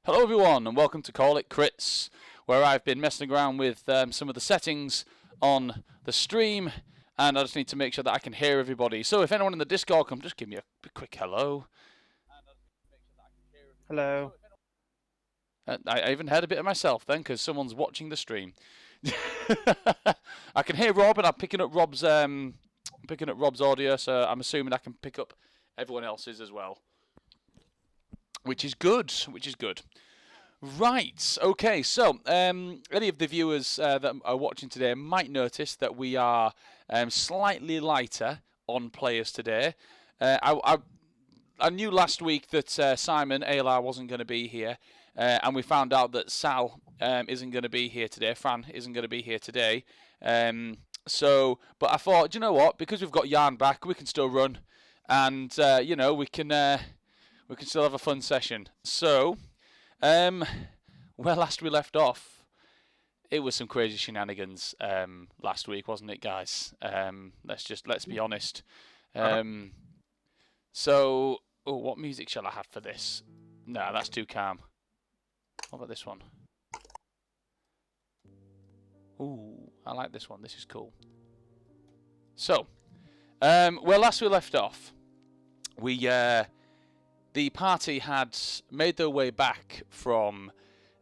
Hello everyone and welcome to Call It Crits, where I've been messing around with some of the settings on the stream, and I just need to make sure that I can hear everybody. So if anyone in the Discord can just give me a quick hello. Hello. I even heard a bit of myself then, because someone's watching the stream. I can hear Rob, and I'm picking up Rob's audio, so I'm assuming I can pick up everyone else's as well. Which is good. Right, okay, so any of the viewers that are watching today might notice that we are slightly lighter on players today. I knew last week that Simon ALR wasn't going to be here, and we found out that Sal isn't going to be here today, Fran isn't going to be here today. But I thought, do you know what, because we've got Yarn back, we can still run, and we can still have a fun session. So, where last we left off, it was some crazy shenanigans last week, wasn't it, guys? Let's be honest. So, what music shall I have for this? Nah, that's too calm. What about this one? Ooh, I like this one. This is cool. So, where last we left off, the party had made their way back from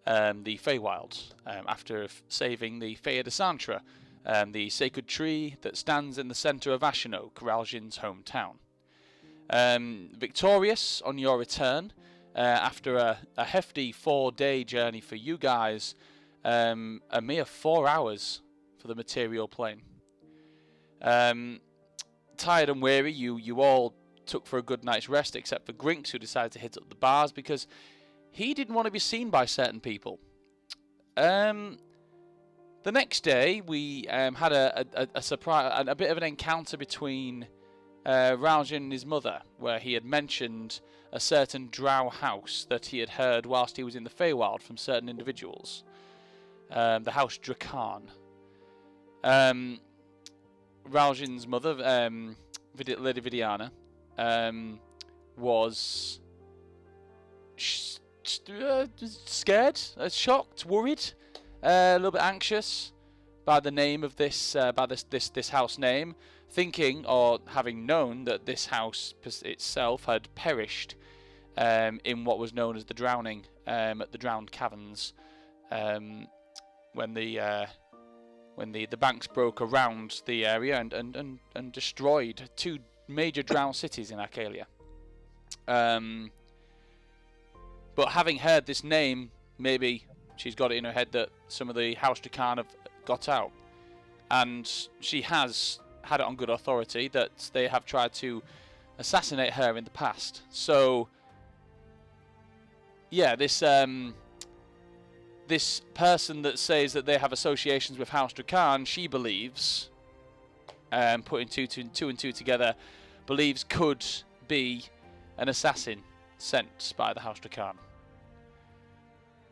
the Feywild after saving the Fey de Santra, the sacred tree that stands in the centre of Ashenoake, Raljin's hometown. Victorious on your return, after a hefty 4-day journey for you guys, a mere 4 hours for the material plane. Tired and weary, you all took for a good night's rest, except for Grinx, who decided to hit up the bars because he didn't want to be seen by certain people. The next day, we had a surprise, a bit of an encounter between Raljin and his mother, where he had mentioned a certain drow house that he had heard whilst he was in the Feywild from certain individuals. The house Drakan. Raljin's mother, Lady Vidiana, was scared, shocked, worried, a little bit anxious by the name of this house name, thinking or having known that this house itself had perished in what was known as the drowning at the drowned caverns, when the banks broke around the area and destroyed two major drowned cities in Accalia. But having heard this name, maybe she's got it in her head that some of the House Drakan have got out. And she has had it on good authority that they have tried to assassinate her in the past. So, yeah, this person that says that they have associations with House Drakan, she believes, putting two and two together, believes could be an assassin sent by the House Drakan.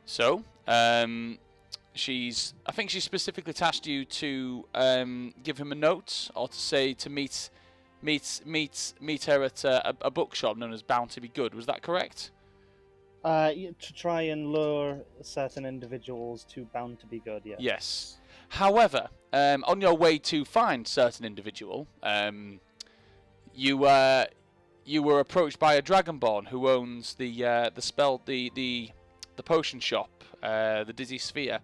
So, I think she specifically tasked you to give him a note, or to say to meet her at a bookshop known as Bound to Be Good. Was that correct? To try and lure certain individuals to Bound to Be Good, yes. Yes. However, on your way to find certain individual, you were approached by a Dragonborn who owns the potion shop, the Dizzy Sphere,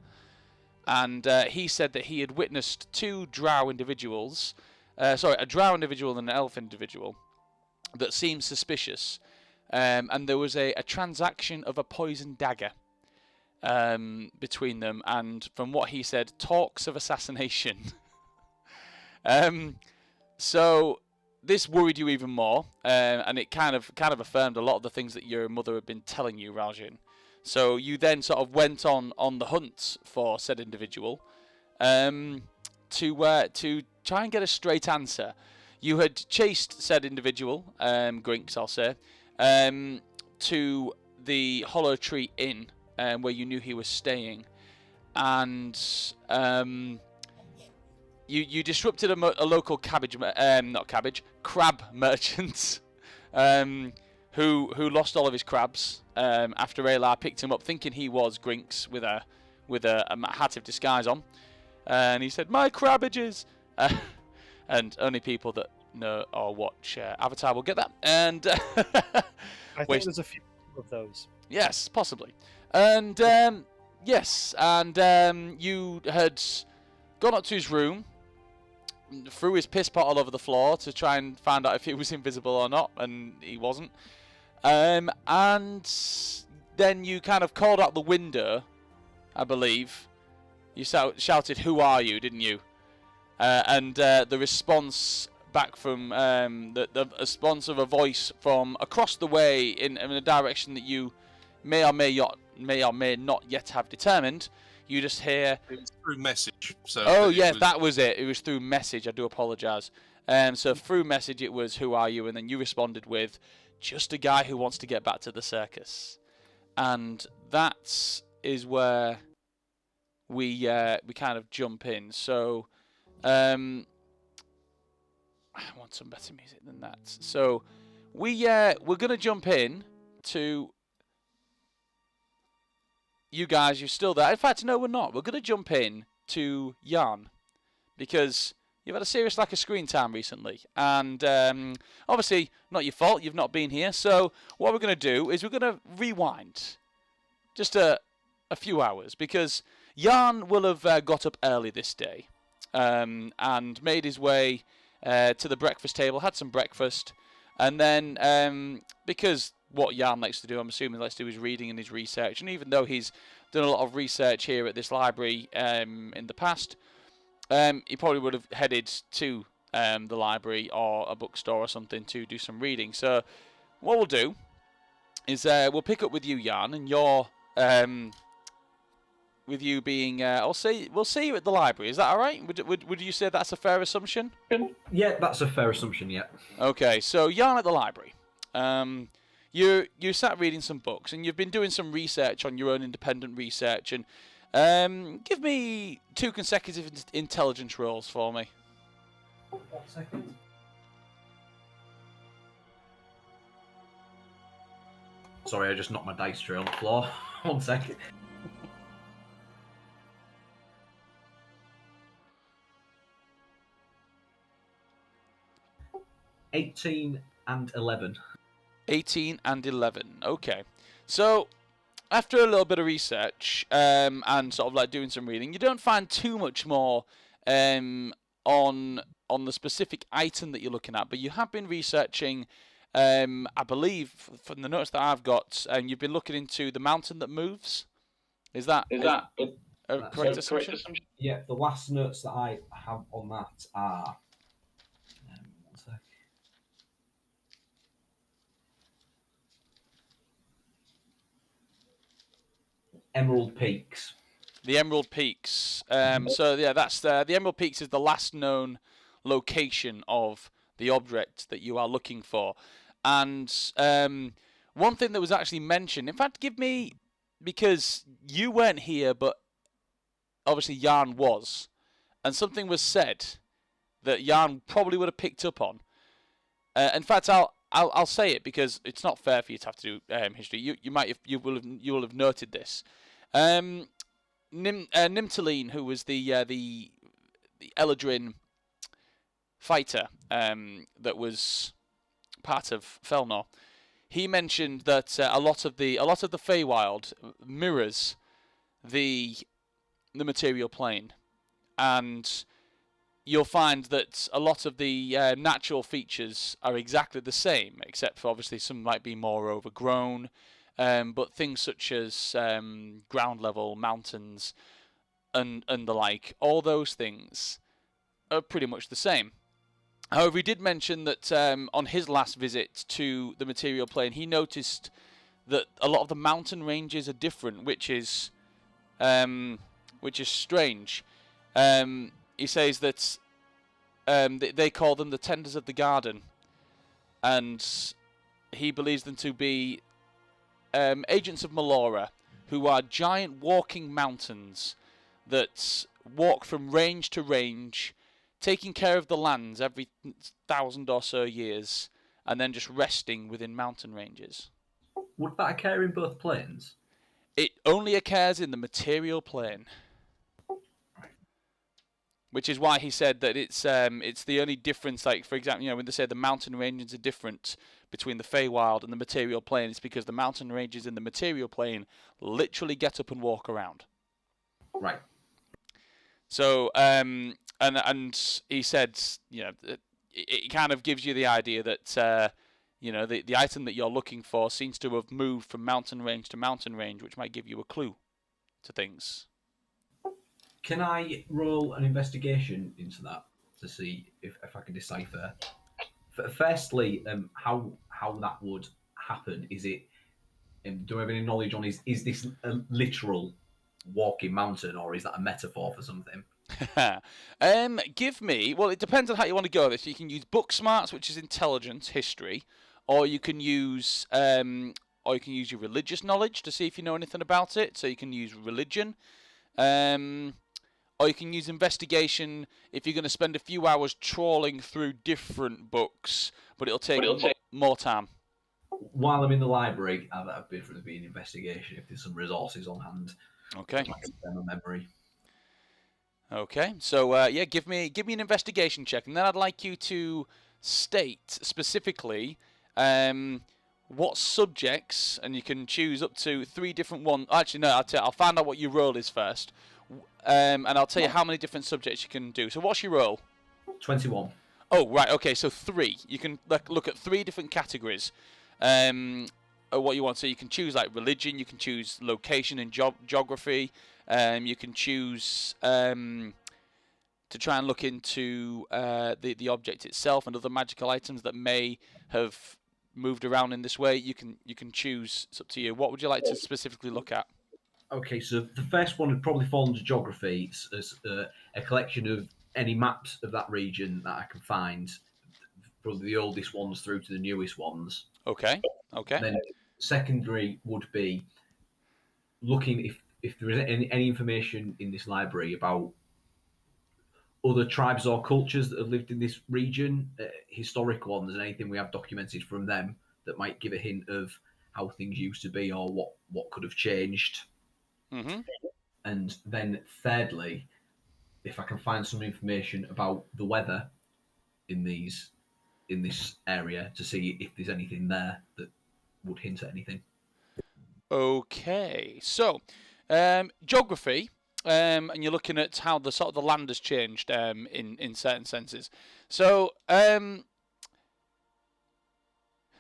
and he said that he had witnessed two drow individuals, a drow individual and an elf individual, that seemed suspicious, and there was a transaction of a poison dagger between them, and from what he said, talks of assassination. So this worried you even more, and it kind of affirmed a lot of the things that your mother had been telling you, Raljin. So you then sort of went on the hunt for said individual, to try and get a straight answer. You had chased said individual, Grinx, I'll say, to the Hollow Tree Inn, where you knew he was staying, and you disrupted a local crab merchant, who lost all of his crabs after Aylar picked him up, thinking he was Grinx with a hat of disguise on, and he said, "My crabbages," and only people that know or watch Avatar will get that. And I think there's a few of those. Yes, possibly. And yes, and you had gone up to his room, threw his piss pot all over the floor to try and find out if he was invisible or not, and he wasn't. And then you kind of called out the window, I believe. You shouted, "Who are you?" didn't you? And the response back from the response of a voice from across the way in a direction that you may or may not yet have determined. You just hear. It was through message. So Oh yes, that was it. It was through message. I do apologise. So through message, it was, "Who are you?" And then you responded with, "Just a guy who wants to get back to the circus." And that is where we kind of jump in. So I want some better music than that. So we're gonna jump in to you guys. You're still there. In fact, no, we're not. We're gonna jump in to Jan because you've had a serious lack of screen time recently, and obviously not your fault. You've not been here. So what we're gonna do is we're gonna rewind just a few hours because Jan will have got up early this day and made his way to the breakfast table, had some breakfast, and then because what Jan likes to do, I'm assuming he likes to do his reading and his research, and even though he's done a lot of research here at this library in the past, he probably would have headed to the library or a bookstore or something to do some reading. So what we'll do is we'll pick up with you, Jan, and your with you being, we'll see you at the library. Is that all right? Would you say that's a fair assumption? Yeah, that's a fair assumption. Yeah. Okay, so Jan at the library. You sat reading some books, and you've been doing some research on your own independent research. And give me 2 consecutive intelligence rolls for me. 1 second. Sorry, I just knocked my dice tray on the floor. 1 second. 18 and 11. 18 and 11. Okay. So, after a little bit of research and sort of like doing some reading, you don't find too much more on the specific item that you're looking at, but you have been researching, I believe, from the notes that I've got, and you've been looking into the mountain that moves. Is that a correct assumption? Yeah, the last notes that I have on that are... 1 sec. Emerald Peaks. The Emerald Peaks. So yeah, that's the Emerald Peaks is the last known location of the object that you are looking for. And one thing that was actually mentioned, in fact, give me, because you weren't here, but obviously Jan was, and something was said that Jan probably would have picked up on. In fact, I'll say it because it's not fair for you to have to do history. You will have noted this. Nimtaleen, who was the Eladrin fighter that was part of Felnor, he mentioned that a lot of the Feywild mirrors the material plane, and you'll find that a lot of the natural features are exactly the same, except for obviously some might be more overgrown. But things such as ground level, mountains, and the like, all those things are pretty much the same. However, he did mention that on his last visit to the material plane, he noticed that a lot of the mountain ranges are different, which is strange. He says that they call them the tenders of the garden, and he believes them to be agents of Melora, who are giant walking mountains that walk from range to range, taking care of the lands every 1,000 or so years, and then just resting within mountain ranges. Would that occur in both planes? It only occurs in the material plane, which is why he said that it's the only difference. Like, for example, when they say the mountain ranges are different between the Feywild and the material plane, it's because the mountain ranges in the material plane literally get up and walk around. Right. So, and he said, it kind of gives you the idea that, the item that you're looking for seems to have moved from mountain range to mountain range, which might give you a clue to things. Can I roll an investigation into that to see if I can decipher? Firstly, how that would happen? Is it? Do I have any knowledge on is this a literal walking mountain, or is that a metaphor for something? Give me. Well, it depends on how you want to go with this. You can use book smarts, which is intelligence, history, or you can use your religious knowledge to see if you know anything about it. So you can use religion, or you can use investigation if you're going to spend a few hours trawling through different books, but it'll take more time. While I'm in the library, I've been for the being investigation if there's some resources on hand. Okay. My memory. Okay. So give me an investigation check, and then I'd like you to state specifically what subjects, and you can choose up to 3 different ones. Actually, no. I'll find out what your role is first, and I'll tell you how many different subjects you can do. So what's your role? 21. Oh, right. Okay. So 3. You can look at 3 different categories. What you want. So you can choose like religion, you can choose location and geography, you can choose to try and look into the object itself and other magical items that may have moved around in this way. You can choose. It's up to you. What would you like to specifically look at? Okay, so the first one would probably fall under geography. It's a collection of any maps of that region that I can find, from the oldest ones through to the newest ones. Okay. Then secondary would be looking if there is any information in this library about other tribes or cultures that have lived in this region, historic ones, and anything we have documented from them that might give a hint of how things used to be or what could have changed. Mm-hmm. And then thirdly, if I can find some information about the weather in this area to see if there's anything there that would hint at anything. Okay, so geography, and you're looking at how the land has changed in certain senses. So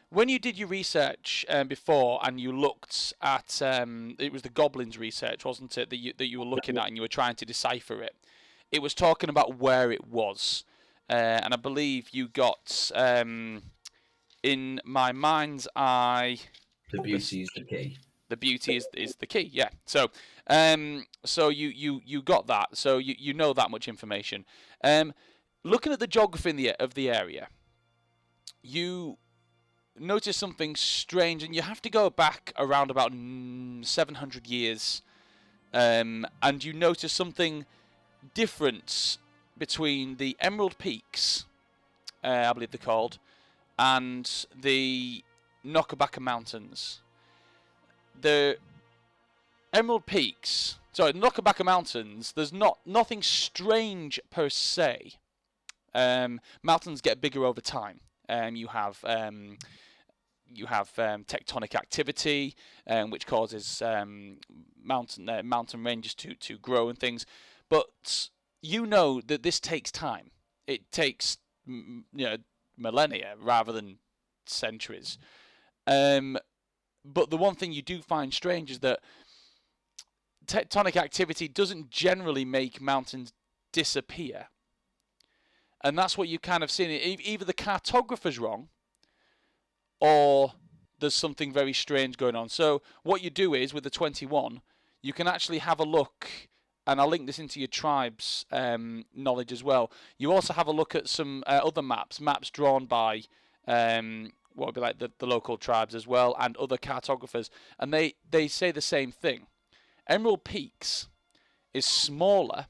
when you did your research before, and you looked at it was the goblins' research, wasn't it, that you were looking at, and you were trying to decipher it. It was talking about where it was, and I believe you got in my mind's eye. The beauty is the key. The beauty is the key, yeah. So, so you got that. So you know that much information. Looking at the geography of the area, you notice something strange, and you have to go back around about 700 years, and you notice something different between the Emerald Peaks, I believe they're called, and the Knockabacka Mountains. The Emerald Peaks, sorry, the Knockabacka Mountains, there's nothing strange per se. Mountains get bigger over time. You have tectonic activity, which causes mountain ranges to grow and things. But you know that this takes time. It takes millennia rather than centuries. But the one thing you do find strange is that tectonic activity doesn't generally make mountains disappear. And that's what you kind of seen. Either the cartographer's wrong, or there's something very strange going on. So what you do is, with the 21, you can actually have a look, and I'll link this into your tribe's knowledge as well. You also have a look at some other maps drawn by what would be like the local tribes as well, and other cartographers, and they say the same thing. Emerald Peaks is smaller,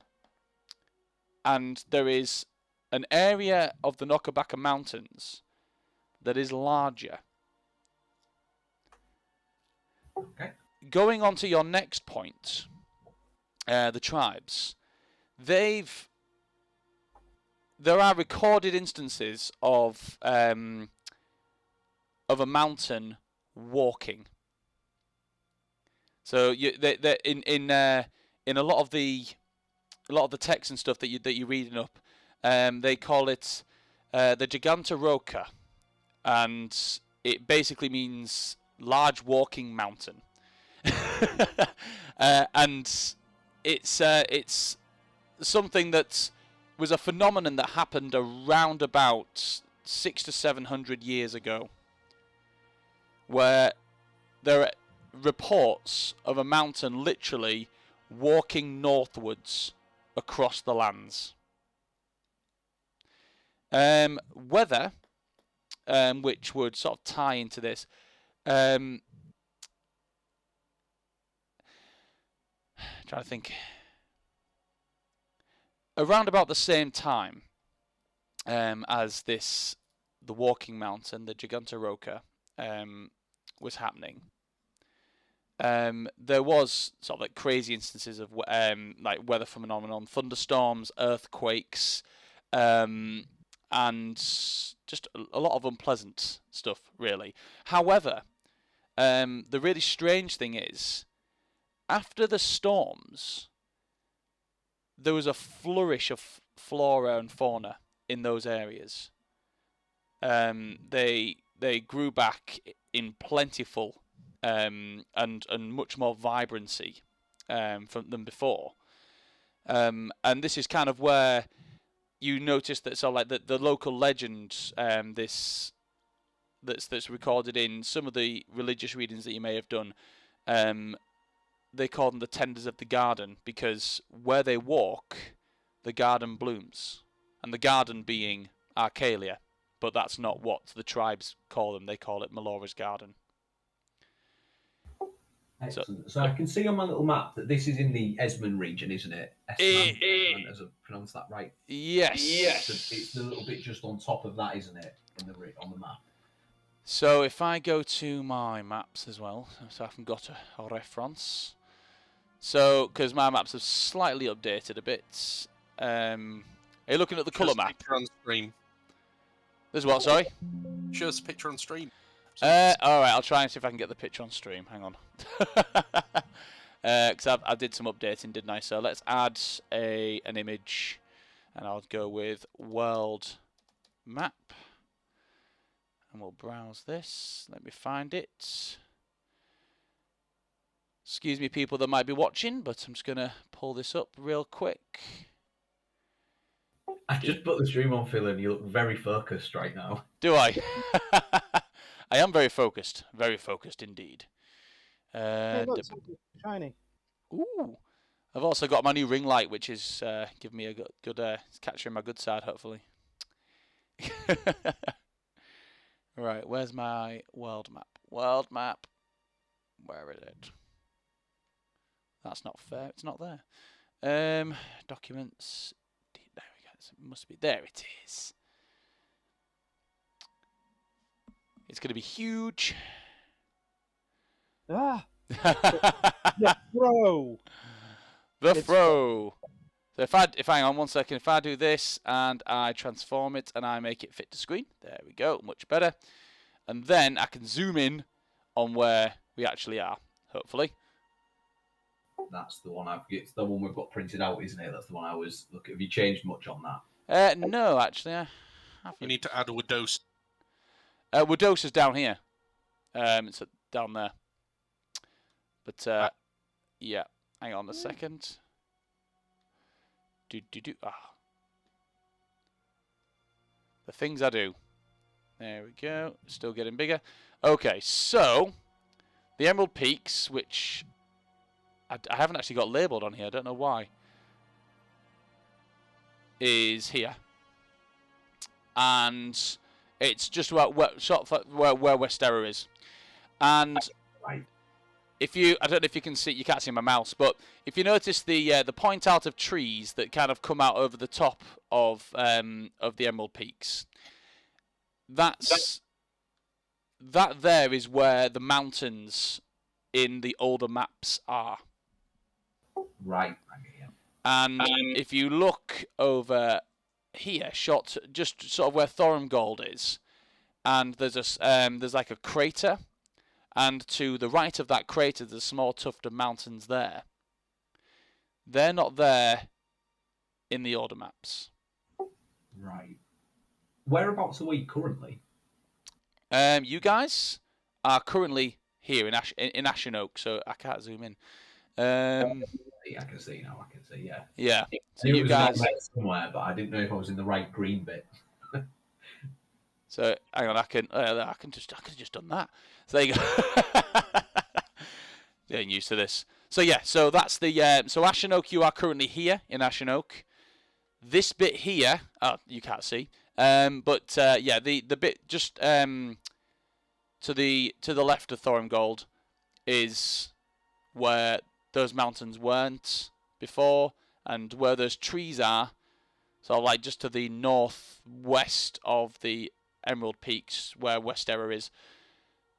and there is an area of the Knockabacka Mountains that is larger. Okay. Going on to your next point, the tribes. There are recorded instances of a mountain walking. So in a lot of the text and stuff that you're reading up, they call it the Gigantaroka, and it basically means large walking mountain. And it's something that was a phenomenon that happened around about 600 to 700 years ago, where there are reports of a mountain literally walking northwards across the lands. Weather, which would sort of tie into this, trying to think. Around about the same time as the walking mountain, the Gigantaroka, was happening, there was sort of like crazy instances of like weather phenomenon, thunderstorms, earthquakes, and just a lot of unpleasant stuff, really. However, the really strange thing is, after the storms, there was a flourish of flora and fauna in those areas. They grew back in plentiful and much more vibrancy than before. And this is kind of where you notice that sort of like the local legend, that's recorded in some of the religious readings that you may have done. They call them the tenders of the garden, because where they walk, the garden blooms. And the garden being Accalia, but that's not what the tribes call them. They call it Melora's garden. Excellent. So I can see on my little map that this is in the Esmond region, isn't it? Esmond, as I pronounce that right? Yes. So it's a little bit just on top of that, isn't it, on the map? So if I go to my maps as well, so I haven't got a reference. So, because my maps have slightly updated a bit. Are you looking at the colour map? Picture on stream. There's what, sorry? Show us a picture on stream. Alright, I'll try and see if I can get the picture on stream. Hang on. Because I did some updating, didn't I? So let's add an image. And I'll go with world map. And we'll browse this. Let me find it. Excuse me, people that might be watching, but I'm just going to pull this up real quick. I just put the stream on, Phil, and you look very focused right now. Do I? I am very focused indeed. Hey, look, something shiny. Ooh, I've also got my new ring light, which is giving me a good it's capturing my good side, hopefully. Right, where's my world map? World map. Where is it? That's not fair. It's not there. Documents. There we go. It must be there. It is. It's going to be huge. Ah! The throw! The throw. So if hang on one second, if I do this and I transform it and I make it fit to screen, there we go, much better. And then I can zoom in on where we actually are, hopefully. That's the one it's the one we've got printed out, isn't it? That's the one I was looking. Have you changed much on that? No, actually, I haven't. You need to add a Wodos. Wodos is down here. It's down there. But yeah, hang on a second. The things I do. There we go. Still getting bigger. Okay, so the Emerald Peaks, which I haven't actually got labelled on here. I don't know why. Is here, and it's just about where Westera is, and if you, I don't know if you can see, you can't see my mouse, but if you notice the point out of trees that kind of come out over the top of the Emerald Peaks, that's that there is where the mountains in the older maps are. Right. I mean, yeah. And if you look over here, shot just sort of where Thorumgold is, and there's like a crater, and to the right of that crater there's a small tuft of mountains there. They're not there in the order maps. Right. Whereabouts are we currently? You guys are currently here in Ashenoake, so I can't zoom in. Yeah, I can see now. I can see. Yeah. Yeah. So I knew it you was guys. somewhere, but I didn't know if I was in the right green bit. So hang on, I could have just done that. So there you go. Getting used to this. So yeah, so that's the so Ashenoake. You are currently here in Ashenoake. This bit here, you can't see. But yeah, the bit just to the left of Thorumgold is where those mountains weren't before, and where those trees are. So like just to the northwest of the Emerald Peaks, where West Error is,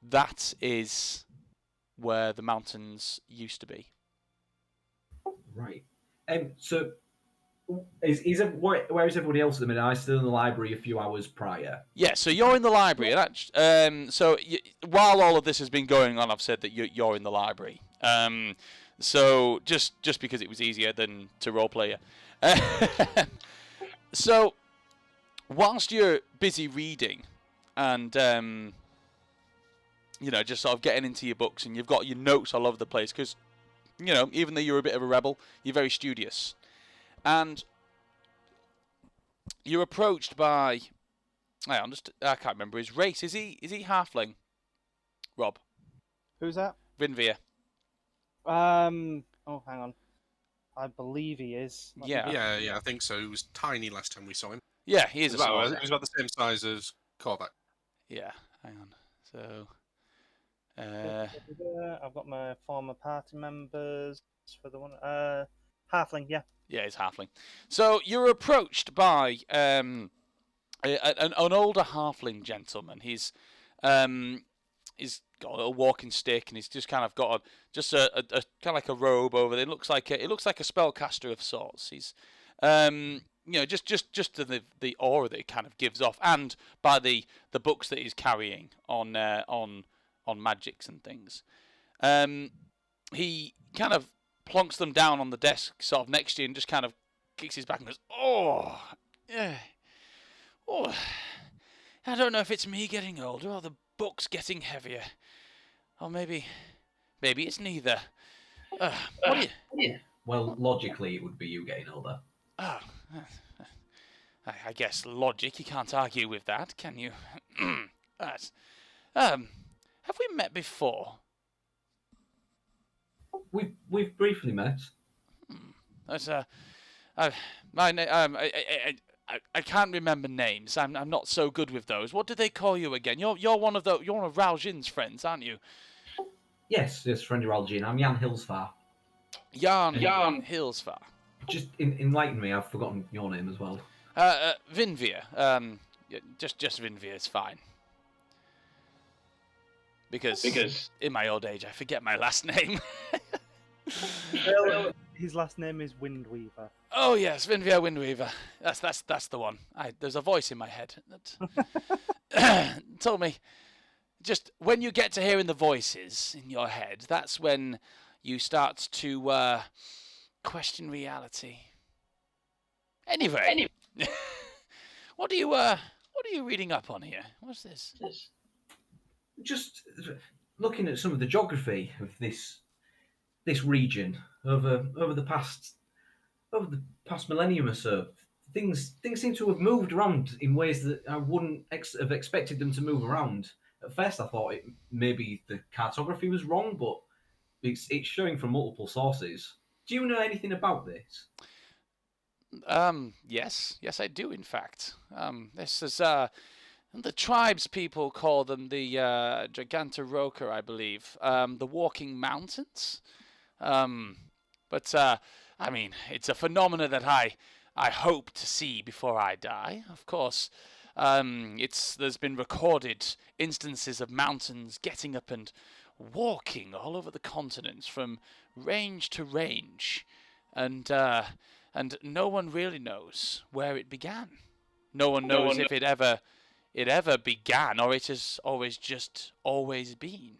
that is where the mountains used to be. Right. So, where is everybody else at the minute? I still in the library a few hours prior. Yeah, so you're in the library. And while all of this has been going on, I've said that you're in the library. So just because it was easier than to roleplay you. So, whilst you're busy reading and, just sort of getting into your books, and you've got your notes all over the place, because, even though you're a bit of a rebel, you're very studious. And you're approached by, I can't remember his race. Is he halfling? Rob? Who's that? Vinvir. Oh, hang on. I believe he is. Yeah, I think so. He was tiny last time we saw him. Yeah, he is He was about the same size as Korvac. Yeah, hang on. So, I've got my former party members for the one. Halfling, yeah. Yeah, he's halfling. So you're approached by an older halfling gentleman. He's got a walking stick, and he's just kind of got a kind of like a robe over there. It looks like a spellcaster of sorts. He's just to the aura that he kind of gives off, and by the books that he's carrying on magics and things. He kind of plonks them down on the desk sort of next to you, and just kind of kicks his back and goes, "Oh, yeah. Oh, I don't know if it's me getting older or the book's getting heavier. Or maybe it's neither. What do you..." Well, logically, it would be you getting older. Oh, I guess logic, you can't argue with that, can you? Right. Have we met before? We've briefly met. That's my name. I can't remember names. I'm not so good with those. What do they call you again? You're one of Raljin's friends, aren't you? Yes, friend of Raljin. I'm Jan Hilsfar. Jan Hilsfar. Just enlighten me. I've forgotten your name as well. Vinvir. Just Vinvir is fine. Because in my old age I forget my last name. His last name is Windweaver. Oh yes, Vinvir Windweaver. That's the one. There's a voice in my head that told me, just when you get to hearing the voices in your head, that's when you start to question reality. Anyway, what are you reading up on here? What's this? Just looking at some of the geography of this region over the past millennium or so. Things seem to have moved around in ways that I wouldn't have expected them to move around. At first, I thought maybe the cartography was wrong, but it's showing from multiple sources. Do you know anything about this? Yes, I do. In fact, this is the tribes people call them the Gigantaroka, I believe. The Walking Mountains. But I mean, it's a phenomena that I hope to see before I die. Of course, There's been recorded instances of mountains getting up and walking all over the continents from range to range, and no one really knows where it began. No one knows if it ever began, or it has always been.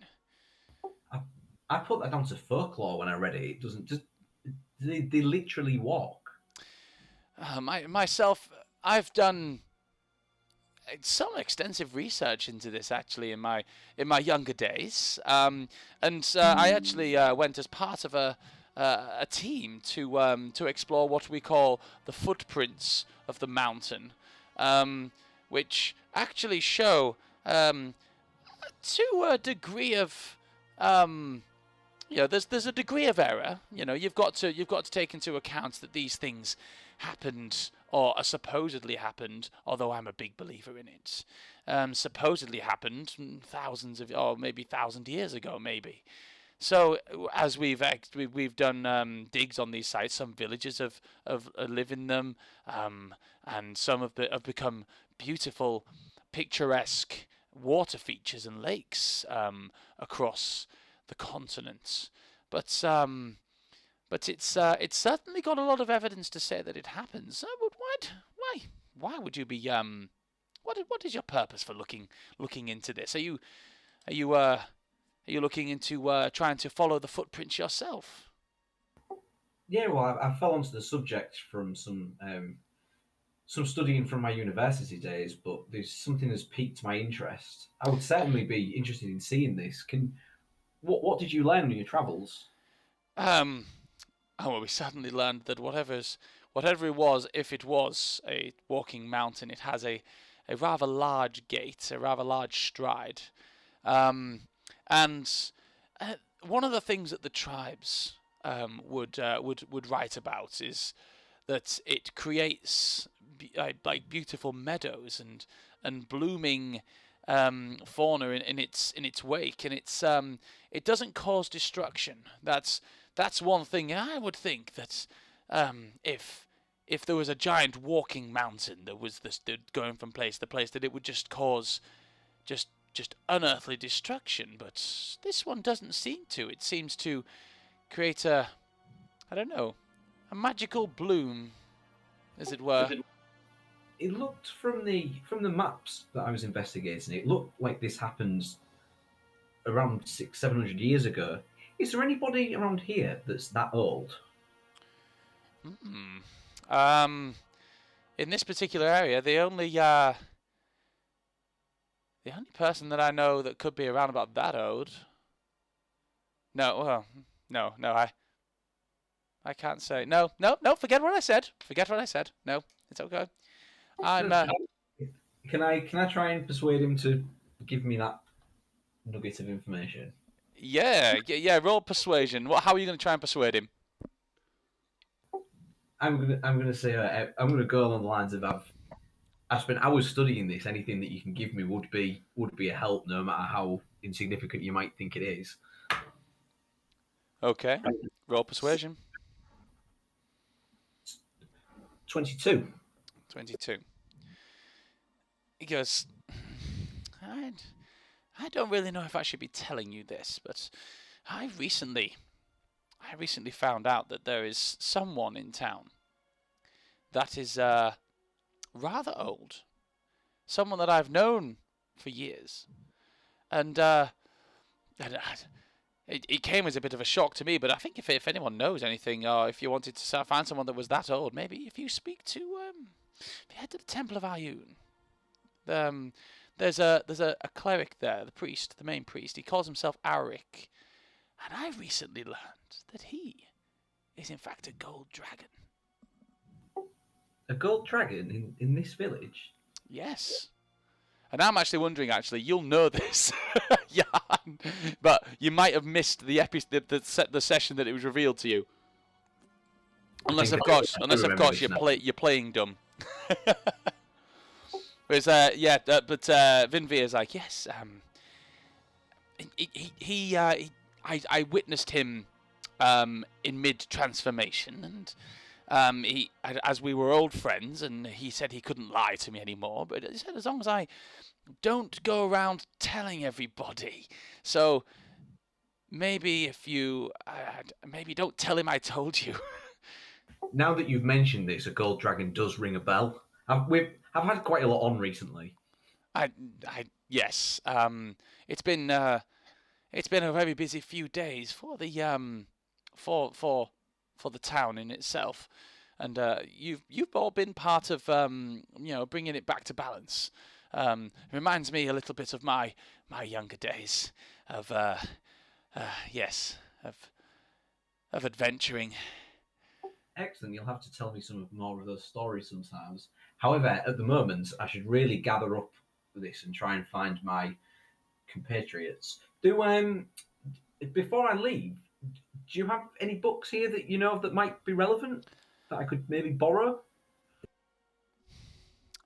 I put that down to folklore when I read it. It doesn't just they literally walk. Myself, I've done some extensive research into this actually in my younger days, and I actually went as part of a team to explore what we call the footprints of the mountain, which actually show to a degree of there's a degree of error. You've got to take into account that these things happened or are supposedly happened, although I'm a big believer in it. Supposedly happened thousands of, or maybe 1,000 years ago, maybe. So as we've done digs on these sites, some villages have live in them, and some have become beautiful, picturesque water features and lakes across the continent. But it's certainly got a lot of evidence to say that it happens. But why would you be what is your purpose for looking into this? Are you looking into trying to follow the footprints yourself? Yeah, well, I fell onto the subject from some studying from my university days, but there's something that's piqued my interest. I would certainly be interested in seeing this. What did you learn on your travels? Well, we certainly learned that whatever it was, if it was a walking mountain, it has a rather large gait, a rather large stride, and one of the things that the tribes would write about is that it creates like beautiful meadows and blooming fauna in its wake, and it doesn't cause destruction. That's one thing I would think that if there was a giant walking mountain that was going from place to place, that it would just cause just unearthly destruction. But this one doesn't seem to. It seems to create a magical bloom, as it were. It looked from the maps that I was investigating. It looked like this happened around 600-700 years ago. Is there anybody around here that's that old? In this particular area, the only person that I know that could be around about that old. No, I can't say. No. Forget what I said. No, it's okay. Can I try and persuade him to give me that nugget of information? Yeah. Roll persuasion. How are you going to try and persuade him? I'm gonna say I'm gonna go along the lines of I've spent hours studying this. Anything that you can give me would be a help, no matter how insignificant you might think it is. Okay. Roll persuasion. 22. 22. He goes, I don't really know if I should be telling you this, but I recently found out that there is someone in town that is rather old, someone that I've known for years, and it came as a bit of a shock to me. But I think if anyone knows anything, or if you wanted to find someone that was that old, maybe if you speak to if you head to the Temple of Ayun, there's a cleric there, the main priest. He calls himself Auric. And I recently learned that he is in fact a gold dragon. A gold dragon in this village? Yes. And I'm actually wondering, you'll know this, yeah, but you might have missed the session that it was revealed to you. Unless of course you're playing dumb. Whereas, but Vinvier's like, yes, I witnessed him in mid-transformation, As we were old friends, and he said he couldn't lie to me anymore. But he said as long as I don't go around telling everybody. So maybe if you maybe don't tell him I told you. Now that you've mentioned this, a gold dragon does ring a bell. I've had quite a lot on recently. Yes. It's been a very busy few days for the for the town in itself, and you've all been part of bringing it back to balance. Reminds me a little bit of my younger days of yes of adventuring. Excellent. You'll have to tell me some more of those stories sometimes. However, at the moment, I should really gather up this and try and find my compatriots. Before I leave, do you have any books here that you know of that might be relevant that I could maybe borrow?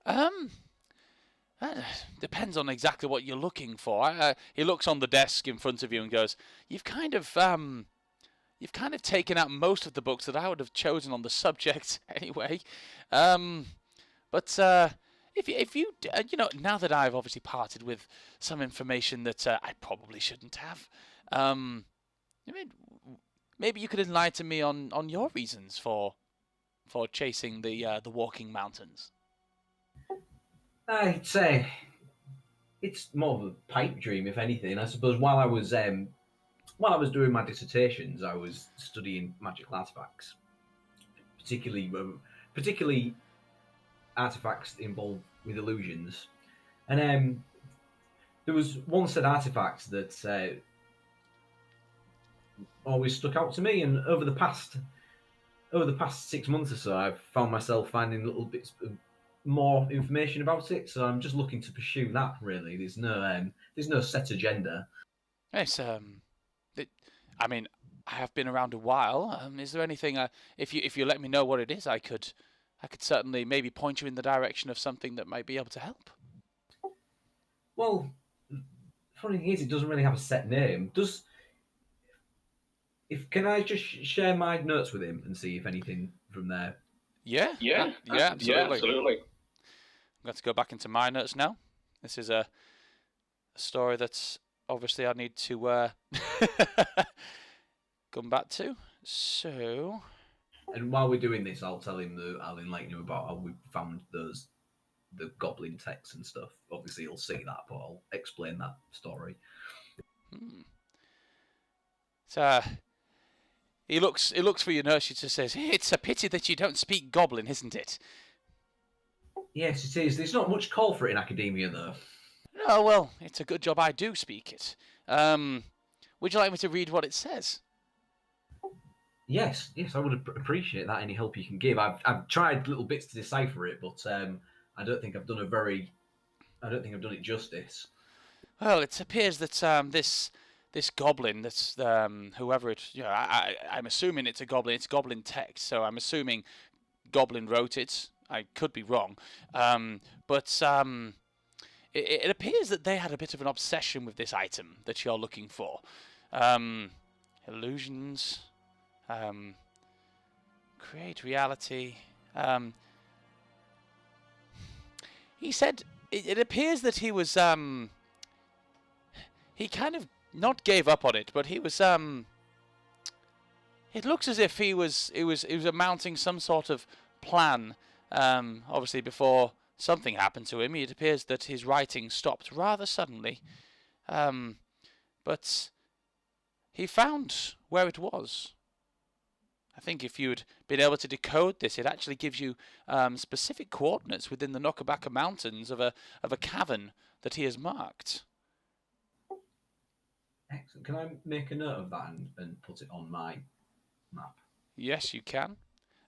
That depends on exactly what you're looking for. He looks on the desk in front of you and goes, You've kind of taken out most of the books that I would have chosen on the subject anyway. But if you now that I've obviously parted with some information that I probably shouldn't have, maybe you could enlighten me on your reasons for chasing the walking mountains. I'd say it's more of a pipe dream, if anything. I suppose while I was doing my dissertations, I was studying magical artifacts, particularly artifacts involved with illusions. And there was one said artifact that always stuck out to me. And over the past 6 months or so, I've found myself finding little bits of more information about it. So I'm just looking to pursue that. Really, there's no set agenda. Yes. I mean, I have been around a while. Is there anything? If you let me know what it is, I could certainly maybe point you in the direction of something that might be able to help. Well, funny thing is, it doesn't really have a set name. Can I just share my notes with him and see if anything from there? Yeah, absolutely. I'm going to go back into my notes now. This is a story that's obviously I need to come back to. So, and while we're doing this, I'll tell him I'll enlighten him about how we found the goblin texts and stuff. Obviously, he'll see that, but I'll explain that story. So he looks for your notes. He just says, "It's a pity that you don't speak goblin, isn't it?" Yes, it is. There's not much call for it in academia, though. No, well, it's a good job I do speak it. Would you like me to read what it says? Yes, I would appreciate that. Any help you can give. I've tried little bits to decipher it, but I don't think I've done it justice. Well, it appears that this goblin, that's whoever it, I'm assuming it's a goblin. It's goblin text, so I'm assuming goblin wrote it. I could be wrong, but it appears that they had a bit of an obsession with this item that you're looking for. Illusions, create reality. He said it appears that he was he kind of not gave up on it, but he was it looks as if he was mounting some sort of plan. Obviously, before something happened to him, it appears that his writing stopped rather suddenly. But he found where it was. I think if you'd been able to decode this, it actually gives you specific coordinates within the Knockabacka Mountains of a cavern that he has marked. Excellent. Can I make a note of that and put it on my map? Yes, you can.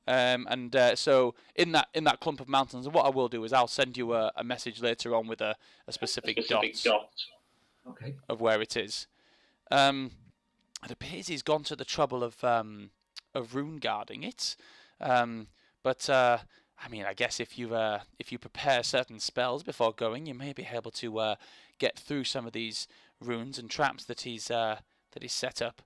So in that clump of mountains, what I will do is I'll send you a message later on with a specific dot. Okay. Of where it is. It appears he's gone to the trouble of rune guarding it. But I mean, I guess if you prepare certain spells before going, you may be able to get through some of these runes and traps that he's set up.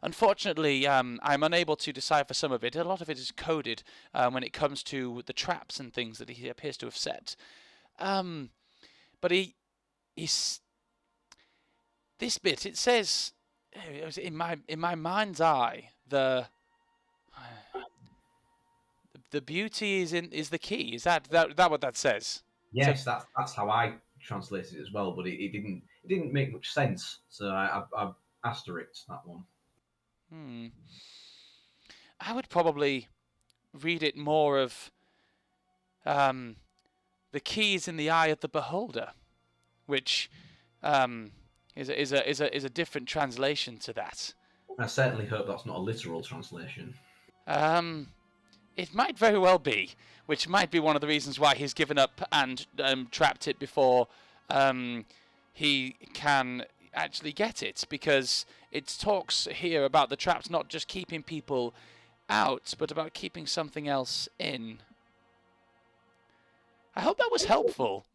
Unfortunately, I'm unable to decipher some of it. A lot of it is coded when it comes to the traps and things that he appears to have set. But he's this bit. It says in my mind's eye the beauty is the key. Is that what that says? Yes, that's how I translated it as well, but it didn't make much sense. So I asterisked that one. I would probably read it more of the key is in the eye of the beholder, which is a different translation to that. I certainly hope that's not a literal translation. It might very well be, which might be one of the reasons why he's given up and trapped it before he can actually get it, because it talks here about the traps not just keeping people out, but about keeping something else in. I hope that was helpful.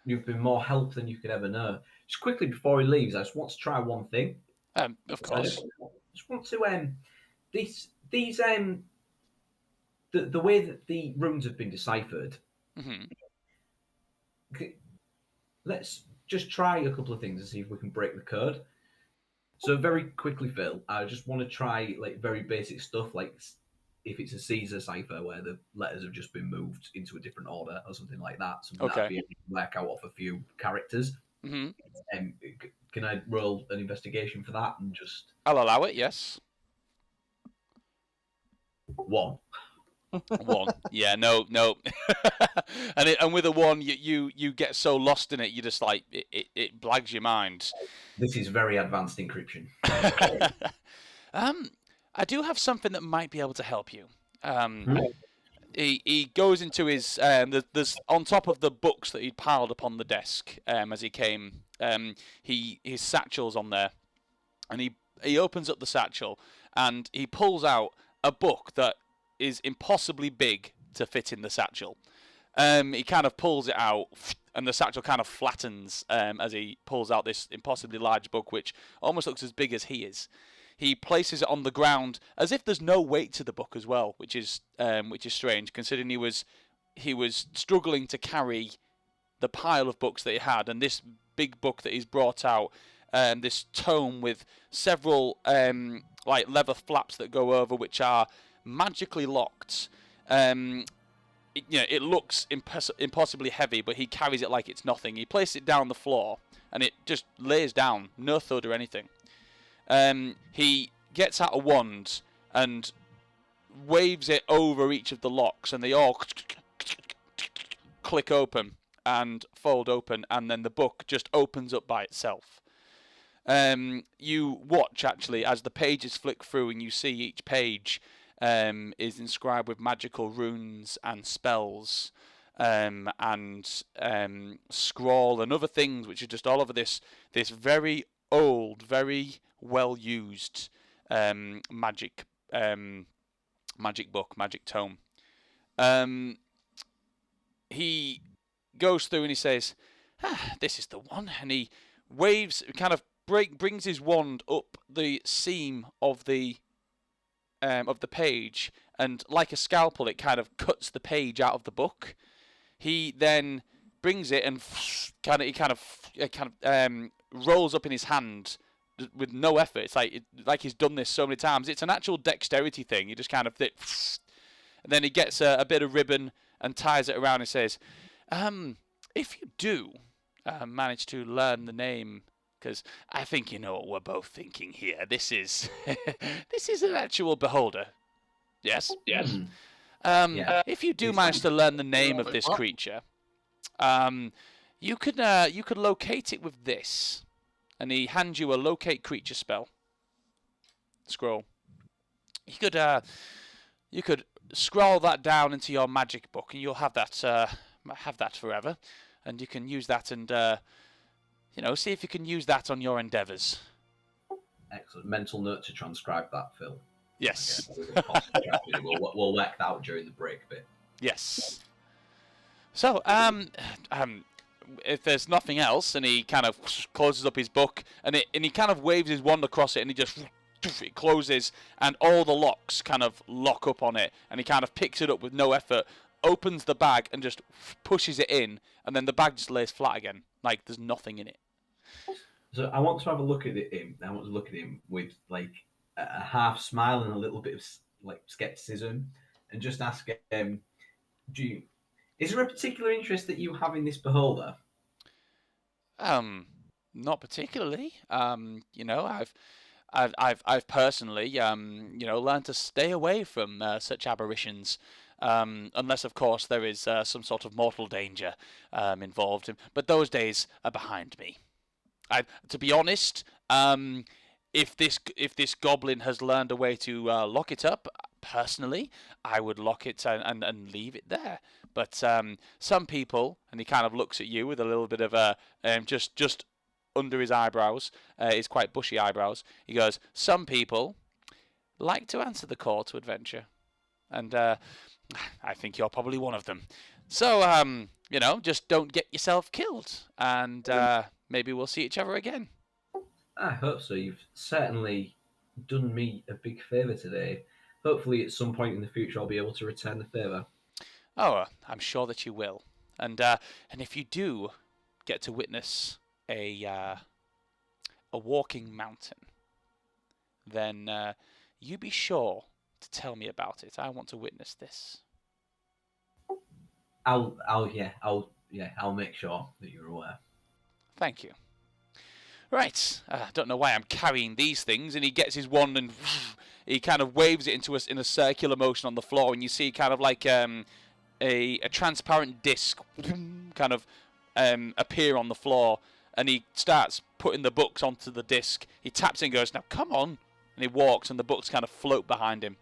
You've been more help than you could ever know. Just quickly before he leaves, I just want to try one thing. Of course. I just want to the way that the runes have been deciphered. Let's just try a couple of things and see if we can break the code. So very quickly, Phil, I just want to try like very basic stuff, like if it's a Caesar cipher where the letters have just been moved into a different order or something like that. Something that I'd be able to work out off a few characters. Can I roll an investigation for that and just? I'll allow it. Yes. 1. 1. Yeah. No. and with a 1, you get so lost in it, you just like it blags your mind. This is very advanced encryption. I do have something that might be able to help you. He goes into his there's on top of the books that he'd piled upon the desk as he came. His satchel's on there, and he opens up the satchel and he pulls out a book that is impossibly big to fit in the satchel. He kind of pulls it out, and the satchel kind of flattens as he pulls out this impossibly large book, which almost looks as big as he is. He places it on the ground as if there's no weight to the book as well, which is strange, considering he was struggling to carry the pile of books that he had, and this big book that he's brought out, this tome with several like leather flaps that go over, which are magically locked. It looks impossibly heavy, but he carries it like it's nothing. He places it down the floor, and it just lays down, no thud or anything. He gets out a wand and waves it over each of the locks, and they all click open and fold open, and then the book just opens up by itself. You watch, actually, as the pages flick through, and you see each page is inscribed with magical runes and spells and scroll and other things, which are just all over this very old, very well used magic book, magic tome. He goes through and he says, "This is the one," and he waves, kind of brings his wand up the seam of the page, and like a scalpel, it kind of cuts the page out of the book. He then brings it and kind of rolls up in his hand with no effort. It's like he's done this so many times. It's an actual dexterity thing. He just kind of and then he gets a bit of ribbon and ties it around and says, "If you do manage to learn the name, because I think you know what we're both thinking here. This is an actual beholder. Yes. If you do manage to learn the name of this creature, you could locate it with this." And he hands you a locate creature spell scroll. You could scroll that down into your magic book, and you'll have that forever, and you can use that and see if you can use that on your endeavours. Excellent. Mental note to transcribe that, Phil. Yes. We'll work that out during the break bit. Yes. So, if there's nothing else, and he kind of closes up his book, and he kind of waves his wand across it, and he just it closes, and all the locks kind of lock up on it, and he kind of picks it up with no effort, opens the bag, and just pushes it in, and then the bag just lays flat again, like there's nothing in it. So I want to have a look at him. I want to look at him with like a half smile and a little bit of like skepticism, and just ask him, is there a particular interest that you have in this beholder? Not particularly. I've personally, learned to stay away from such aberrations, unless, of course, there is some sort of mortal danger involved. But those days are behind me. To be honest, if this goblin has learned a way to lock it up, personally, I would lock it and leave it there. But some people, and he kind of looks at you with a little bit of a just under his eyebrows, his quite bushy eyebrows. He goes, some people like to answer the call to adventure, and I think you're probably one of them. So just don't get yourself killed, and maybe we'll see each other again. I hope so. You've certainly done me a big favour today. Hopefully, at some point in the future, I'll be able to return the favour. Oh, I'm sure that you will. And if you do get to witness a walking mountain, then you be sure to tell me about it. I want to witness this. I'll make sure that you're aware. Thank you. Right, I don't know why I'm carrying these things, and he gets his wand and he kind of waves it in a circular motion on the floor, and you see kind of like a transparent disc kind of appear on the floor, and he starts putting the books onto the disc. He taps it and goes, "Now come on," and he walks, and the books kind of float behind him.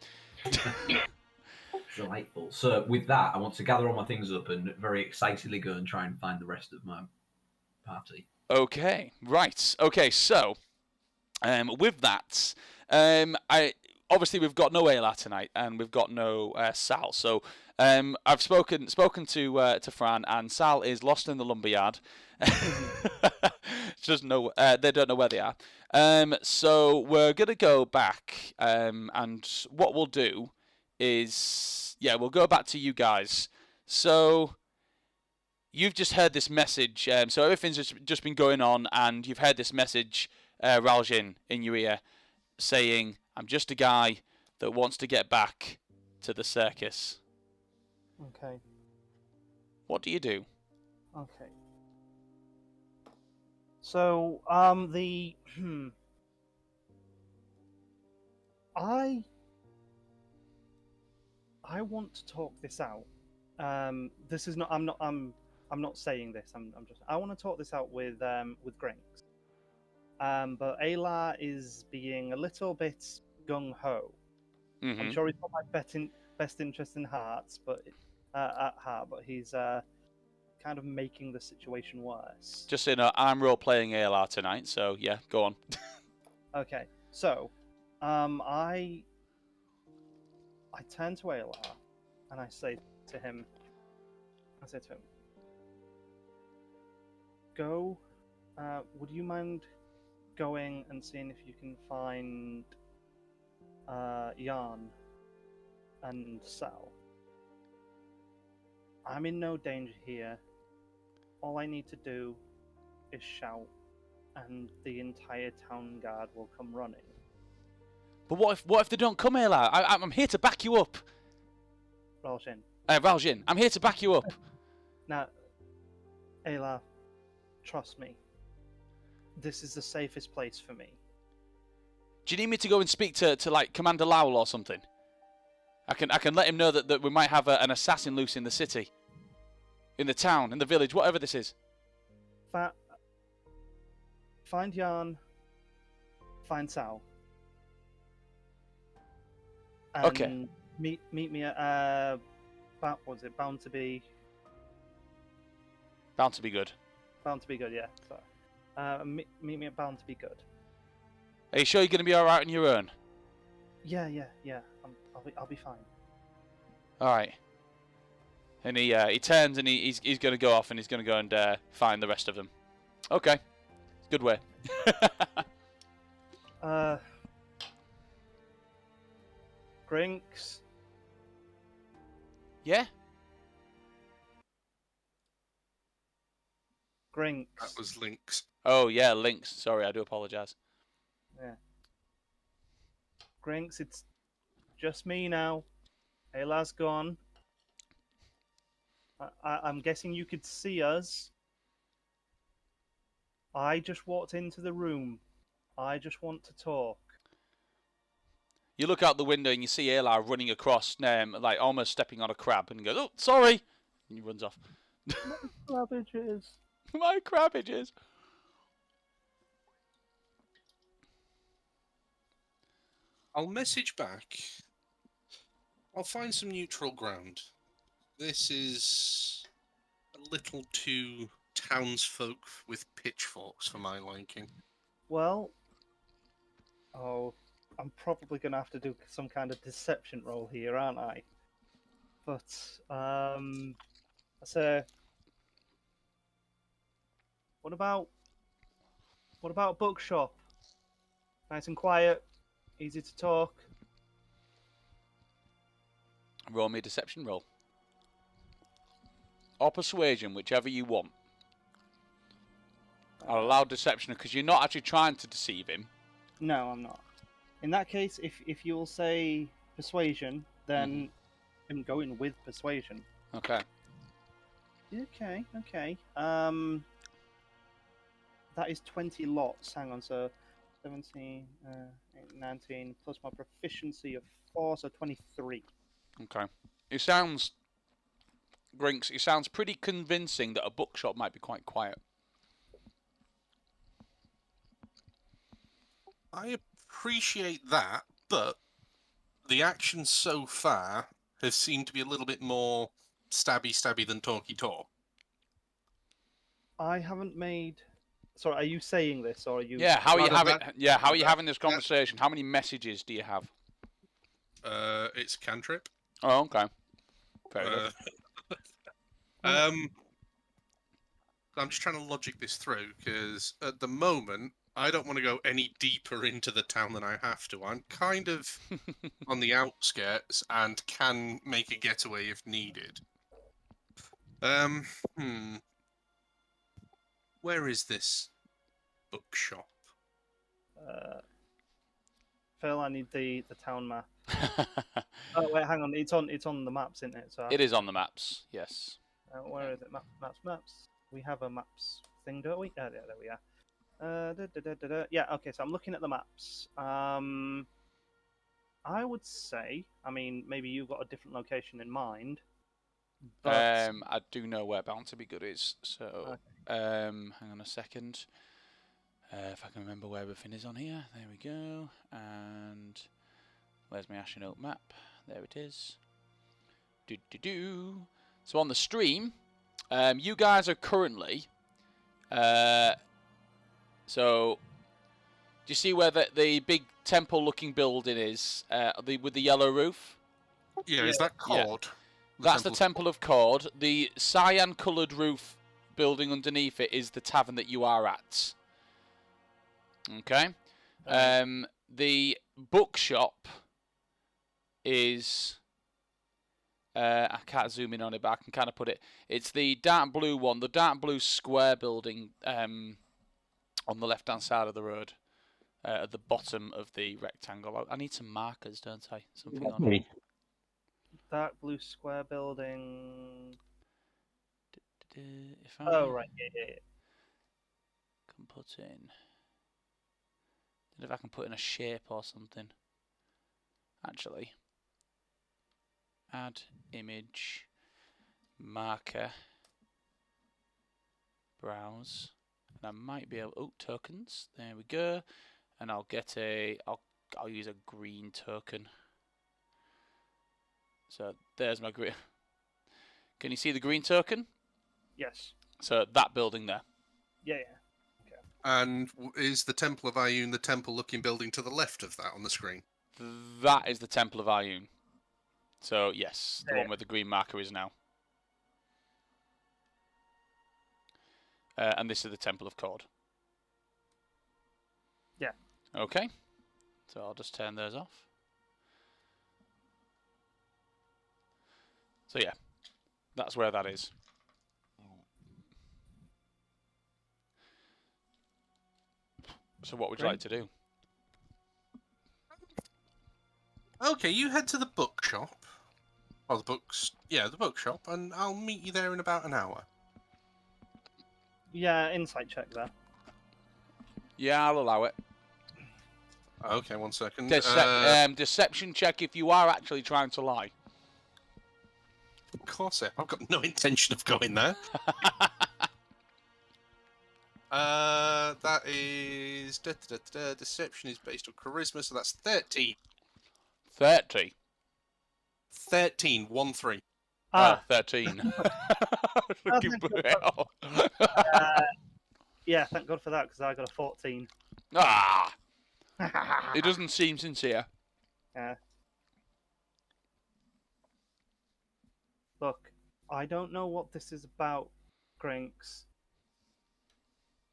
Delightful. So with that, I want to gather all my things up and very excitedly go and try and find the rest of my party. Okay, right. Okay, so with that, obviously we've got no Ayla tonight, and we've got no Sal. So I've spoken to Fran, and Sal is lost in the lumberyard. Just they don't know where they are. So we're gonna go back, and what we'll do is, we'll go back to you guys. So you've just heard this message. So everything's just been going on, and you've heard this message, Raljin, in your ear, saying, "I'm just a guy that wants to get back to the circus." Okay. What do you do? Okay. So, I want to talk this out. This is not. I'm not saying this. I want to talk this out with Grinx. But Ayla is being a little bit gung ho. Mm-hmm. I'm sure he's got my best interest in heart, but he's kind of making the situation worse. Just so you know, I'm role-playing ALR tonight, so yeah, go on. Okay, so I turn to Ayla and I say to him, go, would you mind going and seeing if you can find Jan and Sal? I'm in no danger here. All I need to do is shout, and the entire town guard will come running. But what if they don't come, ALR? I'm here to back you up. Raljin, I'm here to back you up. Now, Ayla, trust me. This is the safest place for me. Do you need me to go and speak to like Commander Lowell or something? I can let him know that we might have an assassin loose in the city, in the town, in the village, whatever this is. Find Jan. Find Sal. And okay. Meet me at Bound to be. Bound to be good. Bound to be good, yeah. So, meet me at Bound to be good. Are you sure you're going to be all right on your own? Yeah. I'll be fine. All right. And he turns and he's going to go off and he's going to go and find the rest of them. Okay, good way. Grinx. Yeah. Grinx. That was Lynx. Oh yeah, Lynx. Sorry, I do apologise. Yeah. Grinx, it's just me now. Ayla's gone. I'm guessing you could see us. I just walked into the room. I just want to talk. You look out the window and you see Ayla running across, like almost stepping on a crab, and goes, "Oh, sorry," and he runs off. Cabbages. My crabbages. I'll message back. I'll find some neutral ground. This is a little too townsfolk with pitchforks for my liking. Well, I'm probably going to have to do some kind of deception roll here, aren't I? But, so, what about a bookshop? Nice and quiet, easy to talk. Roll me a deception roll. Or persuasion, whichever you want. I'll allow deception because you're not actually trying to deceive him. No, I'm not. In that case, if you'll say persuasion, then I'm going with persuasion. Okay. Okay. That is 20 lots. Hang on, so 17, 19 plus my proficiency of 4, so 23. Okay. It sounds, Grinx, it sounds pretty convincing that a bookshop might be quite quiet. I appreciate that, but the action so far has seemed to be a little bit more stabby than talky talk. I haven't made. Sorry, are you saying this or are you? Yeah. How are you Rather having? that- Yeah. How are you that- having this conversation? How many messages do you have? It's a cantrip. Oh, okay. Fair enough. I'm just trying to logic this through because at the moment I don't want to go any deeper into the town than I have to. I'm kind of on the outskirts and can make a getaway if needed. Where is this bookshop? Phil, I need the town map. Oh wait, hang on. It's on the maps, isn't it? So It is on the maps. Yes. where is it? Maps. We have a maps thing, don't we? There we are. Yeah. Okay. So I'm looking at the maps. I would say. I mean, maybe you've got a different location in mind. But I do know where Bounty Be Good is. So, hang on a second. If I can remember where everything is on here. There we go. And where's my Ashenoake map? There it is. So on the stream, you guys are currently. So, do you see where the big temple-looking building is? With the yellow roof. Yeah, is that Yeah. Cord? That's the Temple of Cord. The cyan-coloured roof building underneath it is the tavern that you are at. Okay. The bookshop is. I can't zoom in on it, but I can kind of put it. It's the dark blue one, the dark blue square building on the left-hand side of the road, at the bottom of the rectangle. I need some markers, don't I? Something on it. dark blue square building. If I Oh right, yeah. can put in. If I can put in a shape or something. Actually. Add image. Marker. Browse. And I might be able. Oh, tokens. There we go. And I'll get a. I'll use a green token. So there's my green. Can you see the green token? Yes. So that building there. Yeah. And is the Temple of Ayun the temple-looking building to the left of that on the screen? That is the Temple of Ayun. So yes, the Yeah. one where the green marker is now. And this is the Temple of Cord. Yeah. Okay. So I'll just turn those off. So yeah, that's where that is. So what would you like to do? Okay, you head to the bookshop. Or the books. Yeah, the bookshop, and I'll meet you there in about an hour. Yeah, insight check there. Yeah, I'll allow it. Okay, 1 second. Deception check if you are actually trying to lie. Of course, I've got no intention of going there. That is... Deception is based on charisma, so that's 13. 30. 13, 1-3. Oh, 13. Thank God. Yeah, thank God for that, because I got a 14. Ah! It doesn't seem sincere. Yeah. Look, I don't know what this is about, Grinx,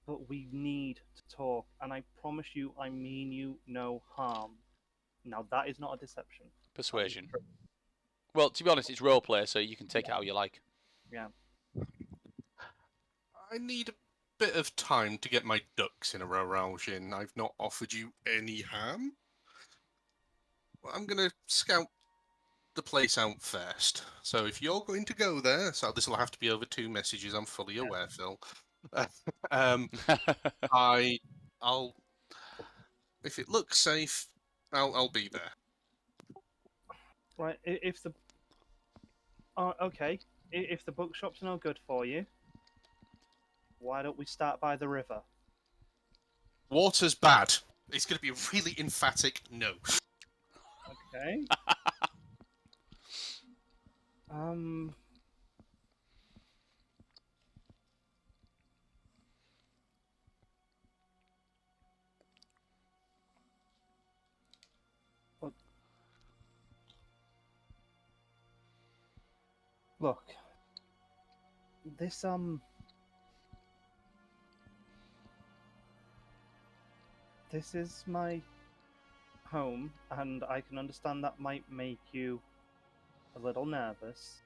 but we need to talk, and I promise you, I mean you no harm. Now, that is not a deception. Persuasion. Well, to be honest, it's roleplay, so you can take it how you like. Yeah. I need a bit of time to get my ducks in a row, Raljin. I've not offered you any ham. Well, I'm going to scout the place out first. So if you're going to go there, so this will have to be over 2 messages, I'm fully aware, Phil. I'll if it looks safe, I'll be there. Right, if the... okay. If the bookshop's no good for you, why don't we start by the river? Water's bad. It's going to be a really emphatic no. Okay. Look. This, This is my home, and I can understand that might make you a little nervous,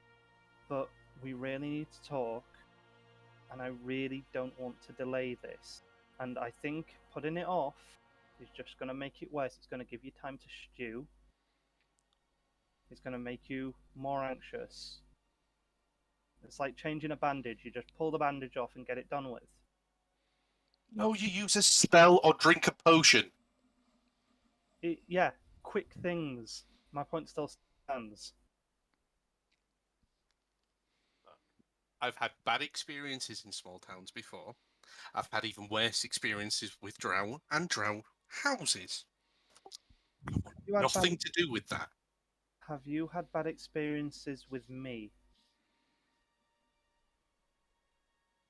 but we really need to talk, and I really don't want to delay this. And I think putting it off is just going to make it worse. It's going to give you time to stew. It's going to make you more anxious. It's like changing a bandage. You just pull the bandage off and get it done with. No, you use a spell or drink a potion. Yeah, quick things. My point still stands. I've had bad experiences in small towns before. I've had even worse experiences with drow and drow houses. Nothing to do with that. Have you had bad experiences with me?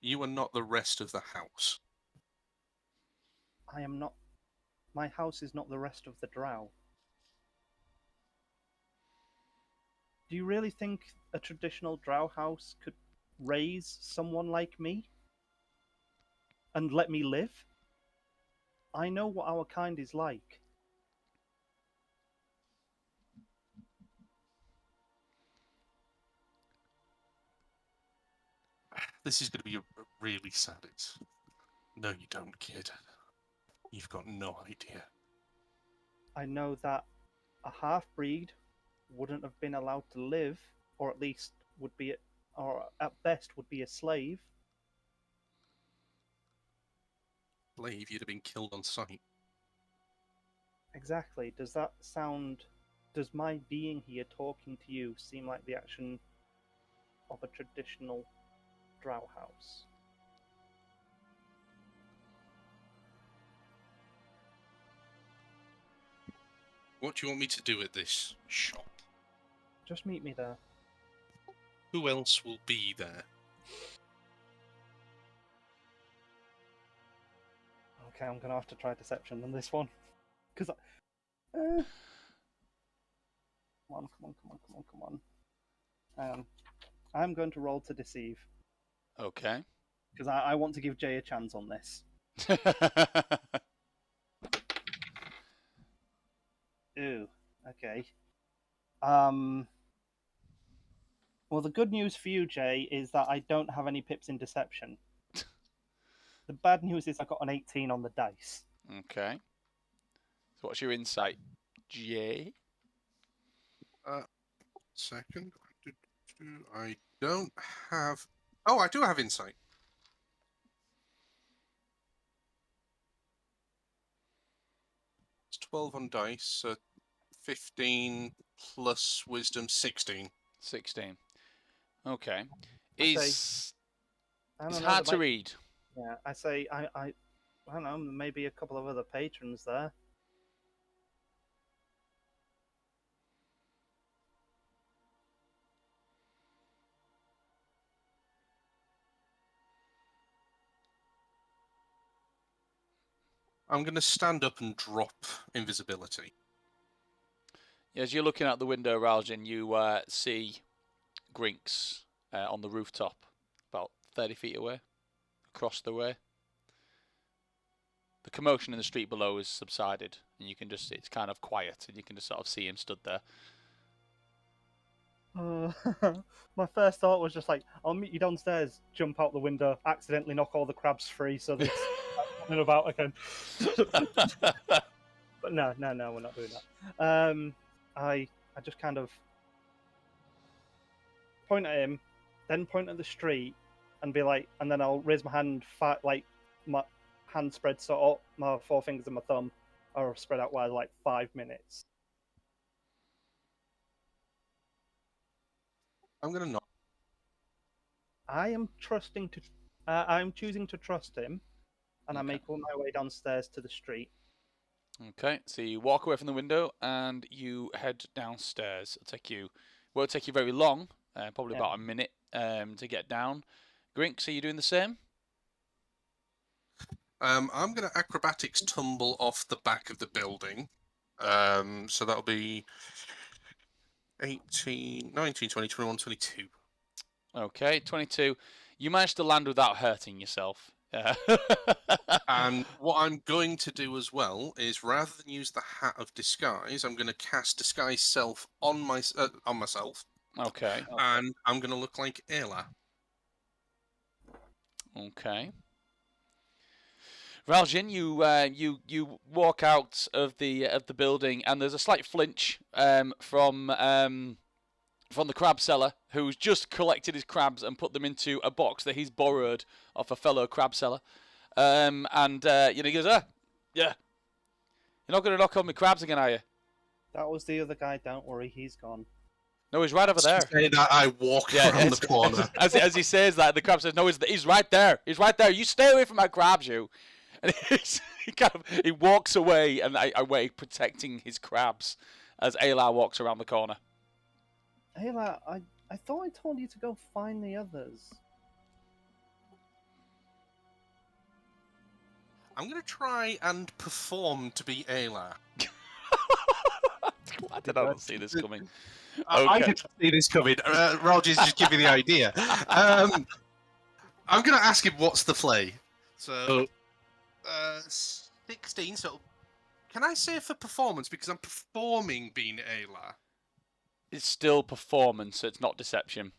You are not the rest of the house. I am not. My house is not the rest of the drow. Do you really think a traditional drow house could raise someone like me? And let me live? I know what our kind is like. This is going to be really sad. No, you don't, kid. You've got no idea. I know that a half-breed wouldn't have been allowed to live, or at least would be, or at best would be a slave. Slave, you'd have been killed on sight. Exactly. Does my being here talking to you seem like the action of a traditional drow house? What do you want me to do at this shop? Just meet me there. Who else will be there? Okay, I'm gonna have to try deception on this one. Because come on. I'm going to roll to deceive. Okay. because I want to give Jay a chance on this. Ooh, okay. Well, the good news for you, Jay, is that I don't have any pips in deception. The bad news is I got an 18 on the dice. Okay. So what's your insight, Jay? Second. I don't have. Oh, I do have insight. It's 12 on dice, so 15 plus wisdom, 16. 16. Okay. I It's don't know, hard there to might- read. Yeah, I don't know, maybe a couple of other patrons there. I'm going to stand up and drop invisibility. As you're looking out the window, Raljin, you see Grinx on the rooftop, about 30 feet away, across the way. The commotion in the street below has subsided, and you can it's kind of quiet, and you can just sort of see him stood there. My first thought was just like, I'll meet you downstairs, jump out the window, accidentally knock all the crabs free so they're running about again. But no, we're not doing that. I just kind of point at him, then point at the street, and be like, and then I'll raise my hand, like my hand spread sort of, my forefingers and my thumb are spread out wide like 5 minutes. I'm going to knock. I am I'm choosing to trust him, and I Okay. make all my way downstairs to the street. Okay, so you walk away from the window and you head downstairs. Won't take you very long, probably about a minute to get down. Grinx, are you doing the same? I'm going to acrobatics tumble off the back of the building. So that'll be 18, 19, 20, 21, 22. Okay, 22. You managed to land without hurting yourself. And what I'm going to do as well is, rather than use the hat of disguise, I'm going to cast disguise self on myself, Okay, and I'm going to look like Ayla. okay. Raljin, you walk out of the building, and there's a slight flinch from the crab seller, who's just collected his crabs and put them into a box that he's borrowed off a fellow crab seller. And he goes, yeah, you're not going to knock on my crabs again, are you? That was the other guy. Don't worry, he's gone. No, he's right over there. Say that I walk around the corner. As he says that, the crab says, no, he's right there. He's right there. You stay away from my crabs, you. And he walks away, and I wait, protecting his crabs as Ayla walks around the corner. Ayla, I thought I told you to go find the others. I'm going to try and perform to be Ayla. Why did I not see this coming? I didn't see this coming. Roger's just give me the idea. I'm going to ask him what's the play. So, 16. So, can I say for performance, because I'm performing being Ayla? It's still performance, so it's not deception.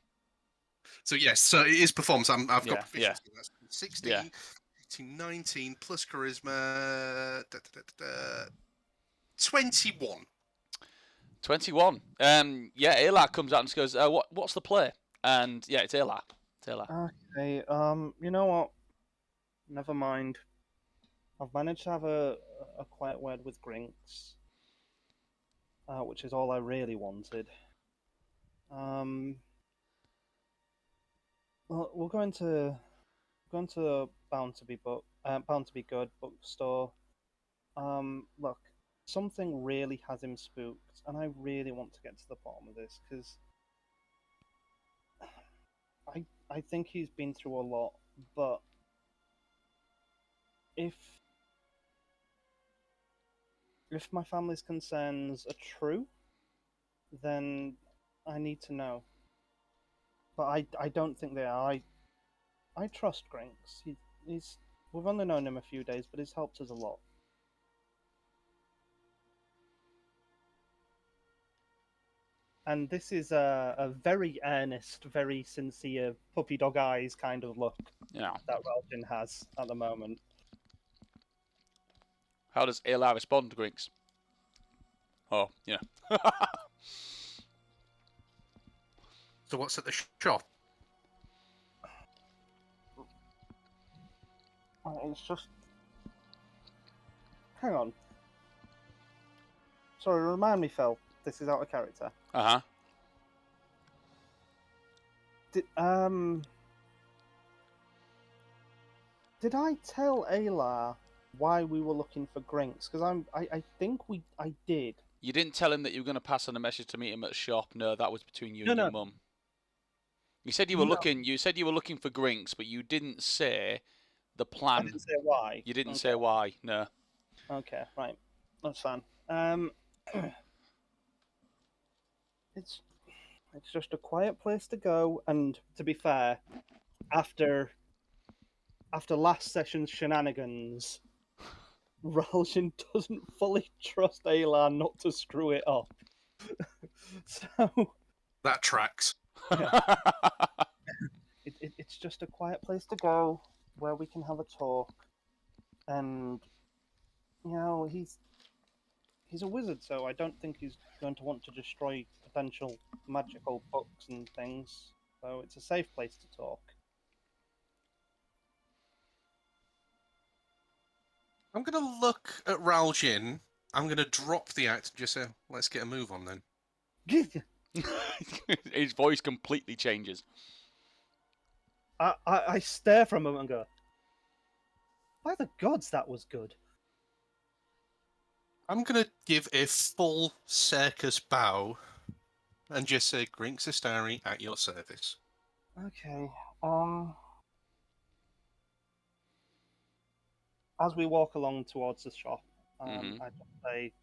So yes, so it is performance. I've got Yeah, proficiency. That's 16, Yeah. 18, 19 plus charisma. 21. 21. Ayla comes out and just goes, what's the play? And yeah, it's Ayla. Okay, you know what? Never mind. I've managed to have a quiet word with Grinx, which is all I really wanted. Well, we're going to Bound to Be Good bookstore. Look, something really has him spooked, and I really want to get to the bottom of this because I think he's been through a lot. But if my family's concerns are true, then I need to know. But I don't think they are. I trust Grinx. He's we've only known him a few days, but he's helped us a lot. And this is a very earnest, very sincere puppy dog eyes kind of look Yeah. that Raljin has at the moment. How does Ayla respond to Grinx? Oh, yeah. So what's at the shop? It's just... Hang on. Sorry, remind me, Phil. This is out of character. Uh-huh. Did I tell Ayla why we were looking for Grinx? Because I think I did. You didn't tell him that you were going to pass on a message to meet him at the shop. No, that was between you No, and your no. mum. You said you were No. looking. You said you were looking for Grinx, but you didn't say the I plan. didn't say why. You didn't Okay. say why. No. Okay, right. That's fine. It's just a quiet place to go, and to be fair, after last session's shenanigans, Raljin doesn't fully trust Ayla not to screw it up. So That tracks. it's just a quiet place to go where we can have a talk, and he's a wizard, so I don't think he's going to want to destroy potential magical books and things. So it's a safe place to talk. I'm going to look at Raljin. I'm going to drop the act and just say, let's get a move on then. His voice completely changes. I stare for a moment and go, by the gods, that was good. I'm going to give a full circus bow and just say, Grinx Astari at your service. Okay. As we walk along towards the shop, Mhm. I just say,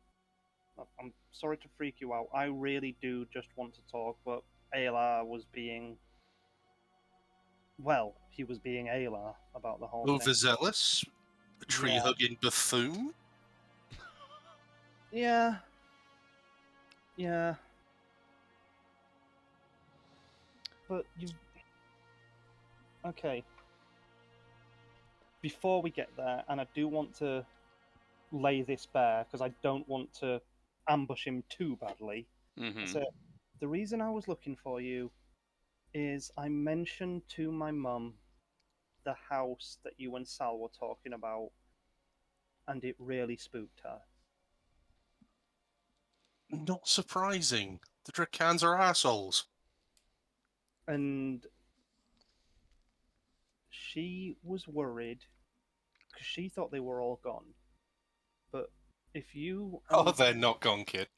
"Look, I'm sorry to freak you out. I really do just want to talk, but Ayla was being... Well, he was being Ayla about the whole thing. Overzealous? A tree-hugging buffoon? Yeah. Yeah. But you... Okay. Before we get there, and I do want to lay this bare, because I don't want to ambush him too badly. Mhm. So, the reason I was looking for you is I mentioned to my mum the house that you and Sal were talking about, and it really spooked her. Not surprising. The Drakans are assholes. And she was worried because she thought they were all gone. But if you Oh, they're not gone, kid.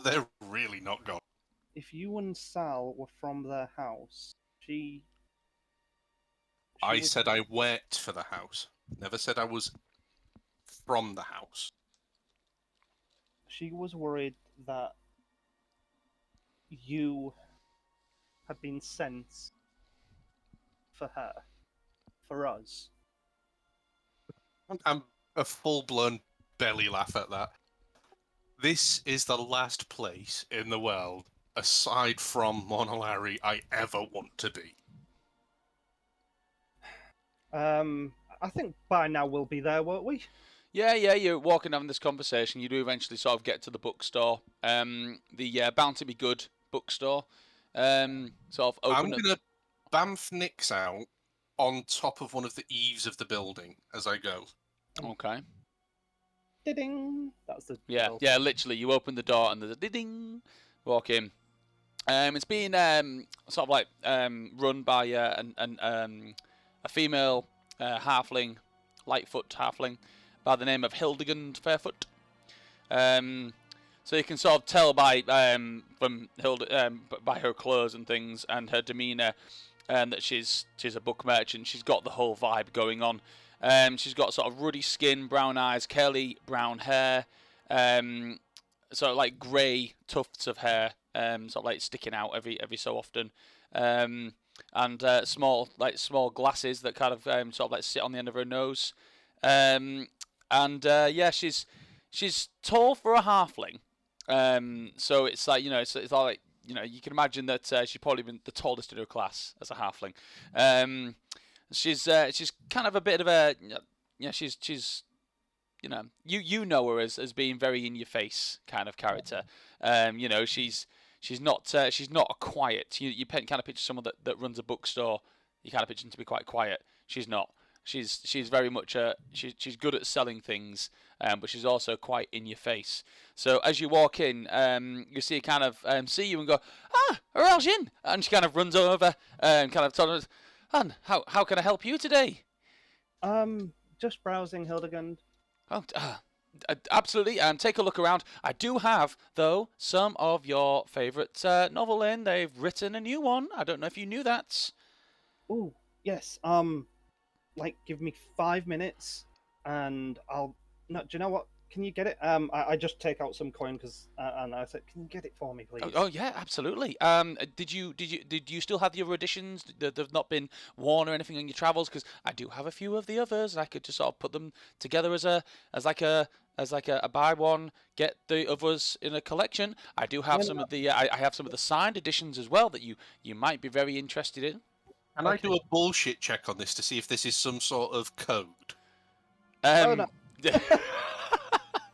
They're really not gone. if you and Sal were from their house, she I was- said I worked for the house. Never said I was from the house. she was worried that you had been sent for her, for us. I'm a full-blown belly laugh at that. This is the last place in the world, aside from Monolari, I ever want to be. I think by now we'll be there, won't we? Yeah, you're walking having this conversation. You do eventually sort of get to the bookstore. The Bounty Be Good bookstore. Sort of I'm open up. going to bamf Nix out on top of one of the eaves of the building as I go. Okay. Ding! That's the Yeah, bell. yeah, literally. You open the door and there's a ding. Walk in. It's being sort of like run by a female halfling, Lightfoot halfling, by the name of Hildegund Fairfoot. So you can sort of tell by from by her clothes and things and her demeanour that she's a book merchant. She's got the whole vibe going on. She's got sort of ruddy skin, brown eyes, curly brown hair, sort of like grey tufts of hair, sort of like sticking out every so often. small glasses that kind of sort of like sit on the end of her nose. Yeah, she's tall for a halfling. So it's like it's all like you can imagine that she's probably been the tallest in her class as a halfling. She's kind of a bit of a she's you know her as being very in your face kind of character. She's not a quiet. You kind of picture someone that runs a bookstore. You kind of picture them to be quite quiet. She's not. She's very much she's good at selling things, but she's also quite in your face. So as you walk in, you see her kind of see you and go, Raljin, and she kind of runs over and kind of tells her, "And how can I help you today?" Just browsing, Hildegund. Oh, absolutely, and take a look around. I do have, though, some of your favourite novel in. They've written a new one. I don't know if you knew that. Oh, yes. Give me 5 minutes, and I'll. No, do you know what? Can you get it? I just take out some coin and I said, "Can you get it for me, please?" Oh yeah, absolutely. Did you still have the other editions? They've not been worn or anything on your travels? Because I do have a few of the others, and I could just sort of put them together as a buy one get the others in a collection. I do have some of the I have some of the signed editions as well that you might be very interested in. Can I do a bullshit check on this to see if this is some sort of code? No.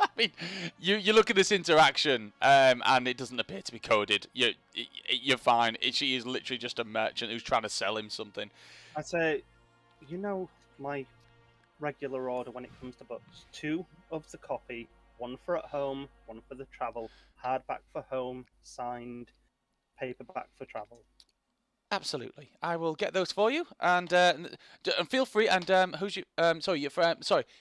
I mean, you look at this interaction, and it doesn't appear to be coded. You're fine. She is literally just a merchant who's trying to sell him something. I say, my regular order when it comes to books: 2 of the copy, 1 for at home, 1 for the travel, hardback for home, signed, paperback for travel. Absolutely, I will get those for you, and feel free. And who's you? Sorry,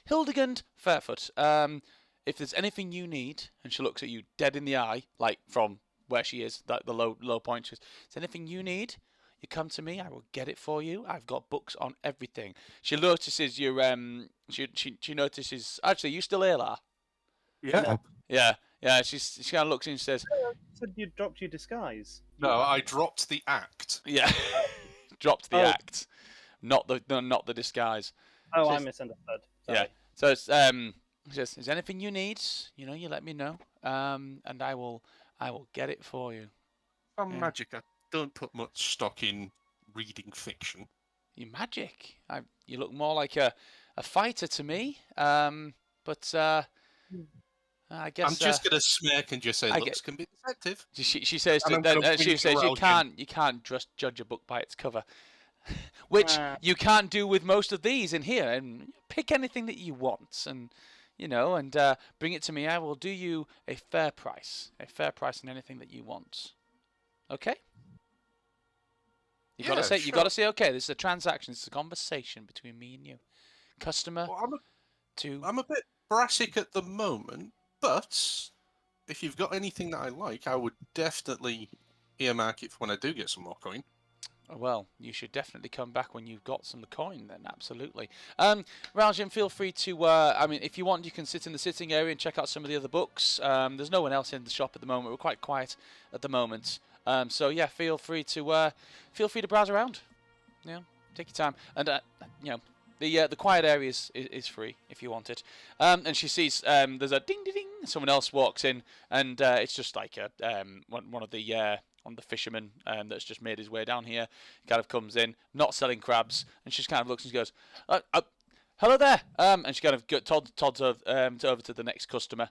Hildegund Fairfoot. If there's anything you need, and she looks at you dead in the eye, like from where she is, that the low point. She says, "Is anything you need? You come to me. I will get it for you. I've got books on everything." She notices your She notices. Actually, you still here, La? Yeah. Yeah. She kind of looks and says, You said you dropped your disguise. No, I dropped the act. "Yeah." Dropped the Oh. act, not the disguise. Oh, I Says- misunderstood. Yeah. Sorry. So it's says, "Is anything you need? You let me know, and I will get it for you." I'm Yeah. magic. I don't put much stock in reading fiction. You magic. You look more like a fighter to me. But I guess I'm just gonna smirk and just say, I "Looks can be deceptive." she says And I'm gonna she wink says to you Raljin. can't just judge a book by its cover, which you can't do with most of these in here. And pick anything that you want, and bring it to me. I will do you a fair price on anything that you want. Okay. You gotta say okay. This is a transaction. This is a conversation between me and you, customer. Well, to I'm a bit brassic at the moment, but if you've got anything that I like, I would definitely earmark it for when I do get some more coin. Well, you should definitely come back when you've got some coin then, absolutely. Raljin, feel free to, if you want, you can sit in the sitting area and check out some of the other books. There's no one else in the shop at the moment. We're quite quiet at the moment. So yeah, feel free to browse around. Take your time. And, the quiet area is free if you want it. And she sees there's a ding ding ding. Someone else walks in, and it's just like one of the fishermen that's just made his way down here. He kind of comes in, not selling crabs, and she just kind of looks and she goes, "Hello there," and she kind of tods over to the next customer.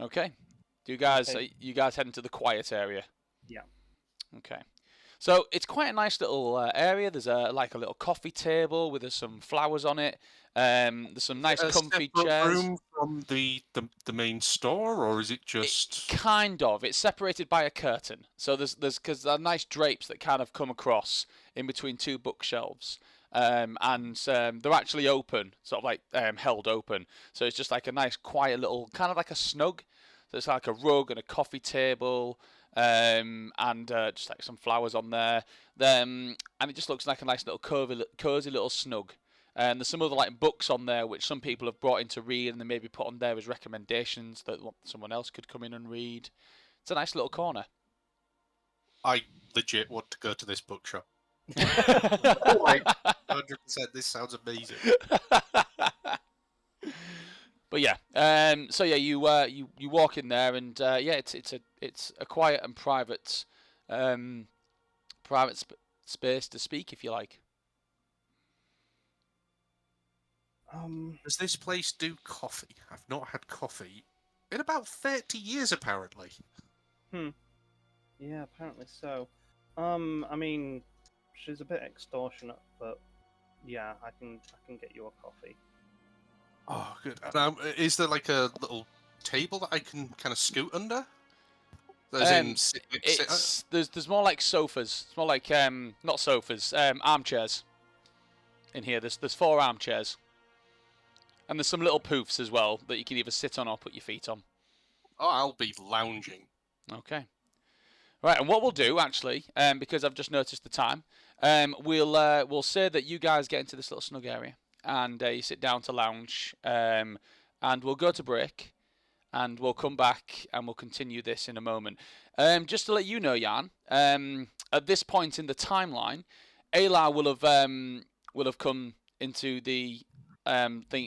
Okay, you guys heading to the quiet area? Yeah. Okay. So it's quite a nice little area. There's a little coffee table with some flowers on it. There's some nice comfy chairs. Room from the main store, or is it just It's separated by a curtain. So there's because there are nice drapes that kind of come across in between 2 bookshelves. And they're actually open, sort of like held open. So it's just like a nice, quiet little, kind of like a snug. So it's like a rug and a coffee table, and just like some flowers on there. And it just looks like a nice little cozy little snug. And there's some other books on there which some people have brought in to read, and they maybe put on there as recommendations that someone else could come in and read. It's a nice little corner. I legit want to go to this bookshop. Oh, Like, 100%. This sounds amazing. But yeah, so yeah, you walk in there, and yeah, it's a quiet and private space to speak, if you like. Does this place do coffee? I've not had coffee in about 30 years, apparently. Yeah, apparently so. I mean, she's a bit extortionate, but yeah, I can get you a coffee. Oh, good. Is there like a little table that I can kind of scoot under? As in, There's more like sofas. It's more like not sofas, armchairs. In here, there's 4 armchairs, and there's some little poofs as well that you can either sit on or put your feet on. Oh, I'll be lounging. Okay. Right, and what we'll do actually, because I've just noticed the time, we'll say that you guys get into this little snug area, and you sit down to lounge, and we'll go to break, and we'll come back and we'll continue this in a moment. Just to let you know, Jan, at this point in the timeline, Ayla will have come into the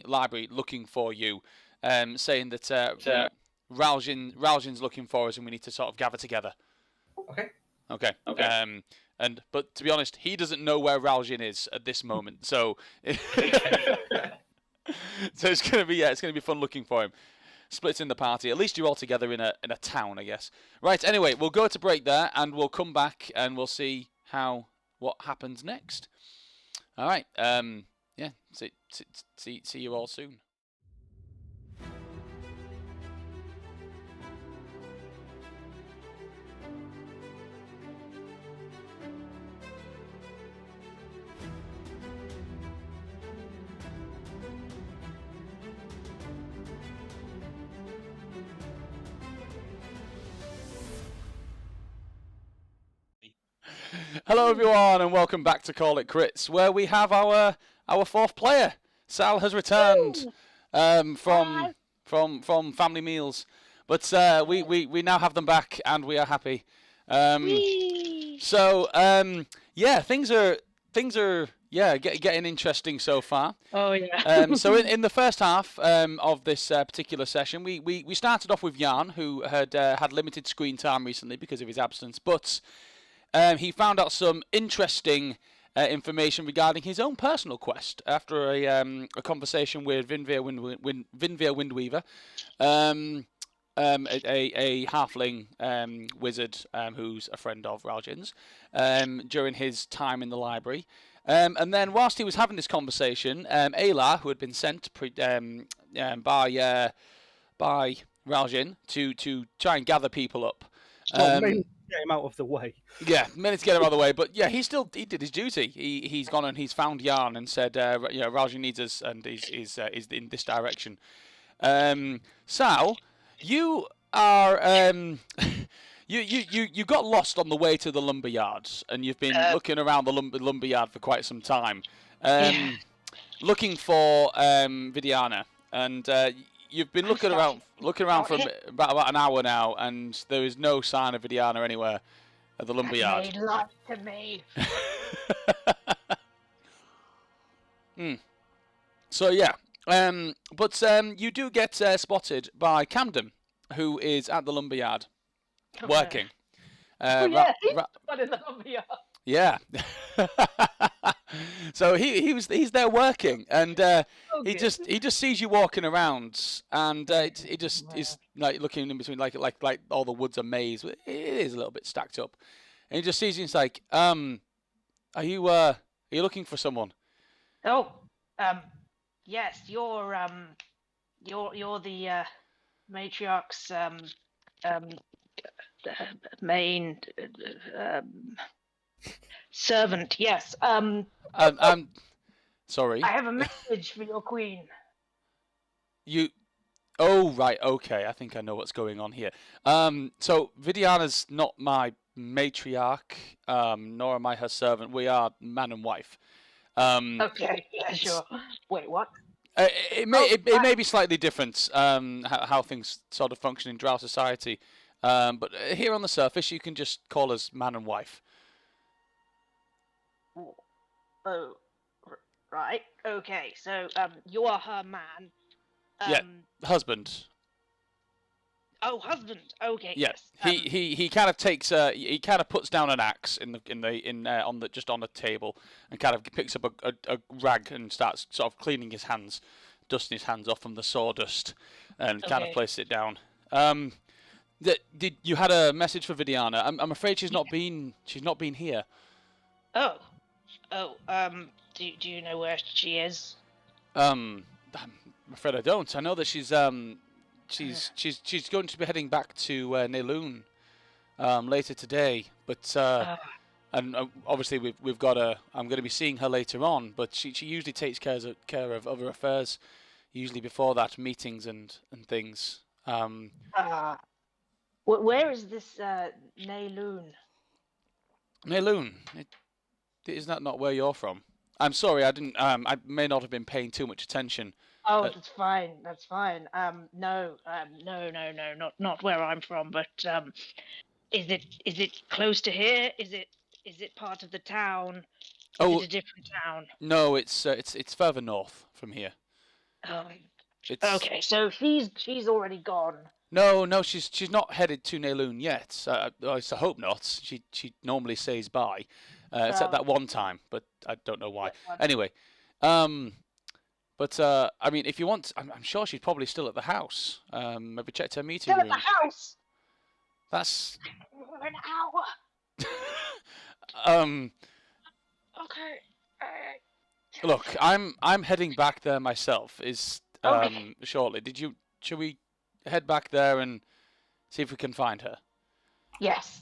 library looking for you, saying that Raljin's looking for us and we need to sort of gather together. Okay. But to be honest, he doesn't know where Raljin is at this moment, so so it's gonna be fun looking for him. Splitting the party. At least you're all together in a town, I guess. Right. Anyway, we'll go to break there, and we'll come back and we'll see what happens next. All right. Yeah. See you all soon. Hello everyone, and welcome back to Call It Crits, where we have our 4th player. Sal has returned from family meals, but we now have them back, and we are happy. So yeah, things are getting interesting so far. Oh yeah. So in the first half of this particular session, we started off with Jan, who had limited screen time recently because of his absence, but he found out some interesting information regarding his own personal quest after a conversation with Vinveer Windweaver, a halfling wizard who's a friend of Raljin's, during his time in the library. And then whilst he was having this conversation, Ayla, who had been sent by Raljin to try and gather people up. Get him out of the way. Yeah, minutes to get him out of the way, but yeah, he did his duty. He's gone and he's found Yarn and said, Raljin needs us, and he's in this direction. Sal, you are you got lost on the way to the lumberyard, and you've been looking around the lumberyard for quite some time, looking for Vidiana, and you've been looking around for about an hour now, and there is no sign of Vidiana anywhere at the lumberyard. They lied to me. So yeah, but you do get spotted by Camden, who is at the lumberyard working. He's the one in the lumberyard. Yeah. So he's there working, and he just sees you walking around, and he just is like looking in between, like all the woods are maze. It is a little bit stacked up, and he just sees you and he's like, are you looking for someone? Oh, yes, you're the matriarch's main servant. Yes. I'm sorry. I have a message for your queen. You. Oh right, okay. I think I know what's going on here. So Vidiana's not my matriarch, nor am I her servant. We are man and wife. Okay, yeah, sure. Wait, what? It may be slightly different how things sort of function in Drow society. But here on the surface, you can just call us man and wife. Oh, right. Okay. So, you are her man. Yeah, husband. Oh, husband. Okay. Yeah, Yes. he kind of takes he kind of puts down an axe on the table and kind of picks up a rag and starts sort of cleaning his hands, dusting his hands off from the sawdust, and kind of places it down. Did you had a message for Vidiana? I'm afraid she's not been here. Oh. Do you know where she is? I'm afraid I don't. I know that she's going to be heading back to Neloon later today, but and obviously we've got I'm going to be seeing her later on, but she usually takes care of other affairs, usually before that, meetings and things. Where is this Neloon? Neloon, is that not where you're from? I'm sorry, I didn't. I may not have been paying too much attention. Oh, that's fine. That's fine. No, not where I'm from. But is it close to here? Is it part of the town? Is it a different town? No, it's further north from here. Okay, so she's already gone. No, she's not headed to Neloon yet. I hope not. She normally says bye, except that one time, but I don't know why. Anyway, but I mean, if you want, I'm sure she's probably still at the house. Maybe checked her meeting room. Still at the house. That's an hour. Okay. Look, I'm heading back there myself. Shortly. Should we head back there and see if we can find her? Yes.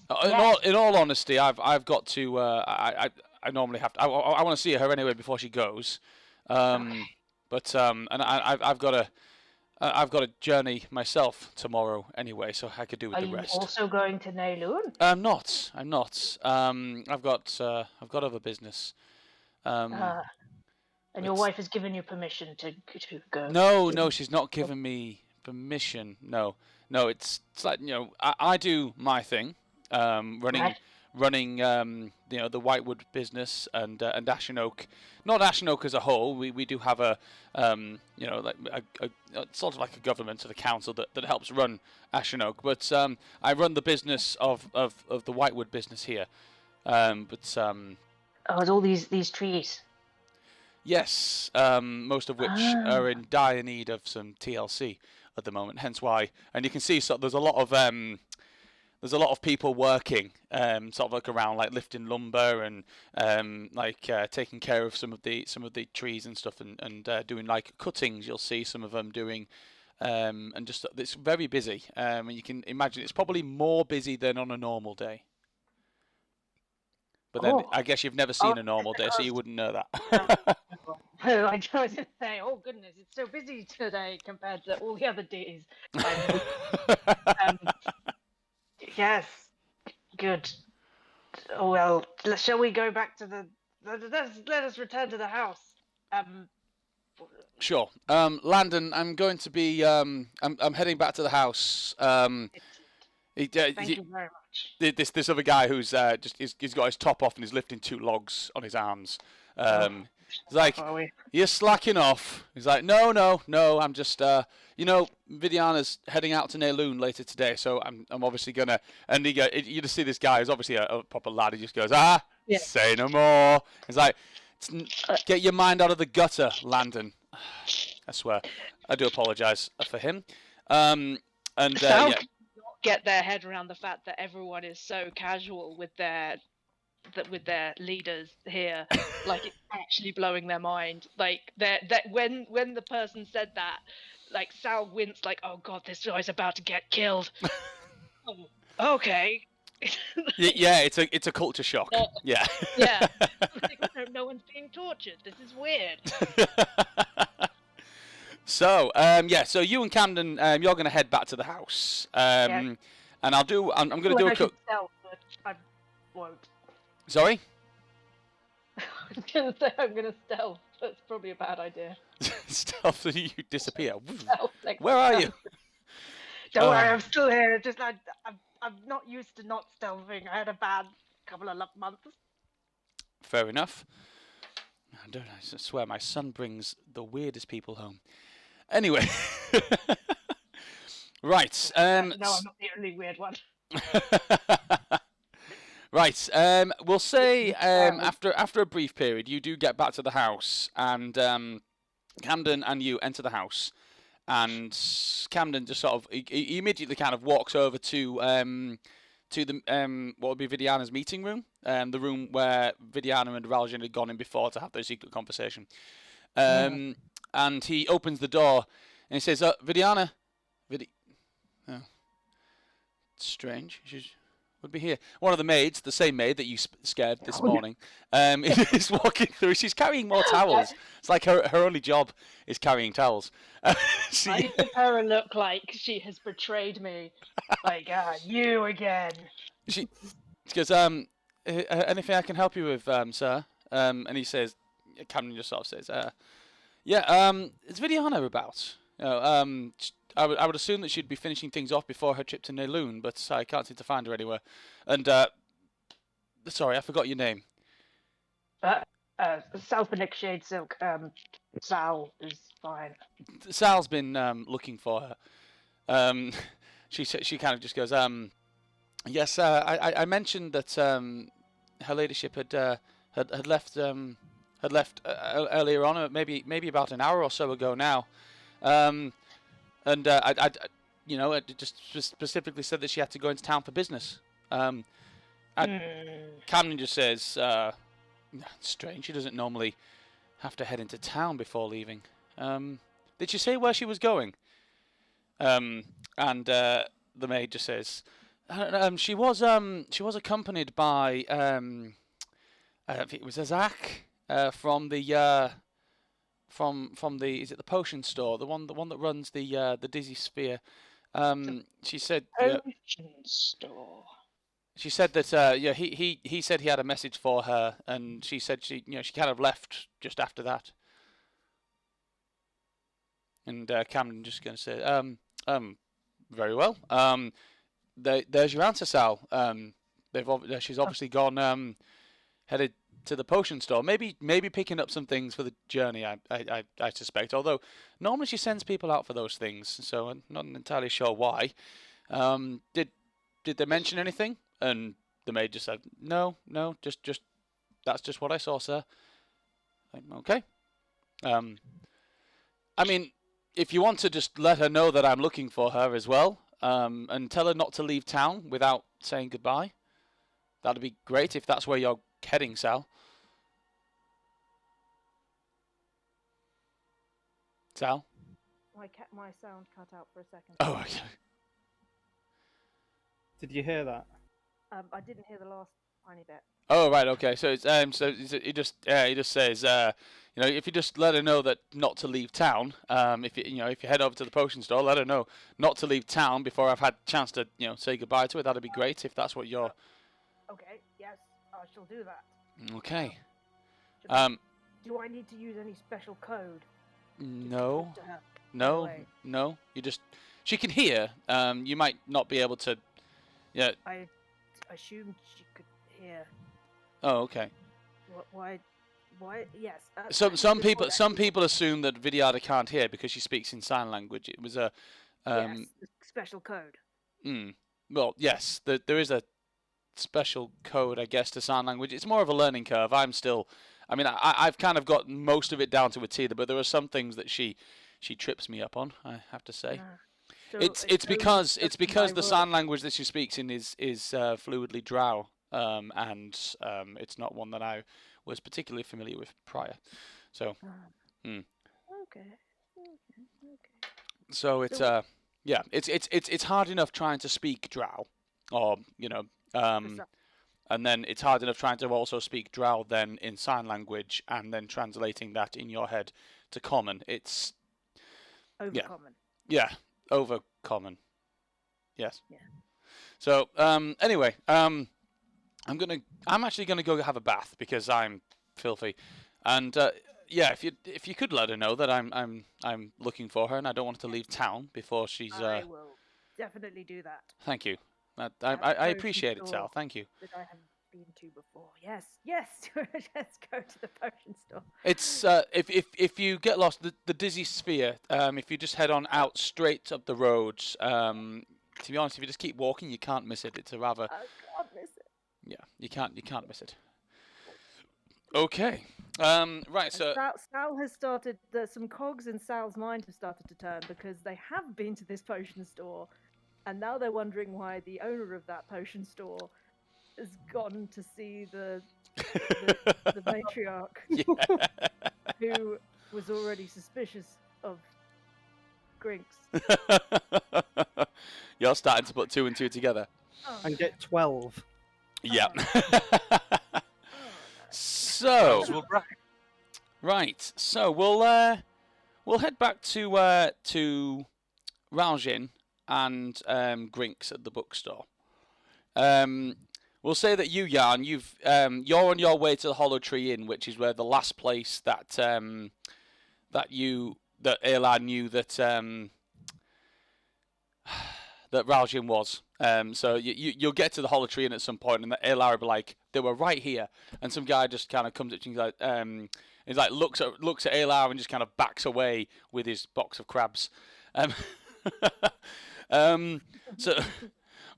In all honesty, I've got to. I normally have to. I want to see her anyway before she goes. But and I've got a journey myself tomorrow anyway, so I could do with the rest. Are you also going to Neloon? I'm not. I've got other business. And your wife has given you permission to go? No, she's not given me permission. No, it's like, I do my thing, running the Whitewood business and Ashenoake. Not Ashenoake as a whole. We do have a sort of like a government or the council that helps run Ashenoake. But I run the business of the Whitewood business here. It's all these trees. Yes, most of which are in dire need of some TLC at the moment. Hence why, and you can see there's a lot of people working, sort of like around, like lifting lumber and taking care of some of the trees and stuff, and doing like cuttings. You'll see some of them doing, and just it's very busy. And you can imagine it's probably more busy than on a normal day. But then I guess you've never seen a normal day, so you wouldn't know that. I was going to say, oh goodness, it's so busy today compared to all the other days. Yes, good. Oh, well, shall we go back to the? Let us return to the house. Sure. Landon, I'm going to be. I'm heading back to the house. Thank you very much. This other guy who's he's got his top off and he's lifting 2 logs on his arms. He's like, you're slacking off. He's like, no, I'm just, Vidiana's heading out to Neloon later today, so I'm obviously gonna. And you just see this guy who's obviously a proper lad. He just goes, say no more. He's like, get your mind out of the gutter, Landon. I swear, I do apologise for him. Get their head around the fact that everyone is so casual with their leaders here. Like, it's actually blowing their mind. Like, that when the person said that, like, Sal winced, like, oh god, this guy's about to get killed. Okay. Yeah, it's a culture shock. Yeah. Yeah. No one's being tortured. This is weird. So, so you and Camden, you're going to head back to the house. And I'm going to do a quick. I won't. Sorry? I was going to say I'm going to stealth. That's probably a bad idea. Stealth so you disappear. Stealth, like, where are you? Don't worry, I'm still here. Just I'm I'm not used to not stealthing. I had a bad couple of months. Fair enough. I swear my son brings the weirdest people home. Anyway. Right. No, I'm not the only weird one. Right. We'll say after a brief period, you do get back to the house, and Camden and you enter the house, and Camden just sort of he immediately kind of walks over to the what would be Vidiana's meeting room, the room where Vidiana and Raljin had gone in before to have their secret conversation. And he opens the door and he says, "Vidiana, oh, strange. She would be here." One of the maids, the same maid that you scared this morning, is walking through. She's carrying more towels. It's like her only job is carrying towels. I give her a look like she has betrayed me. Like, you again. She goes, anything I can help you with, sir? And he says, Cameron just sort of says, is Vidiana about? I would assume that she'd be finishing things off before her trip to Neloon, but I can't seem to find her anywhere. And, sorry, I forgot your name. Salpanic Shade Silk. Sal is fine. Sal's been looking for her. She kind of just goes, yes, I mentioned that her ladyship had left earlier on, maybe about an hour or so ago now. And I just specifically said that she had to go into town for business. Camden just says, strange, she doesn't normally have to head into town before leaving. Did she say where she was going? And the maid just says, she was accompanied by it was Zach from the is it the potion store, the one that runs the Dizzy Sphere. She said potion store. She said that he said he had a message for her, and she said she kind of left just after that. And Camden just going to say, very well. There's your answer, Sal. She's obviously gone, headed to the potion store. Maybe picking up some things for the journey. I suspect. Although normally she sends people out for those things, so I'm not entirely sure why. Did they mention anything? And the maid just said, no, just that's just what I saw, sir. Okay. I mean, if you want to just let her know that I'm looking for her as well, and tell her not to leave town without saying goodbye, that'd be great if that's where you're heading, Sal. Sal? I kept my sound cut out for a second. Oh, okay. Did you hear that? I didn't hear the last tiny bit. Oh, right, okay. So he just says, if you just let her know that not to leave town, if you head over to the potion store, let her know not to leave town before I've had a chance to, say goodbye to her. That'd be great if that's what you're. Okay, yes, I shall do that. Okay. Do I need to use any special code? No. To her? No. She can hear. You might not be able to. Yeah. I assumed she could hear. Oh, okay. Why? Yes. Some people assume that Vidyarda can't hear because she speaks in sign language. It was a. Yes, special code. Well, yes, there is a special code, I guess, to sign language. It's more of a learning curve. I've kind of got most of it down to a T, but there are some things that she trips me up on, I have to say. So it's because the sign language that she speaks in is fluidly Drow, and it's not one that I was particularly familiar with prior. So, Okay. So it's it's hard enough trying to speak Drow, or and then it's hard enough trying to also speak Drow then in sign language and then translating that in your head to common. It's Overcommon. Yeah, over common. Yes. Yeah. So anyway, I'm actually gonna go have a bath because I'm filthy, and if you could let her know that I'm looking for her and I don't want her to leave town before she's. I will definitely do that. Thank you. I appreciate it, Sal. Thank you. That I have been to before. Yes, yes. Let's go to the potion store. It's if you get lost, the dizzy sphere. If you just head on out straight up the roads. To be honest, if you just keep walking, you can't miss it. It's a rather. I can't miss it. Yeah, you can't miss it. Okay. Right. So Sal has started. Some cogs in Sal's mind have started to turn because they have been to this potion store, and now they're wondering why the owner of that potion store has gone to see the matriarch, who was already suspicious of Grinx. You're starting to put two and two together. And get 12. Yeah. So right. So we'll head back to Raljin and Grinx at the bookstore. We'll say that you, Yarn, you're on your way to the Hollow Tree Inn, which is where the last place that Ayla knew that that Raljin was. So you'll get to the Hollow Tree Inn at some point, and the Ayla will be like, they were right here, and some guy just kind of comes up to you and he's like looks at Ayla and just kind of backs away with his box of crabs. So.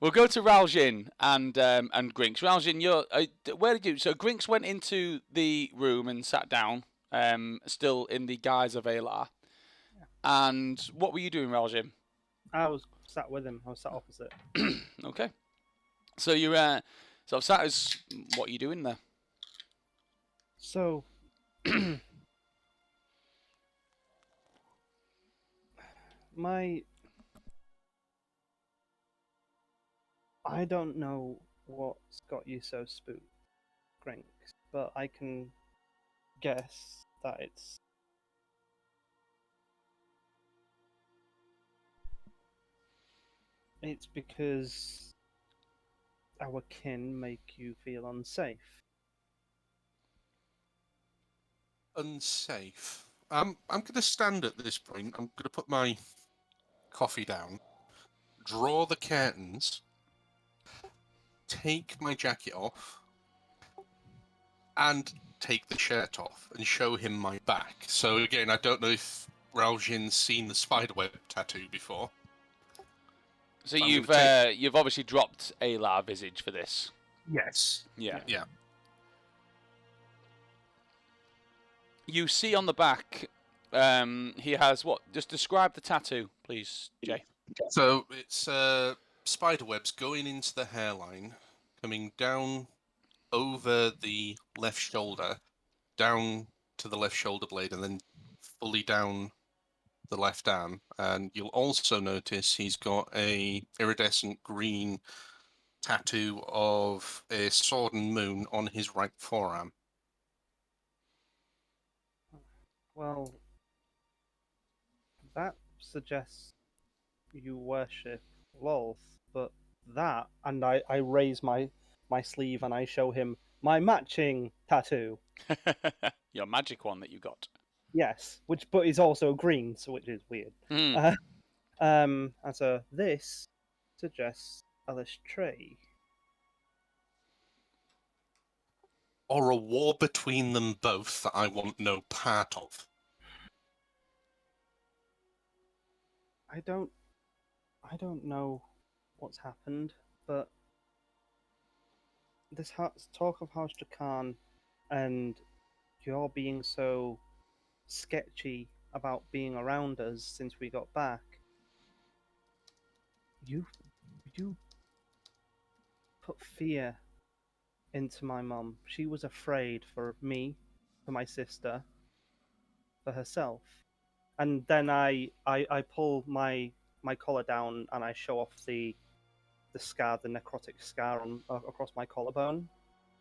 We'll go to Raljin and Grinx. Raljin, where did you? So Grinx went into the room and sat down, still in the guise of Ayla. And what were you doing, Raljin? I was sat with him. I was sat opposite. Okay. So you're sort of sat as what are you doing there? So, I don't know what's got you so spooked, Grinx, but I can guess that it's because our kin make you feel unsafe. Unsafe. I'm going to stand at this point. I'm going to put my coffee down, draw the curtains, take my jacket off, and take the shirt off and show him my back. So again, I don't know if Raljin's seen the spiderweb tattoo before. So you've obviously dropped Ayla visage for this. Yes. Yeah. Yeah. You see on the back, he has what? Just describe the tattoo, please, Jay. So it's spiderwebs going into the hairline, coming down over the left shoulder, down to the left shoulder blade, and then fully down the left arm. And you'll also notice he's got a iridescent green tattoo of a sword and moon on his right forearm. Well, that suggests you worship Lolth, but that, and I raise my sleeve and I show him my matching tattoo. Your magic one that you got. Yes, but is also green, so which is weird. And so this suggests Alistray. Or a war between them both that I want no part of. I don't know what's happened, but this talk of House Khan and you're being so sketchy about being around us since we got back. You put fear into my mum. She was afraid for me, for my sister, for herself. And then I pull my collar down and I show off the scar, the necrotic scar across my collarbone.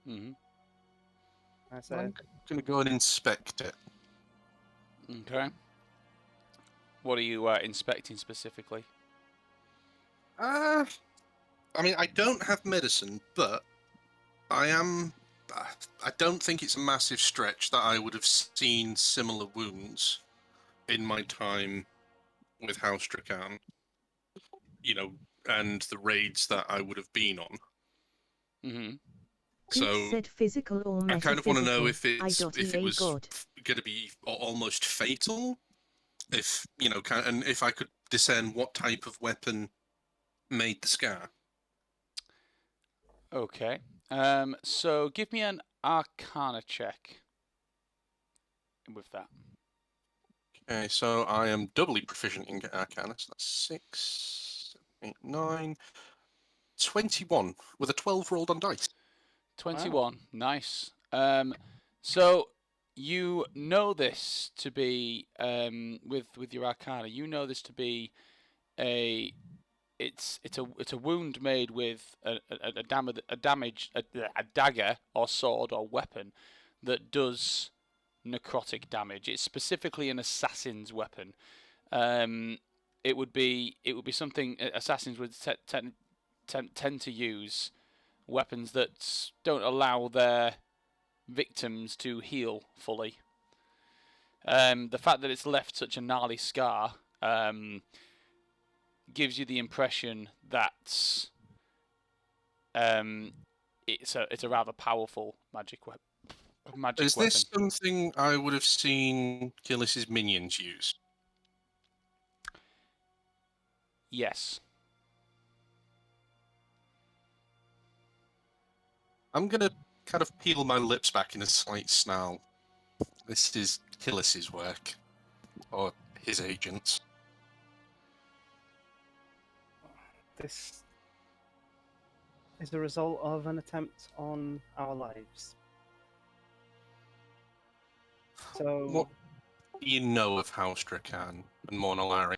Mm-hmm. I say, I'm going to go and inspect it. Okay. What are you inspecting specifically? I mean, I don't have medicine, but I don't think it's a massive stretch that I would have seen similar wounds in my time with House Dracan. You know, and the raids that I would have been on. Mm-hmm. So Said physical or I kind of want to know if metaphysical. it was God. going to be almost fatal, if and if I could discern what type of weapon made the scar. Okay. So give me an Arcana check with that. Okay, so I am doubly proficient in Arcana, so that's 6, 7, 8, 9, 21 with a 12 rolled on dice. 21. Nice. So you know this to be with your Arcana. You know this to be a wound made with a dagger or sword or weapon that does necrotic damage. It's specifically an assassin's weapon. It would be something assassins would tend to use, weapons that don't allow their victims to heal fully. The fact that it's left such a gnarly scar gives you the impression that it's a rather powerful magic weapon. Is this something I would have seen Gillis's minions use? Yes. I'm going to kind of peel my lips back in a slight snarl. This is Gillis's work, or his agents. This is the result of an attempt on our lives. So, What do you know of House Dracan and Mornalari?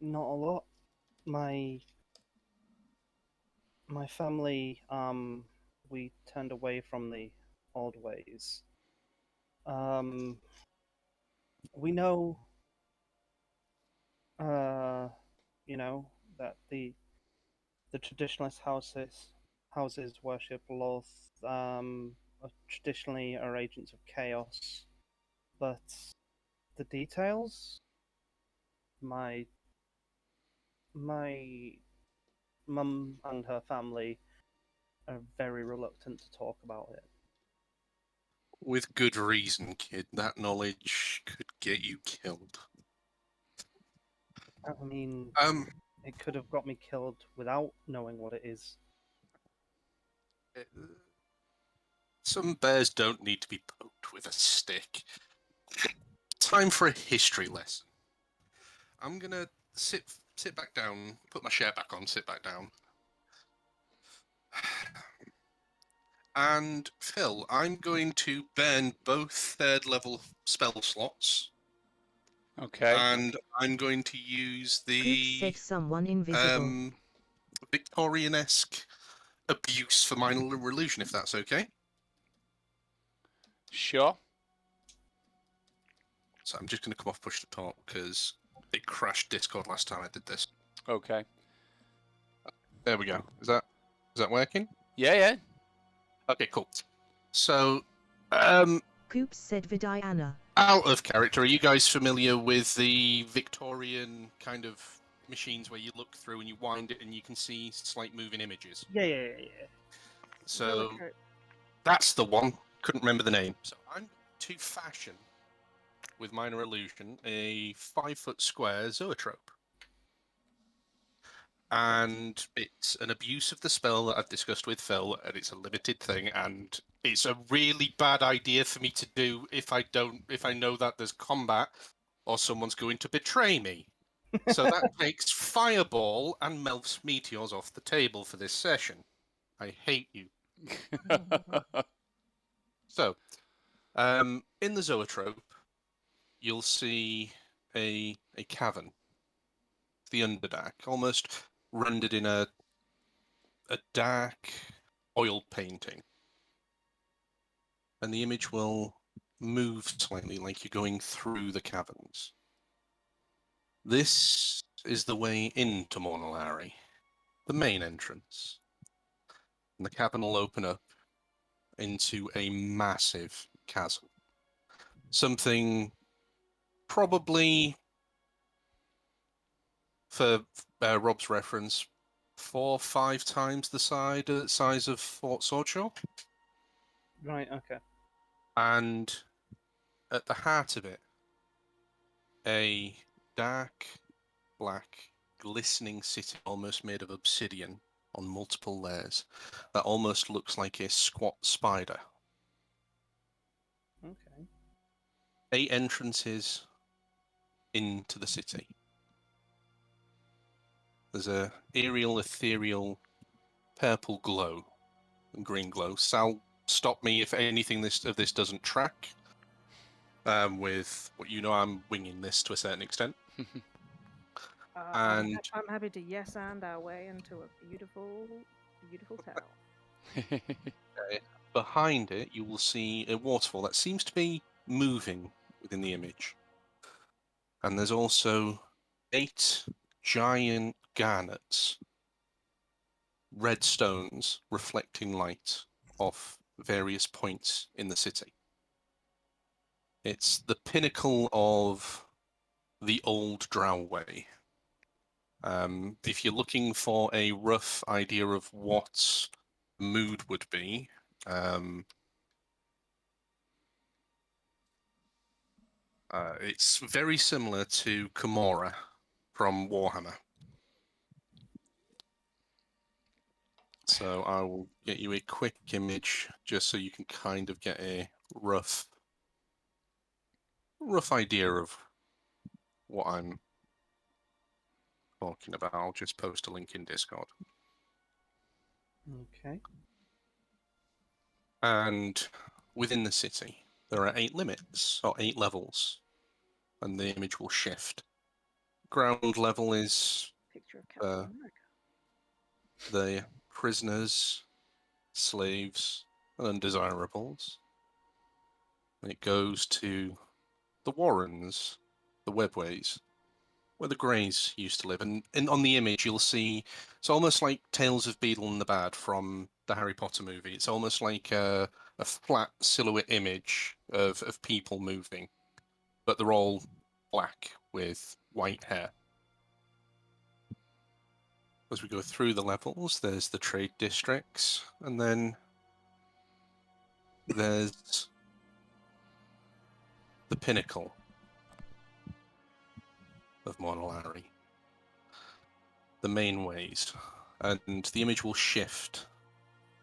not a lot. My family, we turned away from the old ways. We know, that the traditionalist houses worship Loth, are traditionally are agents of chaos, but the details, my mum and her family are very reluctant to talk about it. With good reason, kid. That knowledge could get you killed. I mean, it could have got me killed without knowing what it is. Some bears don't need to be poked with a stick. Time for a history lesson. I'm gonna sit back down, put my shirt back on, sit back down. And Phil, I'm going to burn both 3rd level spell slots. Okay. And I'm going to use the Said someone invisible. Victorian-esque abuse for minor illusion, if that's okay. Sure. So I'm just going to come off push to talk because it crashed Discord last time I did this. Okay. There we go. Is that working? Yeah. Okay, cool. So, Coops said Vidiana. out of character, are you guys familiar with the Victorian kind of machines where you look through and you wind it and you can see slight moving images? Yeah. So, that's the one. Couldn't remember the name. So I'm to fashion, with minor illusion, a 5-foot square zoetrope. And it's an abuse of the spell that I've discussed with Phil, and it's a limited thing, and it's a really bad idea for me to do if I know that there's combat or someone's going to betray me. So that takes Fireball and melts meteors off the table for this session. I hate you. So, in the zoetrope, you'll see a cavern, the Underdark, almost rendered in a dark oil painting. And the image will move slightly like you're going through the caverns. This is the way into Mornalari, the main entrance. And the cavern will open up into a massive chasm. Something probably for Rob's reference, 4 or 5 times the size of Fort Swordshaw. Right. Okay. And at the heart of it, a dark, black, glistening city almost made of obsidian on multiple layers that almost looks like a squat spider. Okay. 8 entrances into the city. There's a aerial, ethereal, purple glow and green glow. Sal, stop me if anything of this doesn't track. With what I'm winging this to a certain extent. I'm And happy to yes and our way into a beautiful, beautiful town. behind it, you will see a waterfall that seems to be moving within the image. And there's also 8 giant garnets, red stones reflecting light off various points in the city. It's the pinnacle of the old Drow way. If you're looking for a rough idea of what mood would be, it's very similar to Kimura from Warhammer. So I will get you a quick image just so you can kind of get a rough idea of what I'm talking about. I'll just post a link in Discord. Okay. And within the city, there are 8 limits, or 8 levels, and the image will shift. Ground level is Picture of Captain America. the prisoners, slaves, and undesirables. And it goes to the warrens, the webways, where the Greys used to live. And on the image, you'll see it's almost like Tales of Beedle and the Bard from the Harry Potter movie. It's almost like a flat silhouette image of people moving, but they're all black with white hair. As we go through the levels, there's the trade districts, and then there's the pinnacle of Monolari, the main ways, and the image will shift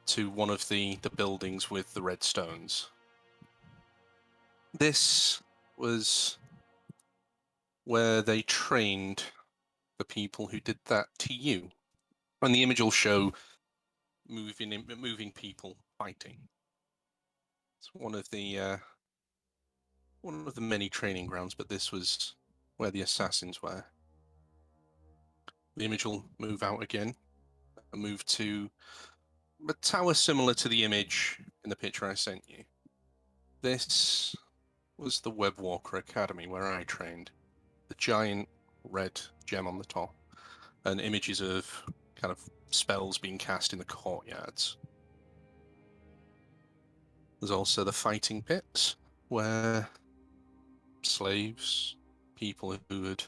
to one of the buildings with the red stones. This was where they trained the people who did that to you. And the image will show moving people fighting. It's one of the many training grounds, but this was where the assassins were. The image will move out again and move to a tower similar to the image in the picture I sent you. This was the Webwalker Academy where I trained. The giant red gem on the top, and images of kind of spells being cast in the courtyards. There's also the fighting pits, where slaves, people who had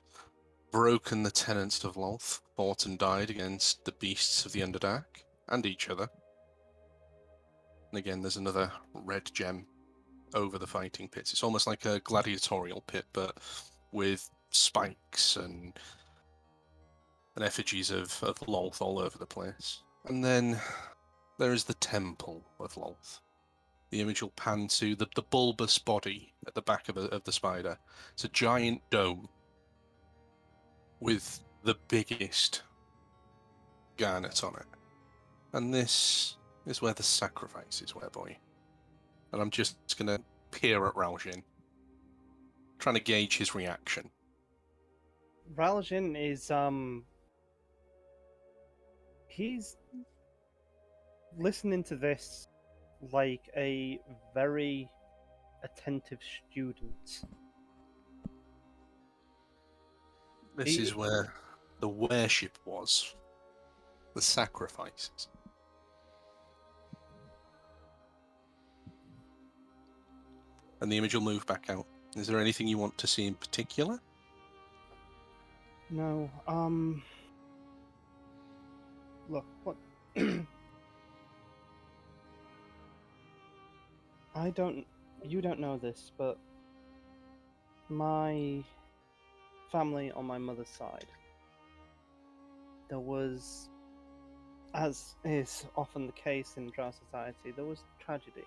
broken the tenets of Lolth, fought and died against the beasts of the Underdark, and each other. And again, there's another red gem over the fighting pits. It's almost like a gladiatorial pit, but with spikes and effigies of Lolth all over the place. And then there is the Temple of Lolth. The image will pan to the bulbous body at the back of the spider. It's a giant dome with the biggest garnet on it. And this is where the sacrifices were, boy. And I'm just going to peer at Raljin, trying to gauge his reaction. Raljin is he's listening to this like a very attentive student. This is where the worship was, the sacrifices. And the image will move back out. Is there anything you want to see in particular? No, look, what? You don't know this, but my family on my mother's side, there was, as is often the case in Drow society, there was tragedy.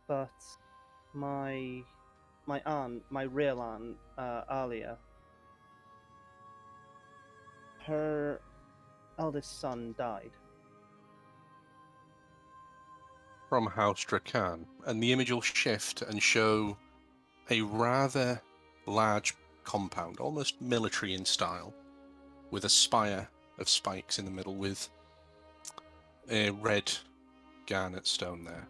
But my aunt, my real aunt, Alia, her eldest son died. From House Dracan, and the image will shift and show a rather large compound, almost military in style, with a spire of spikes in the middle with a red garnet stone there.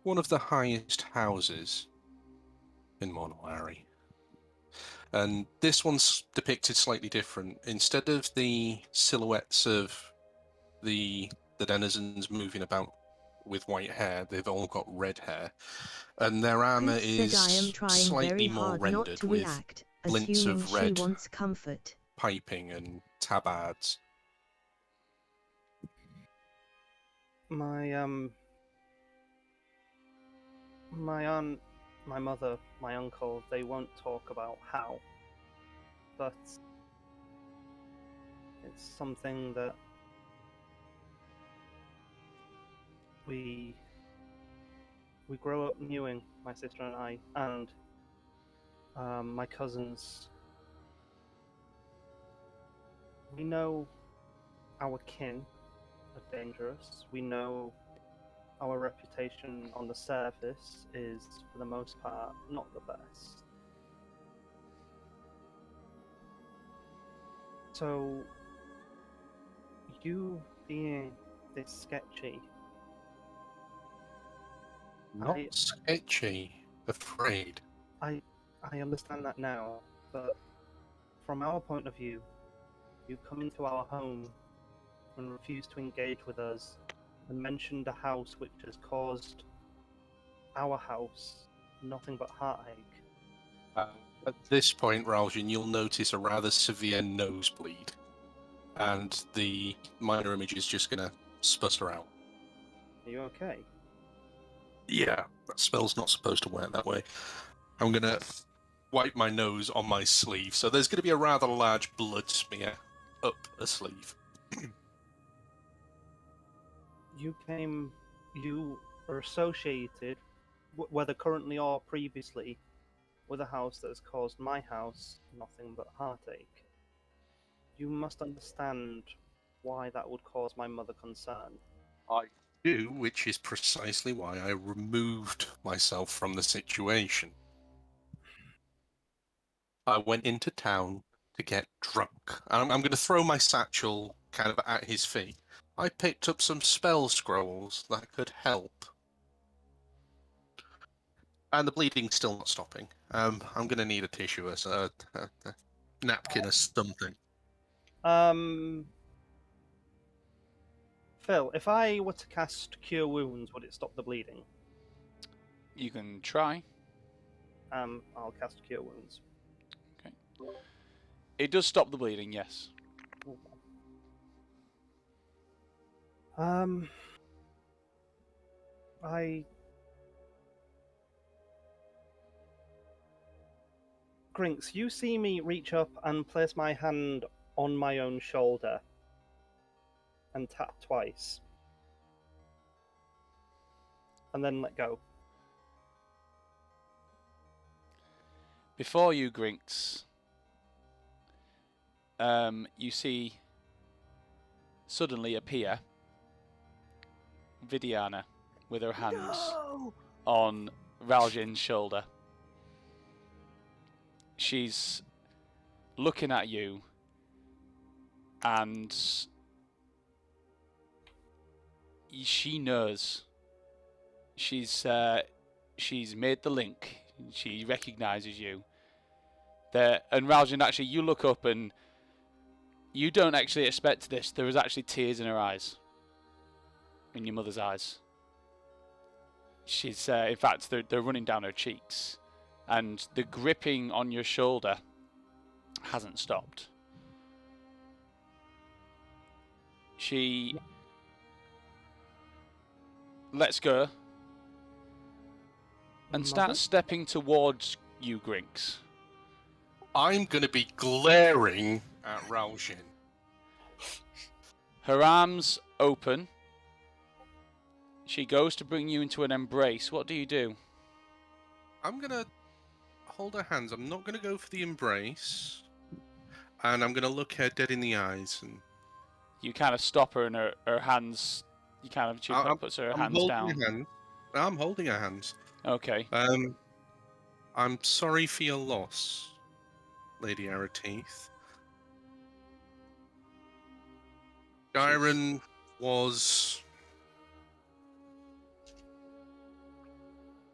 One of the highest houses in Monolari. And this one's depicted slightly different. Instead of the silhouettes of the denizens moving about with white hair, they've all got red hair. And their armor Grinx said, I am is trying slightly very more hard not rendered to with react, glints assuming of she red wants comfort. piping and tabards. My aunt, my mother, my uncle, they won't talk about how, but it's something that we grow up knowing, my sister and I, and my cousins. We know our kin are dangerous. We know our reputation on the surface is, for the most part, not the best. So, you being this sketchy, Not sketchy, afraid. I understand that now, but from our point of view, you come into our home and refuse to engage with us and mentioned a house which has caused our house nothing but heartache. At this point, Raljin, you'll notice a rather severe nosebleed, and the minor image is just going to sputter out. Are you okay? Yeah, that spell's not supposed to work that way. I'm going to wipe my nose on my sleeve, so there's going to be a rather large blood smear up a sleeve. You are associated, whether currently or previously, with a house that has caused my house nothing but heartache. You must understand why that would cause my mother concern. I do, which is precisely why I removed myself from the situation. I went into town to get drunk. I'm going to throw my satchel kind of at his feet. I picked up some spell scrolls that could help. And the bleeding's still not stopping. I'm going to need a tissue, a napkin or something. Phil, if I were to cast Cure Wounds, would it stop the bleeding? You can try. I'll cast Cure Wounds. Okay. It does stop the bleeding, yes. Grinx, you see me reach up and place my hand on my own shoulder and tap twice. And then let go. Before you, Grinx, you see suddenly appear Vidiana with her hands on Raljin's shoulder. She's looking at you, and she knows. She's made the link. She recognizes you. And Raljin, actually, you look up and you don't actually expect this. There is actually tears in her eyes. In your mother's eyes. She's, in fact, they're running down her cheeks. and the gripping on your shoulder hasn't stopped. She lets go and starts stepping towards you, Grinx. I'm going to be glaring at Raljin. Her arms open. She goes to bring you into an embrace. What do you do? I'm going to hold her hands. I'm not going to go for the embrace. And I'm going to look her dead in the eyes. And You kind of stop her, and her hands. She puts her hands down. I'm holding her hands. Okay. I'm sorry for your loss, Lady Arateeth. Gyron was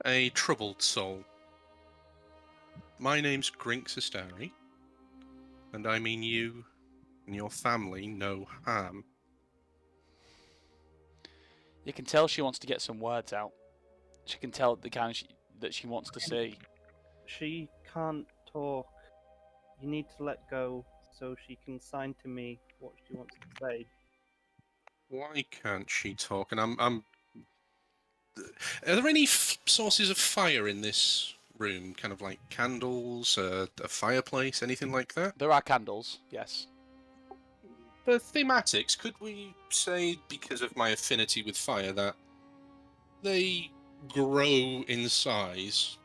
a troubled soul. My name's Grinx Astari, and I mean you and your family no harm. You can tell she wants to get some words out. She can tell the kind that she wants to say. She can't talk. You need to let go so she can sign to me what she wants to say. Why can't she talk? And I'm. Are there any sources of fire in this room? Kind of like candles, a fireplace, anything like that? There are candles, yes. For thematics, could we say, because of my affinity with fire, that they grow in size,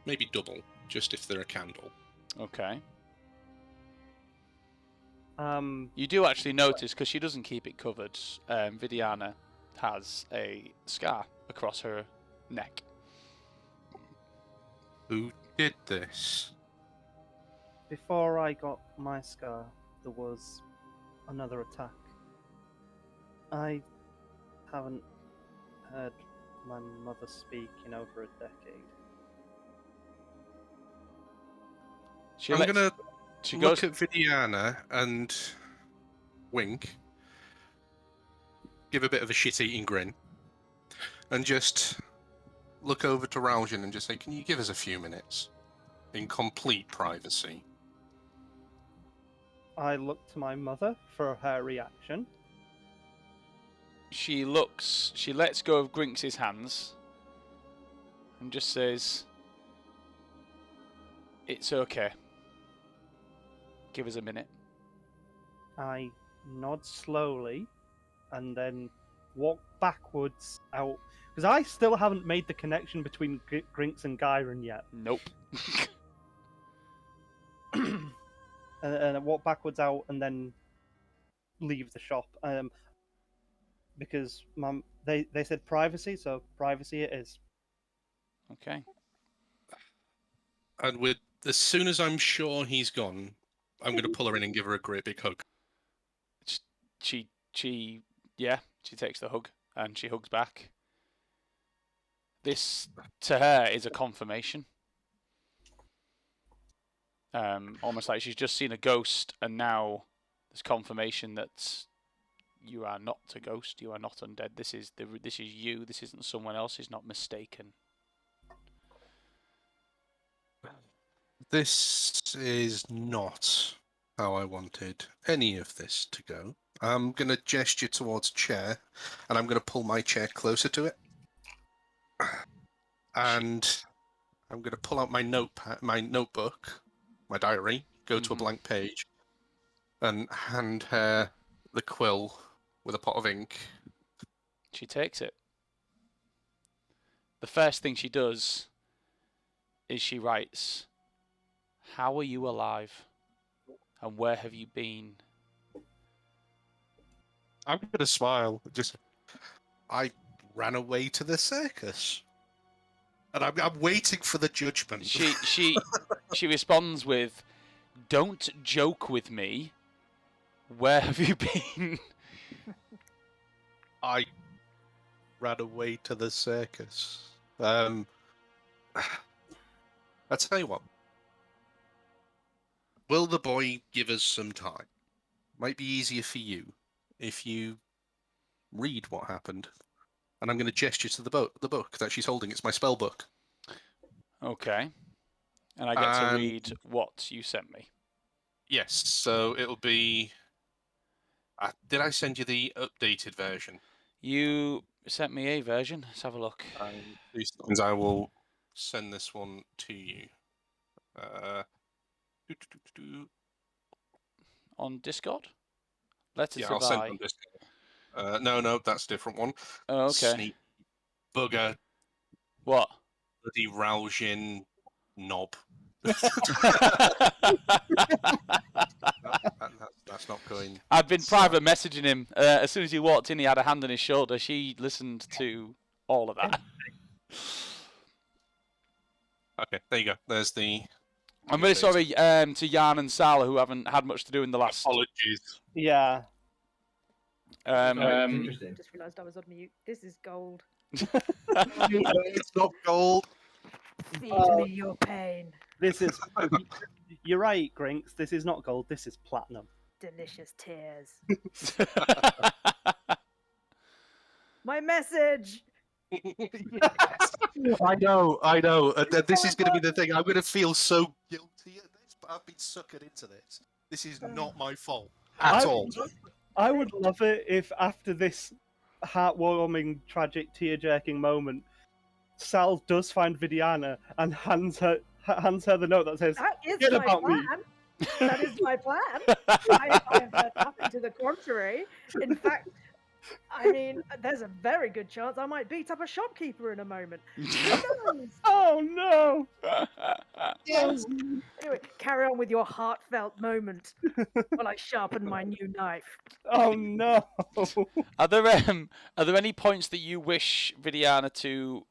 maybe double, just if they're a candle? Okay. You do actually notice, because she doesn't keep it covered, Vidiana has a scar across her neck. Who did this? Before I got my scar, there was another attack. I haven't heard my mother speak in over a decade. I'm gonna look at Vidiana and wink, give a bit of a shit-eating grin, and just look over to Raljin and just say, "Can you give us a few minutes in complete privacy?" I look to my mother for her reaction. She lets go of Grinx's hands and just says, "It's okay. Give us a minute." I nod slowly and then walk backwards out. Because I still haven't made the connection between Grinx and Gyron yet. Nope. And I walk backwards out and then leave the shop. Because they said privacy, so privacy it is. Okay. And as soon as I'm sure he's gone, I'm going to pull her in and give her a great big hug. She takes the hug and she hugs back. This, to her, is a confirmation. Almost like she's just seen a ghost, and now there's confirmation that you are not a ghost. You are not undead. This is you. This isn't someone else. Is not mistaken. This is not how I wanted any of this to go. I'm going to gesture towards a chair, and I'm going to pull my chair closer to it. And I'm going to pull out my notebook, my diary, go to a blank page, and hand her the quill with a pot of ink. She takes it. The first thing she does is she writes, "How are you alive? And where have you been?" I'm going to smile. I ran away to the circus. And I'm waiting for the judgment. She responds with, "Don't joke with me. Where have you been?" I ran away to the circus. I'll tell you what. Will the boy give us some time? Might be easier for you if you read what happened. And I'm going to gesture to the book that she's holding. It's my spell book. Okay. And I get to read what you sent me. Yes, so it'll be... did I send you the updated version? You sent me a version. Let's have a look. 2 seconds, I will send this one to you. On Discord? Letters Yeah, of I'll send I. it on Discord. No, that's a different one. Oh, okay. Sneak bugger, What? bloody Raljin knob. That's not going. I'd been private messaging him. As soon as he walked in, he had a hand on his shoulder. She listened to all of that. Okay, there you go. There's the... I'm really sorry to Jan and Sala, who haven't had much to do in the last... Apologies. Yeah. Interesting. Just realised I was on mute. This is gold. It's not gold. Feed me your pain. This is. You're right, Grinx. This is not gold. This is platinum. Delicious tears. My message. I know. This is going to be the thing. I'm going to feel so guilty at this, but I've been suckered into this. This is not my fault at all. I would love it if after this heartwarming, tragic, tear-jerking moment, Sal does find Vidiana and hands her the note that says, That is "Forget my about plan. me." That is my plan. I have heard nothing to the contrary. In fact, I mean, there's a very good chance I might beat up a shopkeeper in a moment. Oh no! Yes. Anyway, carry on with your heartfelt moment while I sharpen my new knife. Oh no! Are there any points that you wish Vidiana to...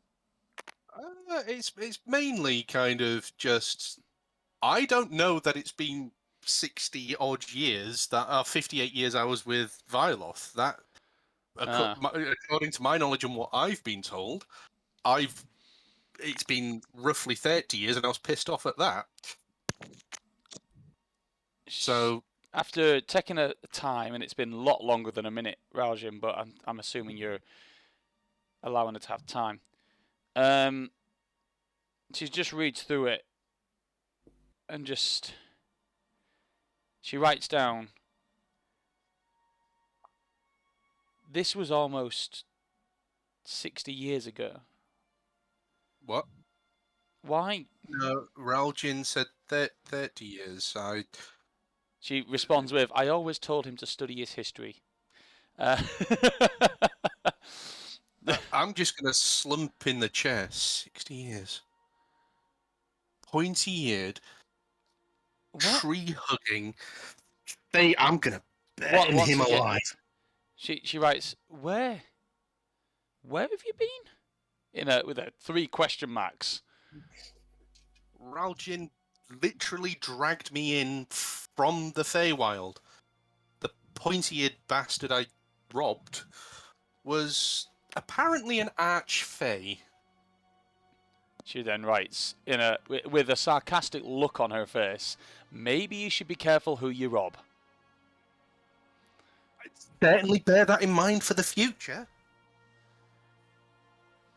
It's mainly kind of just... I don't know that it's been 60 odd years, that are 58 years I was with Viloth. That, according to my knowledge and what I've been told, it's been roughly 30 years and I was pissed off at that. So after taking a time, and it's been a lot longer than a minute, Raljin, but I'm assuming you're allowing her to have time. She just reads through it and she writes down, this was almost 60 years ago. what? Why? No, Raljin said 30 years. She responds with, I always told him to study his history. I'm just going to slump in the chair. 60 years. Pointy-eared, tree-hugging. I'm going to burn him alive. She writes, where have you been? With 3 question marks. Raljin literally dragged me in from the Feywild. The pointy-eared bastard I robbed was apparently an arch-fey. She then writes, with a sarcastic look on her face, maybe you should be careful who you rob. I'd certainly bear that in mind for the future.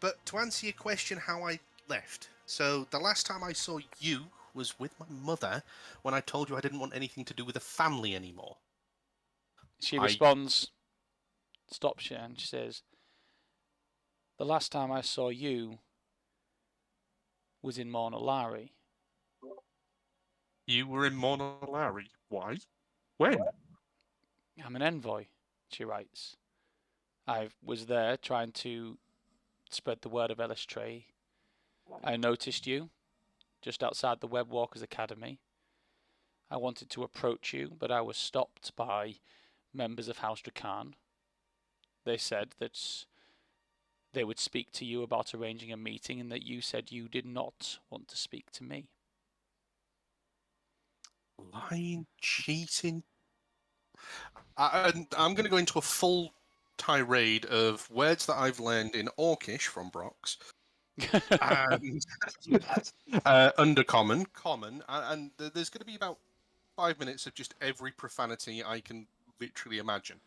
But to answer your question, how I left. So the last time I saw you was with my mother when I told you I didn't want anything to do with the family anymore. She responds, stops you, and she says, the last time I saw you was in Mornalari. You were in Mornalari? Why? When? I'm an envoy, she writes. I was there trying to spread the word of Elistray. I noticed you just outside the Web Walkers Academy. I wanted to approach you, but I was stopped by members of House Drakan. They said that they would speak to you about arranging a meeting and that you said you did not want to speak to me. Lying, cheating. I'm going to go into a full tirade of words that I've learned in Orcish from Brox. And undercommon, common, and there's going to be about 5 minutes of just every profanity I can literally imagine.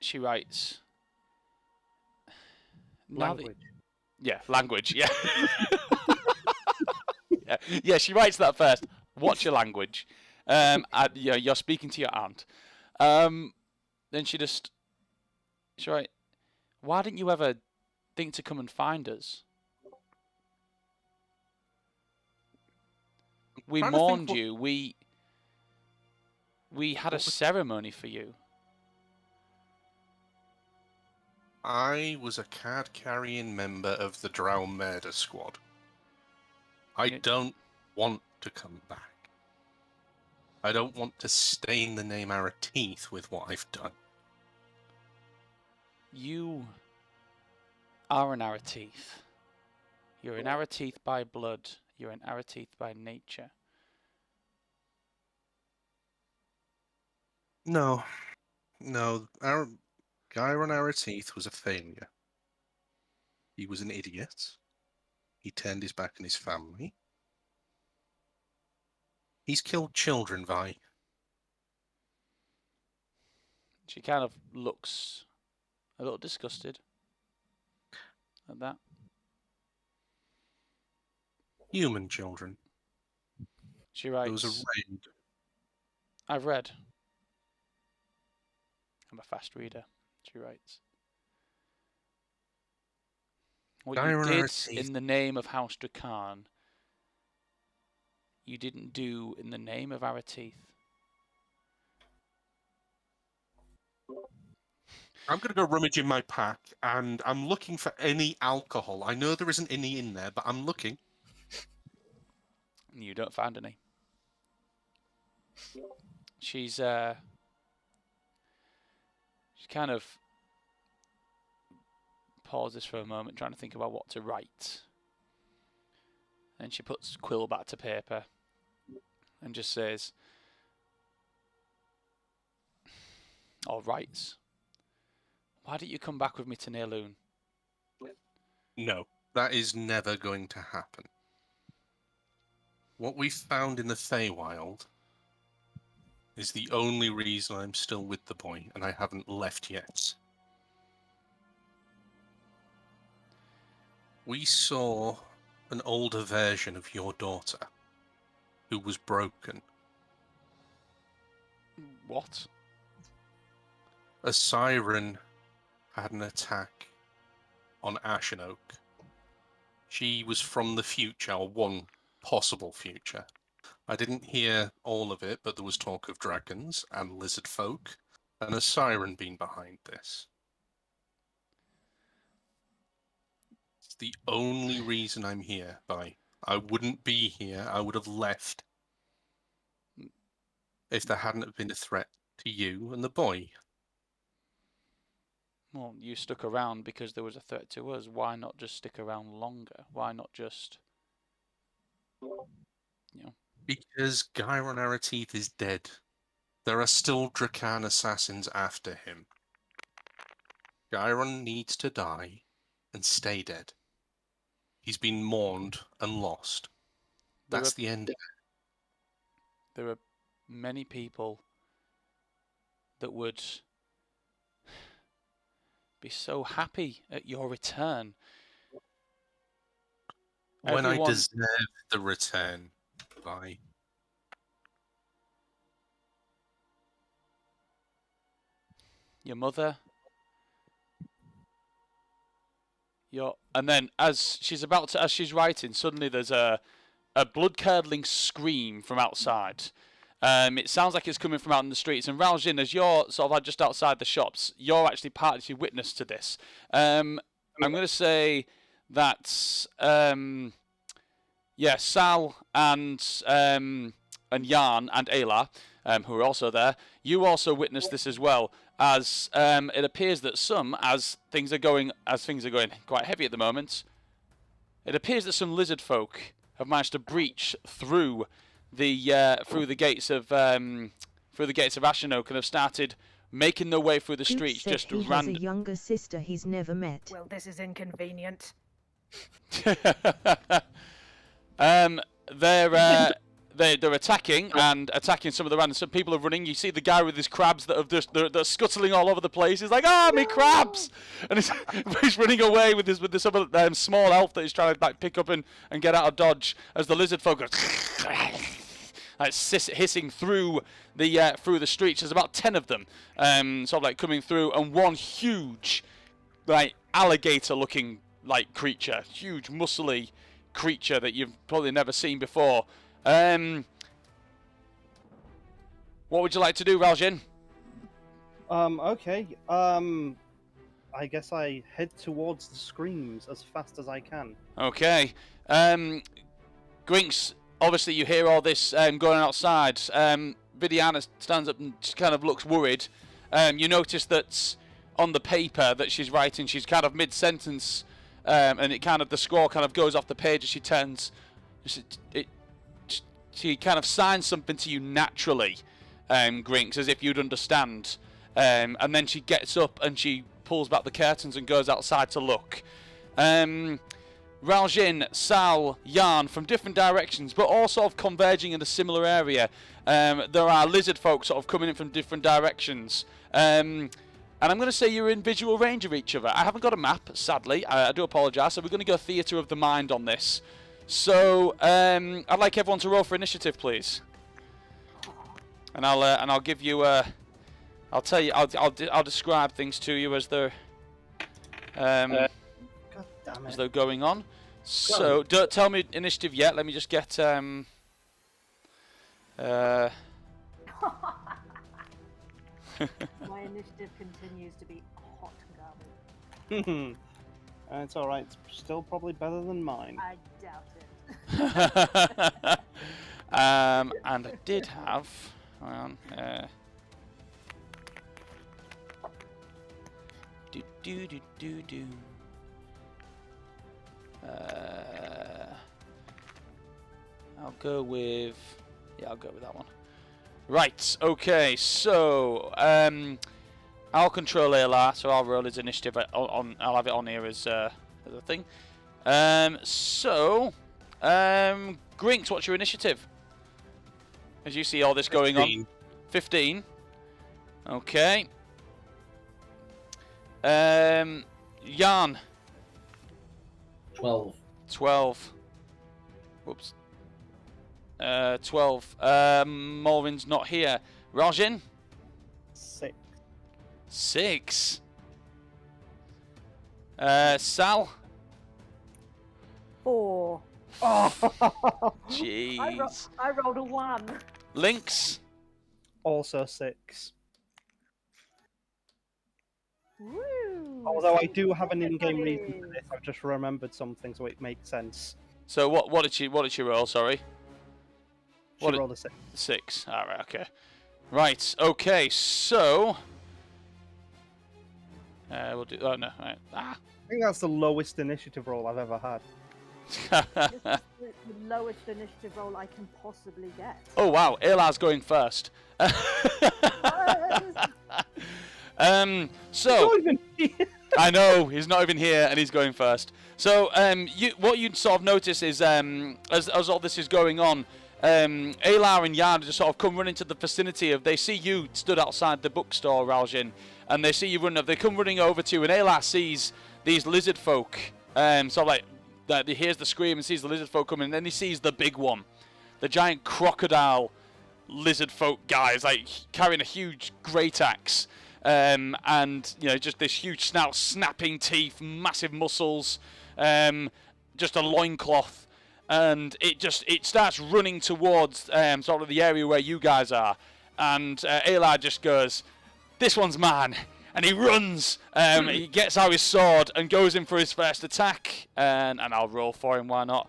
She writes, now Language. Yeah, language. Yeah. Yeah, she writes that first. Watch your language. You're speaking to your aunt. Then she write, why didn't you ever think to come and find us? We trying to think mourned what- you. We had a What was- ceremony for you. I was a card-carrying member of the Drow Murder Squad. I Yeah. don't want to come back. I don't want to stain the name Arateeth with what I've done. You are an Arateeth. You're an Arateeth by blood. You're an Arateeth by nature. No. Gyron Arateeth was a failure. He was an idiot. He turned his back on his family. He's killed children, Vi. She kind of looks a little disgusted at that. Human children. She There was a writes, raid. I've read. I'm a fast reader, she writes. What you Gyron did Arateeth. in the name of House Dracan, you didn't do in the name of Arateeth. I'm going to go rummage in my pack, and I'm looking for any alcohol. I know there isn't any in there, but I'm looking. You don't find any. She's she kind of pauses for a moment, trying to think about what to write. Then she puts quill back to paper and just says, or writes, why didn't you come back with me to Nearloon? No, that is never going to happen. What we found in the Feywild is the only reason I'm still with the boy, and I haven't left yet. We saw an older version of your daughter, who was broken. What? A siren had an attack on Ashenoake. She was from the future, or one possible future. I didn't hear all of it, but there was talk of dragons and lizard folk, and a siren being behind this. It's the only reason I'm here, Vi. I wouldn't be here. I would have left if there hadn't have been a threat to you and the boy. Well, you stuck around because there was a threat to us. Why not just stick around longer? Why not just, Because Gyron Arateeth is dead. There are still Dracan assassins after him. Gyron needs to die and stay dead. He's been mourned and lost. That's the end of it. There are many people that would be so happy at your return. When Everyone- I deserve the return, Vi. Your mother, and then as she's writing, suddenly there's a blood-curdling scream from outside. It sounds like it's coming from out in the streets. And Raljin, as you're sort of like just outside the shops, you're actually partly witness to this. I'm going to say that Sal and Jan and Ayla, who are also there, you also witnessed this as well. As it appears that as things are going quite heavy at the moment, it appears that some lizard folk have managed to breach through the gates of Ashenoake and have started making their way through the Coop streets. said Just he has a younger sister he's never met. Well, this is inconvenient. they're attacking and attacking some of the random. Some people are running. You see the guy with his crabs that have just they're scuttling all over the place. He's like, "Ah, me crabs!" And he's running away with this other small elf that he's trying to like pick up and get out of dodge as the lizard folk goes like hissing through the streets. There's about 10 of them, sort of like coming through, and one huge, like alligator-looking like creature, huge muscly creature that you've probably never seen before. What would you like to do, Raljin? Okay. I guess I head towards the screams as fast as I can. Okay. Grinx, obviously you hear all this going outside. Vidiana stands up and just kind of looks worried. You notice that on the paper that she's writing, she's kind of mid-sentence, and it kind of the score kind of goes off the page as she turns. She kind of signs something to you naturally, Grinx, as if you'd understand. And then she gets up and she pulls back the curtains and goes outside to look. Raljin, Sal, Yarn, from different directions, but all sort of converging in a similar area. There are lizard folk sort of coming in from different directions. And I'm going to say you're in visual range of each other. I haven't got a map, sadly. I do apologise. So we're going to go theatre of the mind on this. So I'd like everyone to roll for initiative, please. And I'll give you I'll tell you. I'll describe things to you as they're God damn as it. they're going on. So don't tell me initiative yet. Let me just get My initiative continues to be hot garbage. It's alright. It's still probably better than mine. I doubt it. and I did have. Hang on. Do. I'll go with. Yeah, I'll go with that one. Right. Okay. So I'll control ALR, so I'll roll his initiative on. I'll have it on here as a thing. Grinx, what's your initiative? As you see all this going 15. on. 15. Okay. Yarn. 12. 12. Whoops. 12. Morvin's not here. Raljin? 6. 6. Sal? 4. Jeez. I rolled a 1. Lynx? Also 6. Woo! Although I do have an in-game reason for this, I've just remembered something, so it makes sense. So what did she roll? Sorry. She What rolled a 6. 6. All right. Okay. Right. Okay. So. We'll do. Oh no. Right. I think that's the lowest initiative roll I've ever had. This is the lowest initiative roll I can possibly get. Oh wow. Elar's going first. So. I know he's not even here, and he's going first. So, what you'd sort of notice is, as all this is going on, Alar and Yarn just sort of come running to the vicinity of. They see you stood outside the bookstore, Raljin, and they see you running. They come running over to you, and Alar sees these lizard folk. Sort of like that. He hears the scream and sees the lizard folk coming, and then he sees the big one, the giant crocodile lizard folk guy, is like carrying a huge great axe. And you know, just this huge snout, snapping teeth, massive muscles, just a loincloth, and it starts running towards sort of the area where you guys are, and Eli just goes, "This one's mine," and he runs. He gets out his sword and goes in for his first attack, and I'll roll for him. Why not?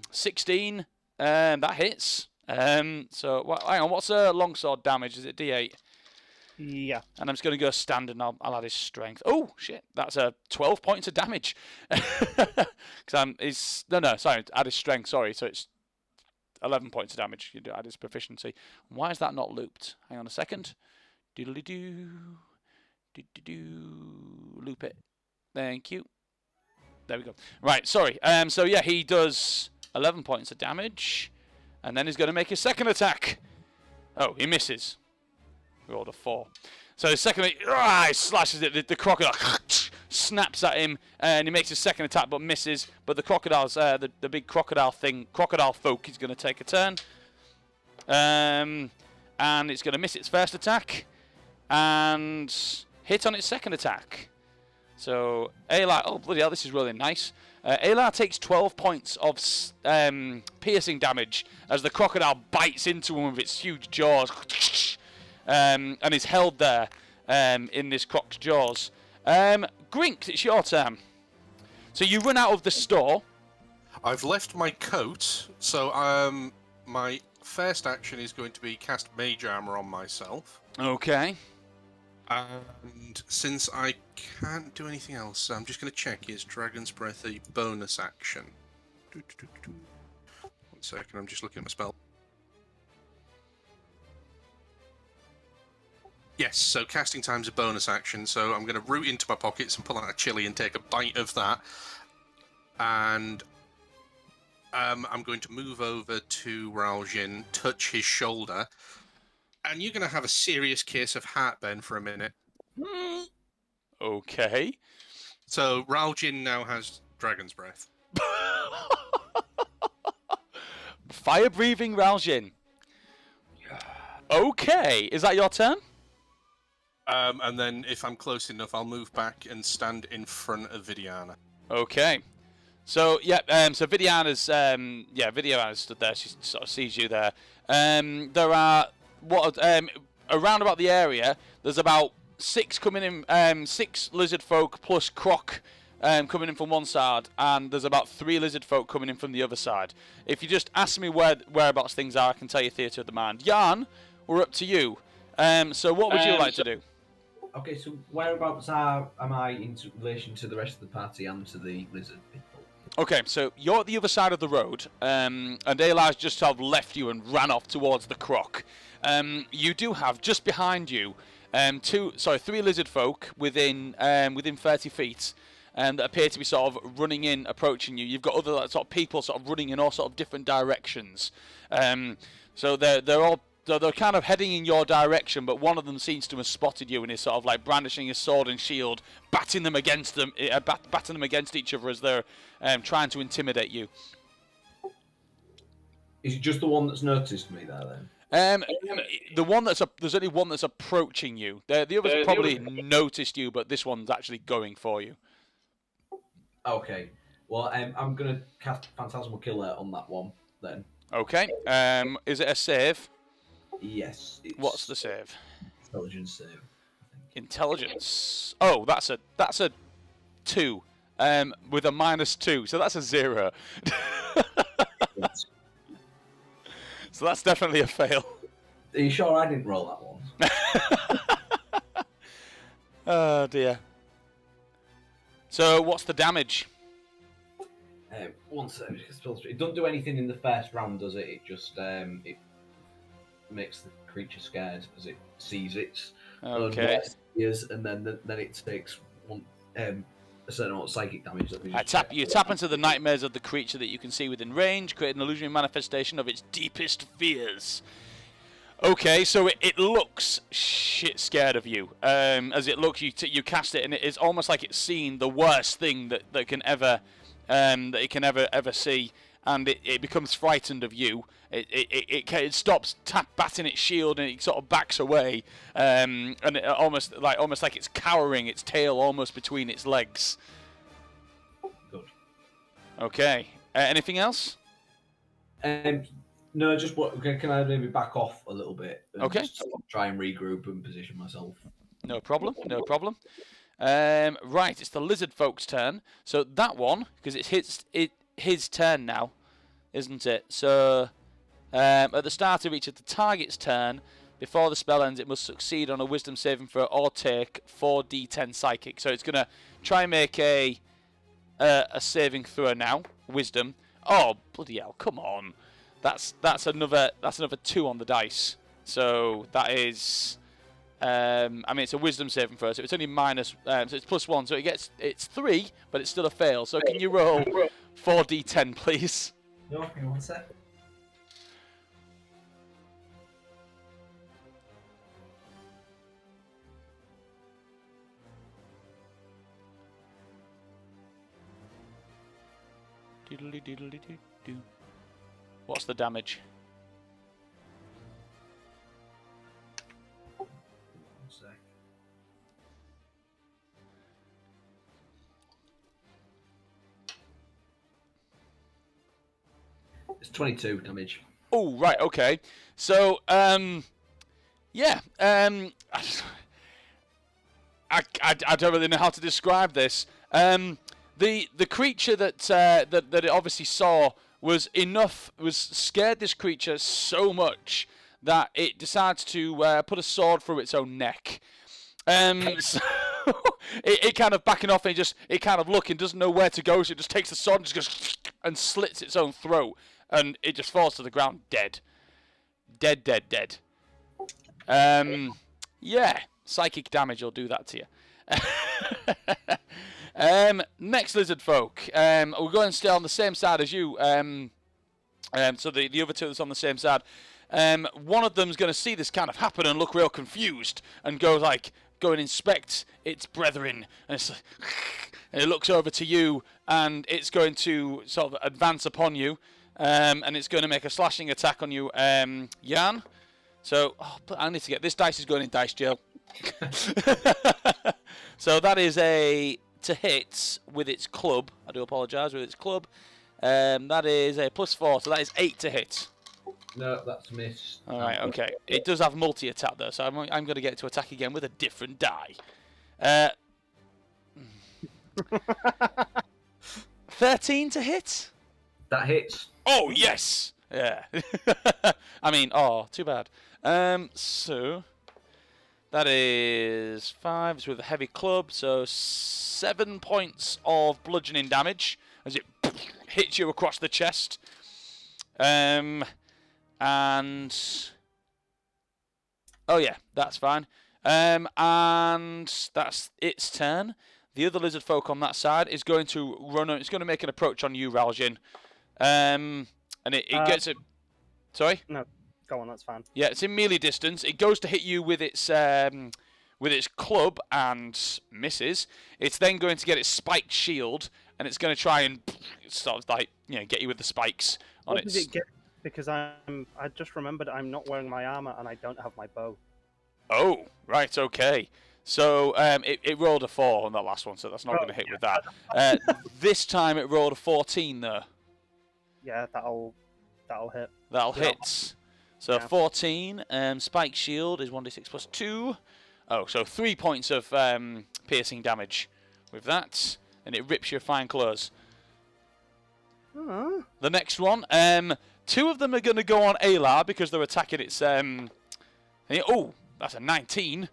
16, that hits. So hang on, what's a longsword damage? Is it D8? Yeah. And I'm just going to go standard, and I'll add his strength. Oh, shit. That's 12 points of damage. Add his strength, sorry. So it's 11 points of damage. You do add his proficiency. Why is that not looped? Hang on a second. Doodly-doo. Do-do-do. Loop it. Thank you. There we go. Right, sorry. So, yeah, he does 11 points of damage. And then he's going to make his second attack. Oh, he misses. Rolled a 4. So his second, he slashes it. The crocodile snaps at him, and he makes his second attack, but misses. But the crocodile's, the big crocodile folk, is going to take a turn. And it's going to miss its first attack, and hit on its second attack. So Ayla, oh bloody hell, this is really nice. Ayla takes 12 points of piercing damage as the crocodile bites into him with its huge jaws. And is held there in this croc's jaws. Grinx, it's your turn. So you run out of the store. I've left my coat, so my first action is going to be cast Mage Armor on myself. Okay. And since I can't do anything else, I'm just going to check, is Dragon's Breath a bonus action? 1 second, I'm just looking at my spell. Yes, so casting time's a bonus action, so I'm going to root into my pockets and pull out a chili and take a bite of that. And I'm going to move over to Raljin, touch his shoulder, and you're going to have a serious case of heartburn for a minute. Okay. So Raljin now has Dragon's Breath. Fire-breathing Raljin. Okay, is that your turn? And then if I'm close enough, I'll move back and stand in front of Vidiana. Okay. So yeah, so Vidiana's stood there. She sort of sees you there. There are around about the area. There's about 6 coming in. 6 lizard folk plus croc coming in from one side, and there's about 3 lizard folk coming in from the other side. If you just ask me whereabouts things are, I can tell you theatre of the mind. Jan, we're up to you. So what would you like to do? Okay, so whereabouts am I in relation to the rest of the party and to the lizard people? Okay, so you're at the other side of the road, and Ayla's just sort of left you and ran off towards the croc. You do have just behind you 3 lizard folk within 30 feet, that appear to be sort of running in, approaching you. You've got other sort of people sort of running in all sort of different directions. So they're kind of heading in your direction, but one of them seems to have spotted you and is sort of like brandishing his sword and shield, batting them against each other as they're trying to intimidate you. Is it just the one that's noticed me there then? There's only one that's approaching you. The others have probably noticed you, but this one's actually going for you. Okay. Well, I'm gonna cast Phantasmal Killer on that one then. Okay. Is it a save? Yes. What's the save? Intelligence save. Intelligence. Oh, that's a 2. With a -2, so that's a 0. So that's definitely a fail. Are you sure I didn't roll that one? Oh dear. So what's the damage? 1 second. It doesn't do anything in the first round, does it? It just it makes the creature scared as it sees its Okay. ears, and then it takes a certain amount of psychic damage. You tap into the nightmares of the creature that you can see within range, create an illusionary manifestation of its deepest fears. Okay, so it looks shit scared of you. As it looks, you cast it, and it is almost like it's seen the worst thing that it can ever see, and it becomes frightened of you. It stops batting its shield, and it sort of backs away, and it almost like it's cowering, its tail almost between its legs. Good. Okay. Anything else? No, just can I maybe back off a little bit? And Okay. Just try and regroup and position myself. No problem. No problem. Right, it's the lizard folk's turn. So that one, because it's his turn now, isn't it? So at the start of each of the target's turn, before the spell ends, it must succeed on a wisdom saving throw or take 4d10 psychic. So it's gonna try and make a saving throw now. Wisdom. Oh bloody hell! Come on. That's another 2 on the dice. So that is. It's a wisdom saving throw, so it's only minus, so it's +1, so it's 3, but it's still a fail. So can you roll 4d10, please? No, give me 1 sec. Diddly-diddly-doo-doo. What's the damage? One sec. It's 22 damage. Oh, right, okay. So, yeah, I don't really know how to describe this. The creature that it obviously saw was scared this creature so much that it decides to put a sword through its own neck. So it kind of backing off and it kind of looking, doesn't know where to go, so it just takes the sword and just goes and slits its own throat, and it just falls to the ground dead. Dead. Yeah, psychic damage will do that to you. Next lizard folk. We're going to stay on the same side as you. So the other two that's on the same side. One of them's going to see this kind of happen and look real confused and go and inspect its brethren, and it's like, and it looks over to you, and it's going to sort of advance upon you, and it's going to make a slashing attack on you, Jan. So I need to get this dice is going in dice jail. So that is a to hit with its club. I do apologise, with its club. That is a +4, so that is 8 to hit. No, that's a miss. All right, okay. It does have multi-attack though, so I'm going to get it to attack again with a different die. 13 to hit. That hits. Oh yes. Yeah. I mean, too bad. So that is 5. It's with a heavy club, so 7 points of bludgeoning damage as it hits you across the chest. And oh yeah, that's fine. And that's its turn. The other lizard folk on that side is going to run. It's going to make an approach on you, Raljin. And it gets it. Sorry. No, go on. That's fine. Yeah, it's in melee distance. It goes to hit you with its club and misses. It's then going to get its spiked shield, and it's going to try and sort of get you with the spikes on What its. does it get? Because I just remembered I'm not wearing my armor and I don't have my bow. Oh, right, okay. So it rolled a 4 on that last one, so that's not going to hit with that. This time it rolled a 14 though. Yeah, that'll hit. That'll hit. So Yeah. 14. Spike shield is 1d6 plus 2. Oh, so 3 points of piercing damage with that, and it rips your fine clothes. The next one, 2 of them are going to go on Alar because they're attacking its. Oh, that's a 19.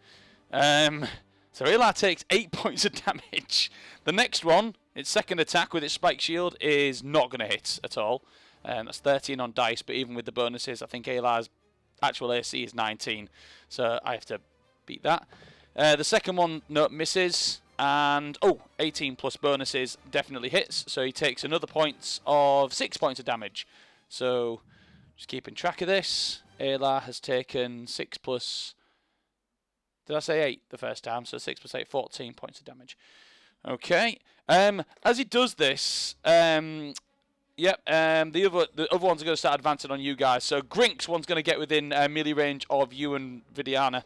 So Alar takes 8 points of damage. The next one, its second attack with its spike shield, is not going to hit at all. That's 13 on dice, but even with the bonuses, I think Alar's actual AC is 19. So I have to beat that. The second one, no, misses. And 18 plus bonuses definitely hits. So he takes another 6 points of damage. So just keeping track of this. Alar has taken 6 plus. Did I say 8 the first time? So 6 plus 8, 14 points of damage. Okay. As he does this, the other ones are going to start advancing on you guys. So Grinx one's going to get within melee range of you and Vidiana.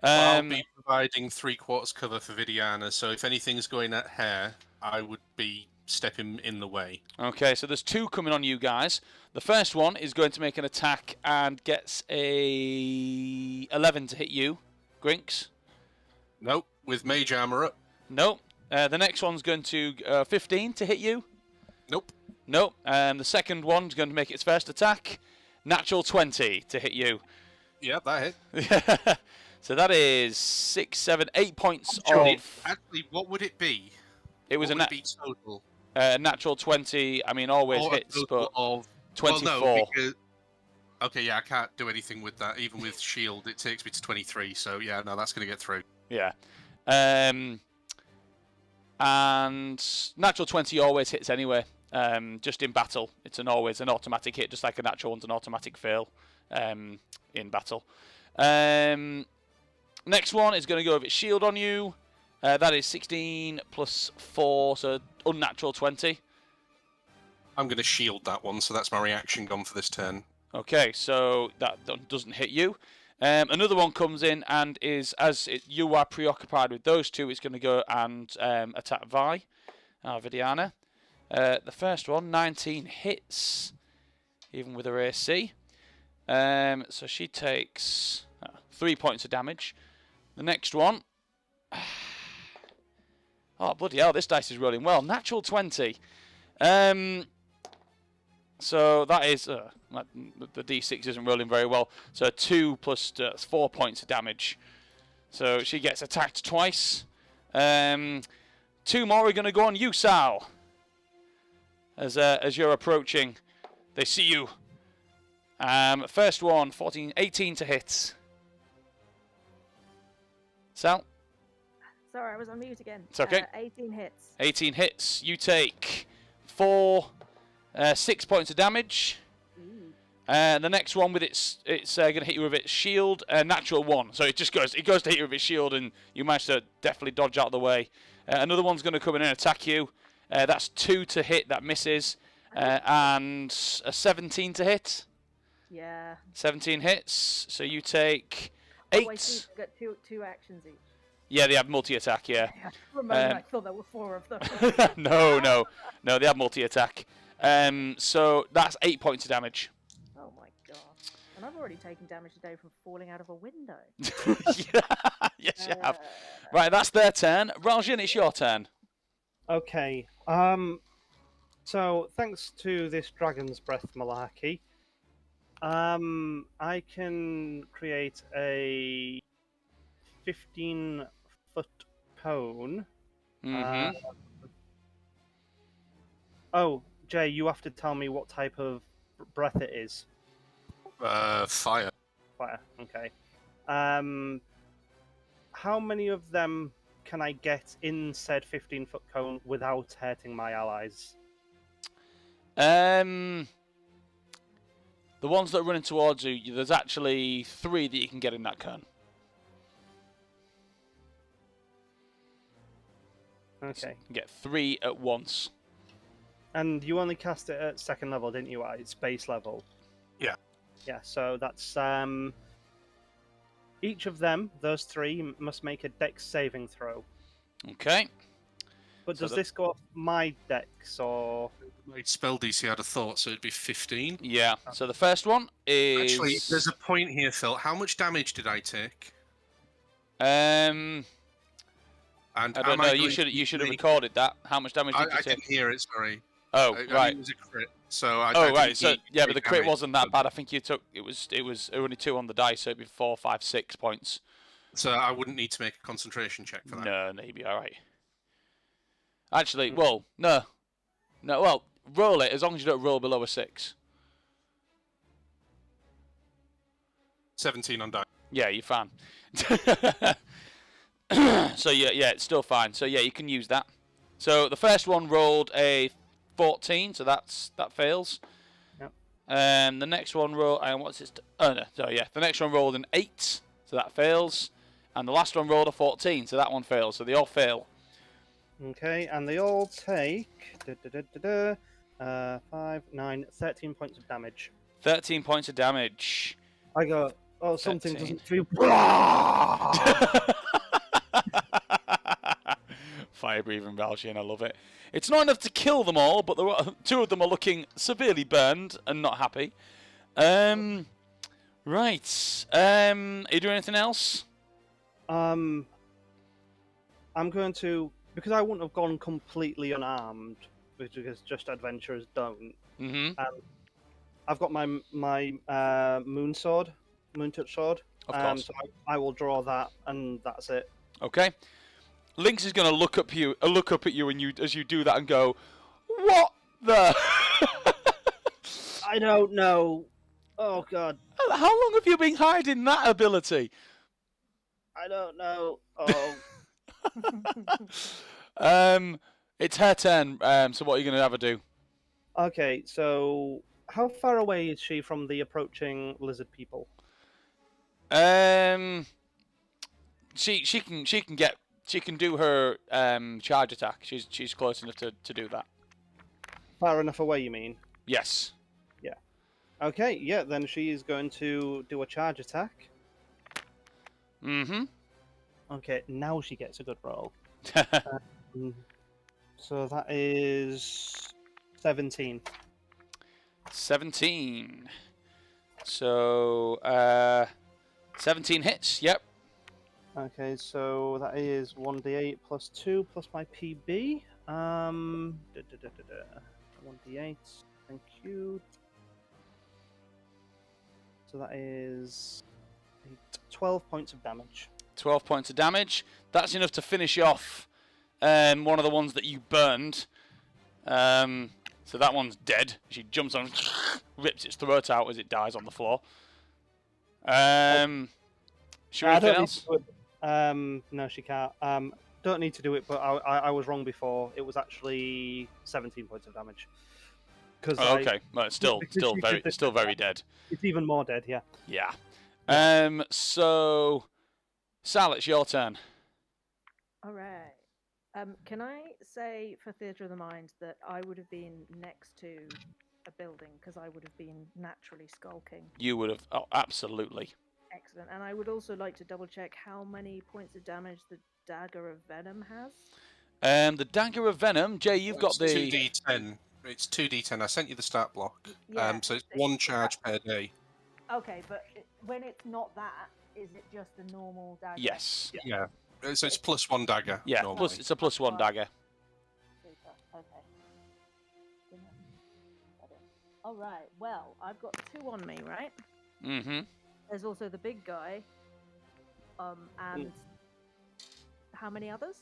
I'll be providing 3/4 cover for Vidiana, so if anything's going at her, I would be stepping in the way. Okay, so there's 2 coming on you guys. The first one is going to make an attack and gets a 11 to hit you, Grinx. Nope, with mage armor up. Nope. The next one's going to 15 to hit you. Nope. Nope. The second one's going to make its first attack. Natural 20 to hit you. Yeah, that hit. So that is 6, 7, 8 points Actually, of. what would it be? It was what would it be total? Natural 20. I mean, always Or a hits, total but of 24. Well, no, because... Okay, yeah, I can't do anything with that. Even with shield, it takes me to 23. So yeah, no, that's going to get through. Yeah. And natural 20 always hits anyway. Just in battle, it's always an automatic hit, just like a natural one's an automatic fail in battle. Next one is going to go with its shield on you. That is 16 plus 4, so unnatural 20. I'm going to shield that one, so that's my reaction gone for this turn. Okay, so that doesn't hit you. Another one comes in and you are preoccupied with those two, it's going to go and attack Vidiana. The first one, 19 hits, even with her AC. So she takes 3 points of damage. The next one, oh bloody hell, this dice is rolling well. Natural 20. So that is the D6 isn't rolling very well. So 2 plus 4 points of damage. So she gets attacked twice. 2 more are going to go on you, Sal. As you're approaching, they see you. First one, 18 to hit. Sal? Sorry, I was on mute again. It's okay. 18 hits. 18 hits. You take 6 points of damage. The next one with it's going to hit you with its shield, natural 1. So it goes to hit you with its shield, and you manage to definitely dodge out of the way. Another one's going to come in and attack you. That's 2 to hit, that misses, and a 17 to hit. Yeah. 17 hits. So you take 8. Oh, I see. You've got two actions each. Yeah, they have multi-attack. Yeah. I thought there were 4 of them. No, they have multi-attack. So that's 8 points of damage. Oh my god! And I've already taken damage today from falling out of a window. Yes, you have. Right, that's their turn. Raljin, it's your turn. Okay. So thanks to this Dragon's Breath malarkey, I can create a 15-foot cone. Mm-hmm. Oh, Jay, you have to tell me what type of breath it is. Fire. Fire. Okay. How many of them can I get in said 15-foot cone without hurting my allies? The ones that are running towards you, there's actually 3 that you can get in that cone. Okay. You get 3 at once. And you only cast it at 2nd level, didn't you? At its base level. Yeah. Yeah. So that's each of them, those 3, must make a Dex saving throw. Okay. But So does this go off my Dex or? My spell DC, I'd have thought, so it'd be 15. Yeah. So the first one is Actually, there's a point here, Phil. How much damage did I take? And I don't know. You should have recorded that. How much damage did you I take? didn't hear it. Sorry. Oh, I right. mean, it was a crit. So I Oh, didn't right. So need yeah, but the crit damage, wasn't that but- bad. I think you took it was only 2 on the dice, so it'd be 4, 5, 6 points. So I wouldn't need to make a concentration check for that. No, maybe all right. Actually, well, no. Well, roll it as long as you don't roll below a 6. 17 on die. Yeah, you're fine. So yeah, it's still fine. So yeah, you can use that. So the first one rolled a 14, so that fails. Yep. The next one rolled. What's it? Oh no. So yeah, the next one rolled an 8, so that fails. And the last one rolled a 14, so that one fails. So they all fail. Okay, and they all take 5, 9, 13 points of damage. 13 points of damage. I go. Oh, something 13. doesn't feel. Fire breathing Raljin, I love it. It's not enough to kill them all, but 2 of them are looking severely burned and not happy. Right. Are you doing anything else? I'm going to, because I wouldn't have gone completely unarmed, because just adventurers don't. Mm-hmm. I've got my moon touch sword. Of course. So I will draw that, and that's it. Okay. Lynx is going to look at you, and as you do that, and go, "What the?" I don't know. Oh God. How long have you been hiding that ability? I don't know. Oh. It's her turn. So what are you going to have her do? Okay. So how far away is she from the approaching lizard people? She can do her charge attack. She's close enough to do that. Far enough away, you mean? Yes. Okay, yeah, then she is going to do a charge attack. Mm-hmm. Okay, now she gets a good roll. So that is 17. 17. So, 17 hits. Yep. Okay, so that is 1d8 plus 2 plus my PB. 1d8. Thank you. So that is 12 points of damage. 12 points of damage. That's enough to finish off one of the ones that you burned. So that one's dead. She jumps on, rips its throat out as it dies on the floor. Sure, anything else? No, she can't. Don't need to do it, but I was wrong before. It was actually 17 points of damage. Oh, okay. Well, it's still very dead. It's even more dead, yeah. Yeah. So, Sal, it's your turn. All right. Can I say for Theatre of the Mind that I would have been next to a building because I would have been naturally skulking? You would have. Oh, absolutely. Excellent. And I would also like to double check how many points of damage the Dagger of Venom has. The Dagger of Venom, Jay, you've got the 2d10. It's 2d10. I sent you the stat block. Yeah, So it's one charge per day. Okay, but when it's not that, is it just a normal dagger? Yes. Yeah. So it's plus one dagger. Yeah. normally. It's a +1 dagger. Super. Okay. All right. Well, I've got 2 on me, right? Mm-hmm. There's also the big guy. And how many others?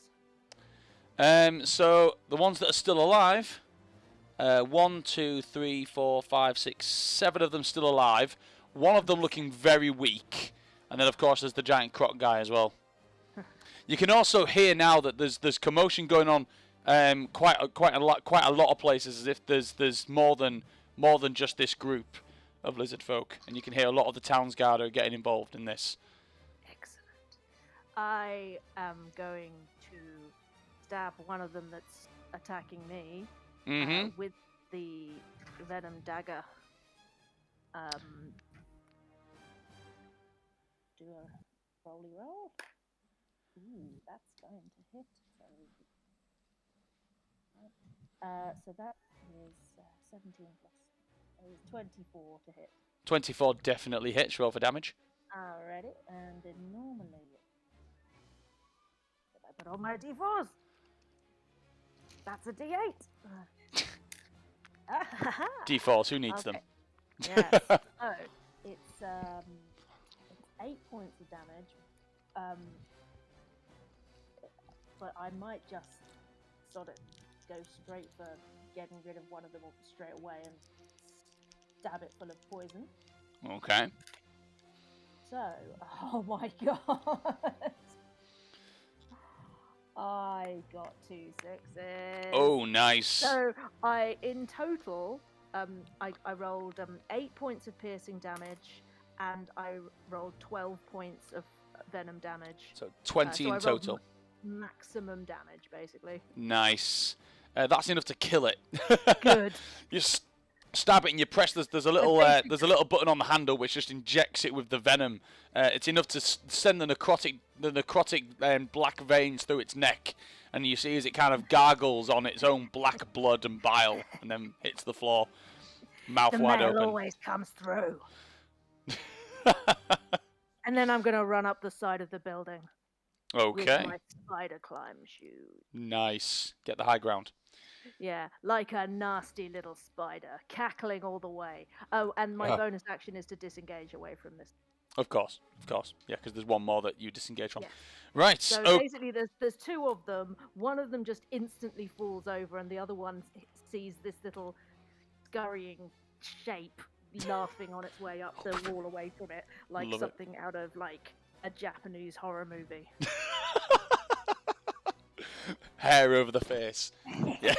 So the ones that are still alive, 1, 2, 3, 4, 5, 6, 7 of them still alive. One of them looking very weak, and then of course there's the giant croc guy as well. You can also hear now that there's commotion going on, quite a lot of places, as if there's more than just this group of lizard folk, and you can hear a lot of the townsguard are getting involved in this. Excellent. I am going to stab one of them that's attacking me with the venom dagger. Do a rolly roll. Ooh, that's going to hit. So that is 17 plus. Is 24 to hit. 24 definitely hits. Roll for damage. Alrighty, and then normally, if I put on my d4s, that's a d8. D4s. Who needs them? Yes. So it's 8 points of damage. But I might just sort of go straight for getting rid of one of them straight away and stab it full of poison. Okay. So, oh my god. I got 2 6s. Oh, nice. So, in total, I rolled 8 points of piercing damage and I rolled 12 points of venom damage. So 20 so in I rolled total. Maximum damage, basically. Nice. That's enough to kill it. Good. You stab it and you press. There's a little button on the handle which just injects it with the venom. It's enough to send the necrotic black veins through its neck, and you see as it kind of gargles on its own black blood and bile, and then hits the floor, mouth The wide mail open. always comes through. And then I'm going to run up the side of the building. Okay. With my spider climb shoes. Nice. Get the high ground. Yeah, like a nasty little spider, cackling all the way. Oh, and my bonus action is to disengage away from this. Of course. Yeah, because there's one more that you disengage from. Yeah. Right. So basically, there's 2 of them. One of them just instantly falls over, and the other one sees this little scurrying shape laughing on its way up the wall away from it, like Love something out of like a Japanese horror movie. Hair over the face. Yeah.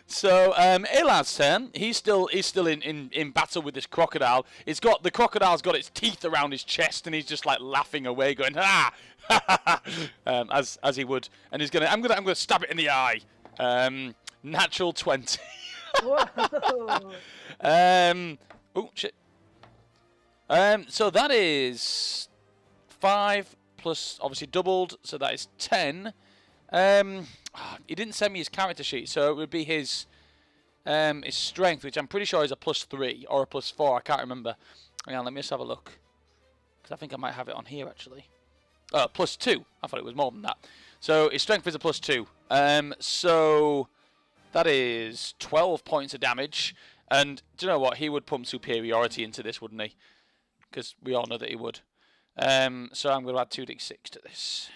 So Elad's turn. He's still in battle with this crocodile. The crocodile's got its teeth around his chest, and he's just like laughing away, going ha, as he would. And I'm gonna stab it in the eye. Natural 20. Whoa. Oh shit. So that is 5 plus obviously doubled, so that is 10. He didn't send me his character sheet, so it would be his strength, which I'm pretty sure is a +3 or a +4. I can't remember. Hang on, let me just have a look, because I think I might have it on here actually. +2. I thought it was more than that. So his strength is a +2. So that is 12 points of damage. And do you know what? He would pump superiority into this, wouldn't he? Because we all know that he would. So I'm going to add 2d6 to this.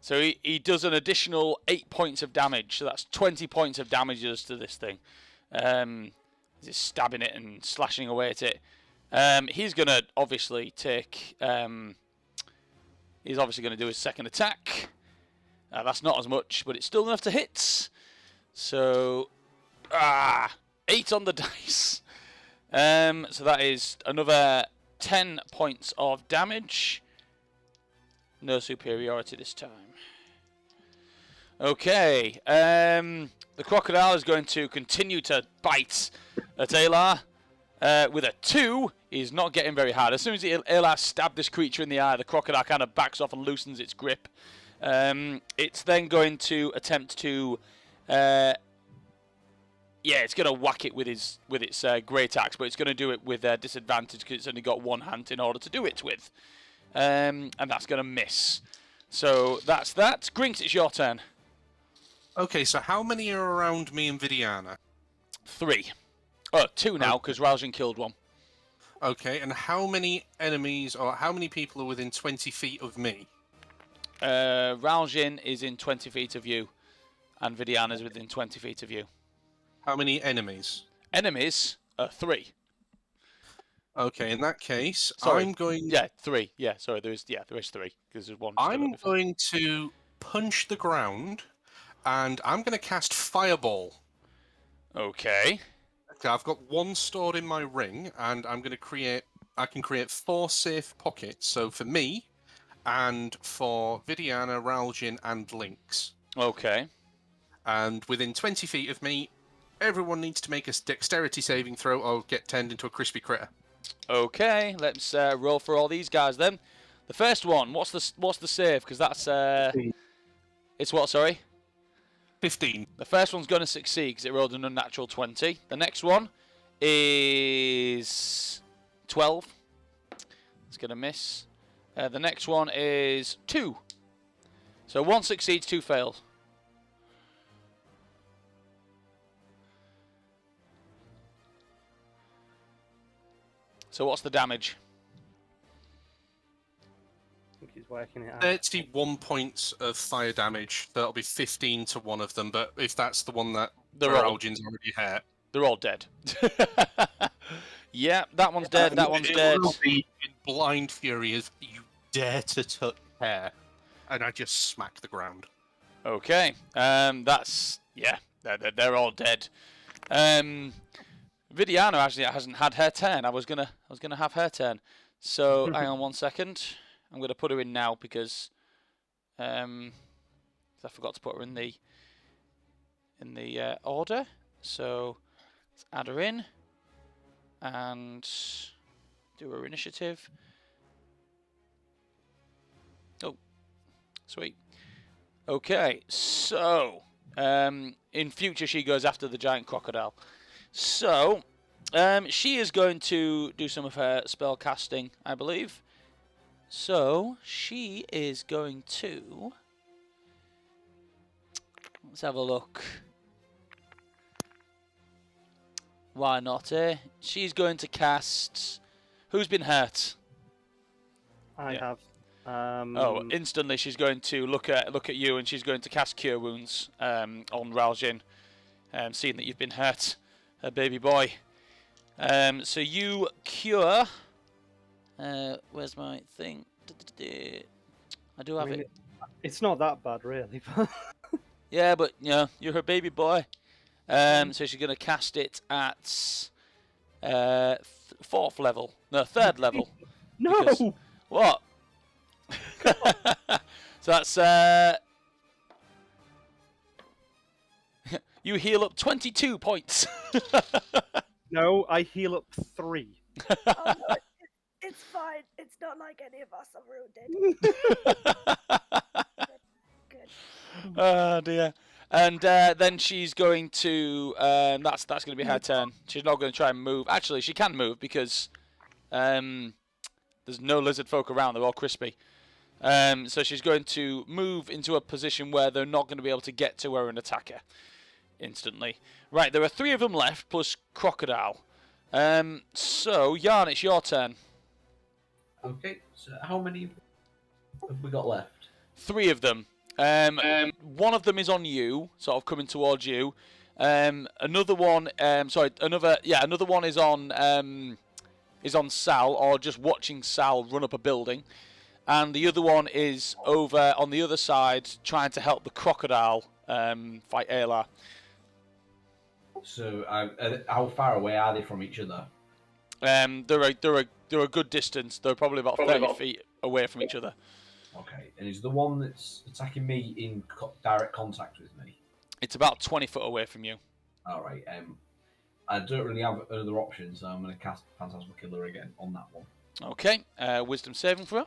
So he does an additional 8 points of damage. So that's 20 points of damages to this thing. He's stabbing it and slashing away at it. He's going to obviously take... he's obviously going to do his second attack. That's not as much, but it's still enough to hit. So, 8 on the dice. So that is another 10 points of damage. No superiority this time. Okay. The crocodile is going to continue to bite at Alar. With a 2, he's not getting very hard. As soon as Alar stabbed this creature in the eye, the crocodile kind of backs off and loosens its grip. It's then going to attempt to... it's going to whack it with its great axe, but it's going to do it with disadvantage because it's only got one hand in order to do it with. And that's going to miss. So that's that. Grinx, it's your turn. Okay, so how many are around me and Vidiana? 3. 2 now, because Raljin killed one. Okay, and how many enemies or how many people are within 20 feet of me? Raljin is in 20 feet of you, and Vidiana is within 20 feet of you. How many enemies? Enemies are 3. Okay, in that case, Sorry. I'm going... Yeah, 3. Yeah, sorry, there is 3, because there's one. I'm going to punch the ground, and I'm going to cast Fireball. Okay. Okay, I've got 1 stored in my ring, and I'm going to create... I can create 4 safe pockets, so for me, and for Vidiana, Raljin, and Lynx. Okay. And within 20 feet of me, everyone needs to make a dexterity saving throw or get turned into a crispy critter. Okay, let's roll for all these guys then. The first one, what's the save? Because that's... 15. It's what, sorry? 15. The first one's going to succeed because it rolled an unnatural 20. The next one is 12. It's going to miss. The next one is 2. So 1 succeeds, 2 fails. So what's the damage? I think he's working it out. 31 points of fire damage. That'll be 15 to one of them, but if that's the one that Raljin's already hit... They're all dead. Yeah, that one's dead, that one's dead. It will be in blind fury as you dare to touch hair. And I just smack the ground. Okay, that's... Yeah, they're all dead. Vidiana actually hasn't had her turn. I was gonna have her turn. So hang on 1 second. I'm gonna put her in now because I forgot to put her in the order. So let's add her in and do her initiative. Oh, sweet. Okay, so in future she goes after the giant crocodile. So, she is going to do some of her spell casting, I believe. So, she is going to... Let's have a look. Why not, eh? She's going to cast... Who's been hurt? I have. Instantly she's going to look at you and she's going to cast Cure Wounds on Raljin, seeing that you've been hurt. A baby boy. So you cure. Where's my thing? I do have it. It's not that bad, really. Yeah, but you're her baby boy. So she's gonna cast it at 4th level. No, 3rd level. No. Because, what? So So that's you heal up 22 points. No, I heal up 3. Oh, no, it's fine. It's not like any of us are wounded. Good. Oh dear. And then she's going to. That's going to be her turn. She's not going to try and move. Actually, she can move because there's no lizard folk around. They're all crispy. So she's going to move into a position where they're not going to be able to get to her and attack her instantly. Right, there are 3 of them left plus crocodile. So Yarn, it's your turn. Okay, so how many have we got left? 3 of them. One of them is on you, sort of coming towards you. Another one, another one is on Sal, or just watching Sal run up a building, and the other one is over on the other side, trying to help the crocodile fight Ayla. So, how far away are they from each other? They're a good distance. They're probably about 30 feet away from each other. Okay, and is the one that's attacking me in direct contact with me? It's about 20 foot away from you. All right. I don't really have other options, so I'm going to cast Phantasmal Killer again on that one. Okay, wisdom saving throw.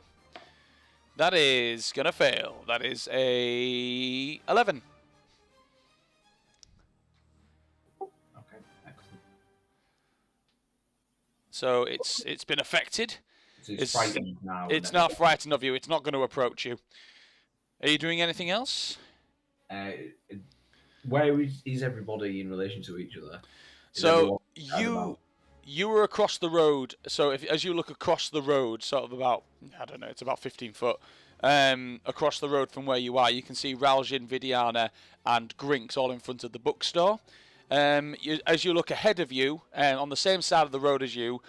That is going to fail. That is a 11. Okay, excellent. So it's been affected. So it's frightened now. It's not frightened of you. It's not going to approach you. Are you doing anything else? Where is everybody in relation to each other? So you were across the road. So as you look across the road, sort of about, I don't know, it's about 15 foot across the road from where you are, you can see Raljin, Vidiana, and Grinx all in front of the bookstore. As you look ahead of you, on the same side of the road as you,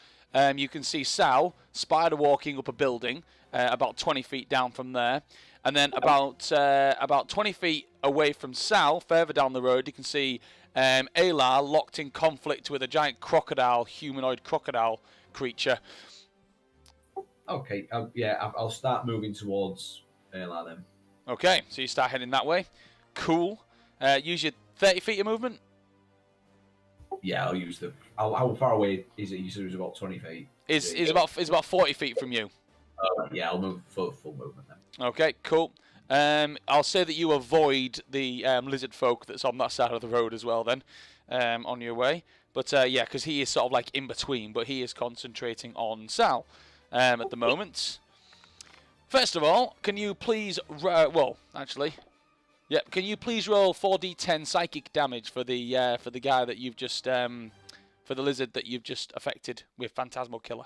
you can see Sal spider walking up a building about 20 feet down from there. And then about 20 feet away from Sal, further down the road, you can see Ayla locked in conflict with a giant crocodile, humanoid crocodile creature. Okay, I'll start moving towards Ayla then. Okay, so you start heading that way. Cool. Use your 30 feet of movement. Yeah, I'll use the. How far away is it? You said it was about 20 feet. It's about 40 feet from you. Yeah, I'll move full movement then. Okay, cool. I'll say that you avoid the lizard folk that's on that side of the road as well then, on your way. But yeah, because he is sort of like in between, but he is concentrating on Sal at the moment. First of all, can you please... can you please roll 4d10 psychic damage for the guy that you've just... for the lizard that you've just affected with Phantasmal Killer?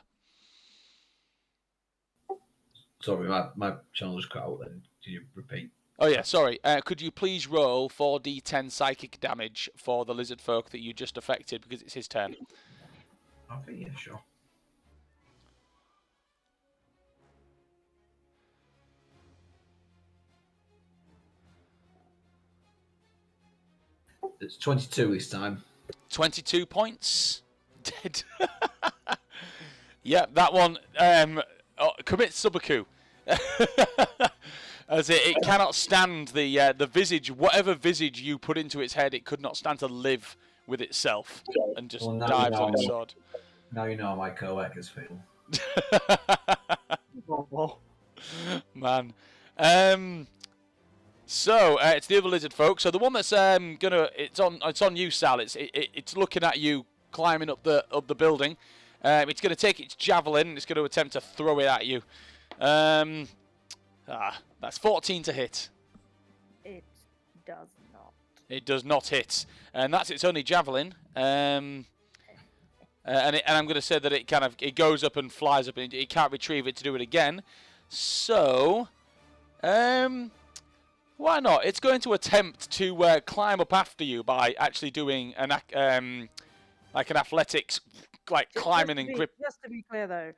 Sorry, my channel just cut out then. Can you repeat? Oh yeah, sorry. Could you please roll 4d10 psychic damage for the lizard folk that you just affected, because it's his turn? Okay, yeah, sure. It's 22 this time. 22 points. Dead. Yeah, that one commits subaku. As it cannot stand the visage, whatever visage you put into its head, it could not stand to live with itself, and just dives on its sword. Now you know how my co-workers feel. Man. So it's the other lizard folk. So the one that's it's on you, Sal. It's looking at you climbing up the building. It's going to take its javelin. It's going to attempt to throw it at you. That's 14 to hit. It does not. It does not hit, and that's its only javelin. And I'm going to say that it goes up and flies up, and it can't retrieve it to do it again. So, why not? It's going to attempt to climb up after you by actually doing an athletics, like climbing and grip. Just to be clear, though,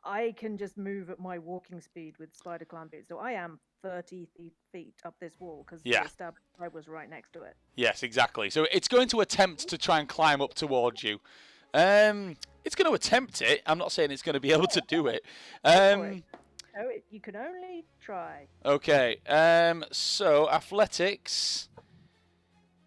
I can just move at my walking speed with spider climb boots, so I am 30 feet up this wall because the established tribe was right next to it. Yes, exactly. So it's going to attempt to try and climb up towards you. It's going to attempt it. I'm not saying it's going to be able to do it. No, you can only try. Okay. So athletics.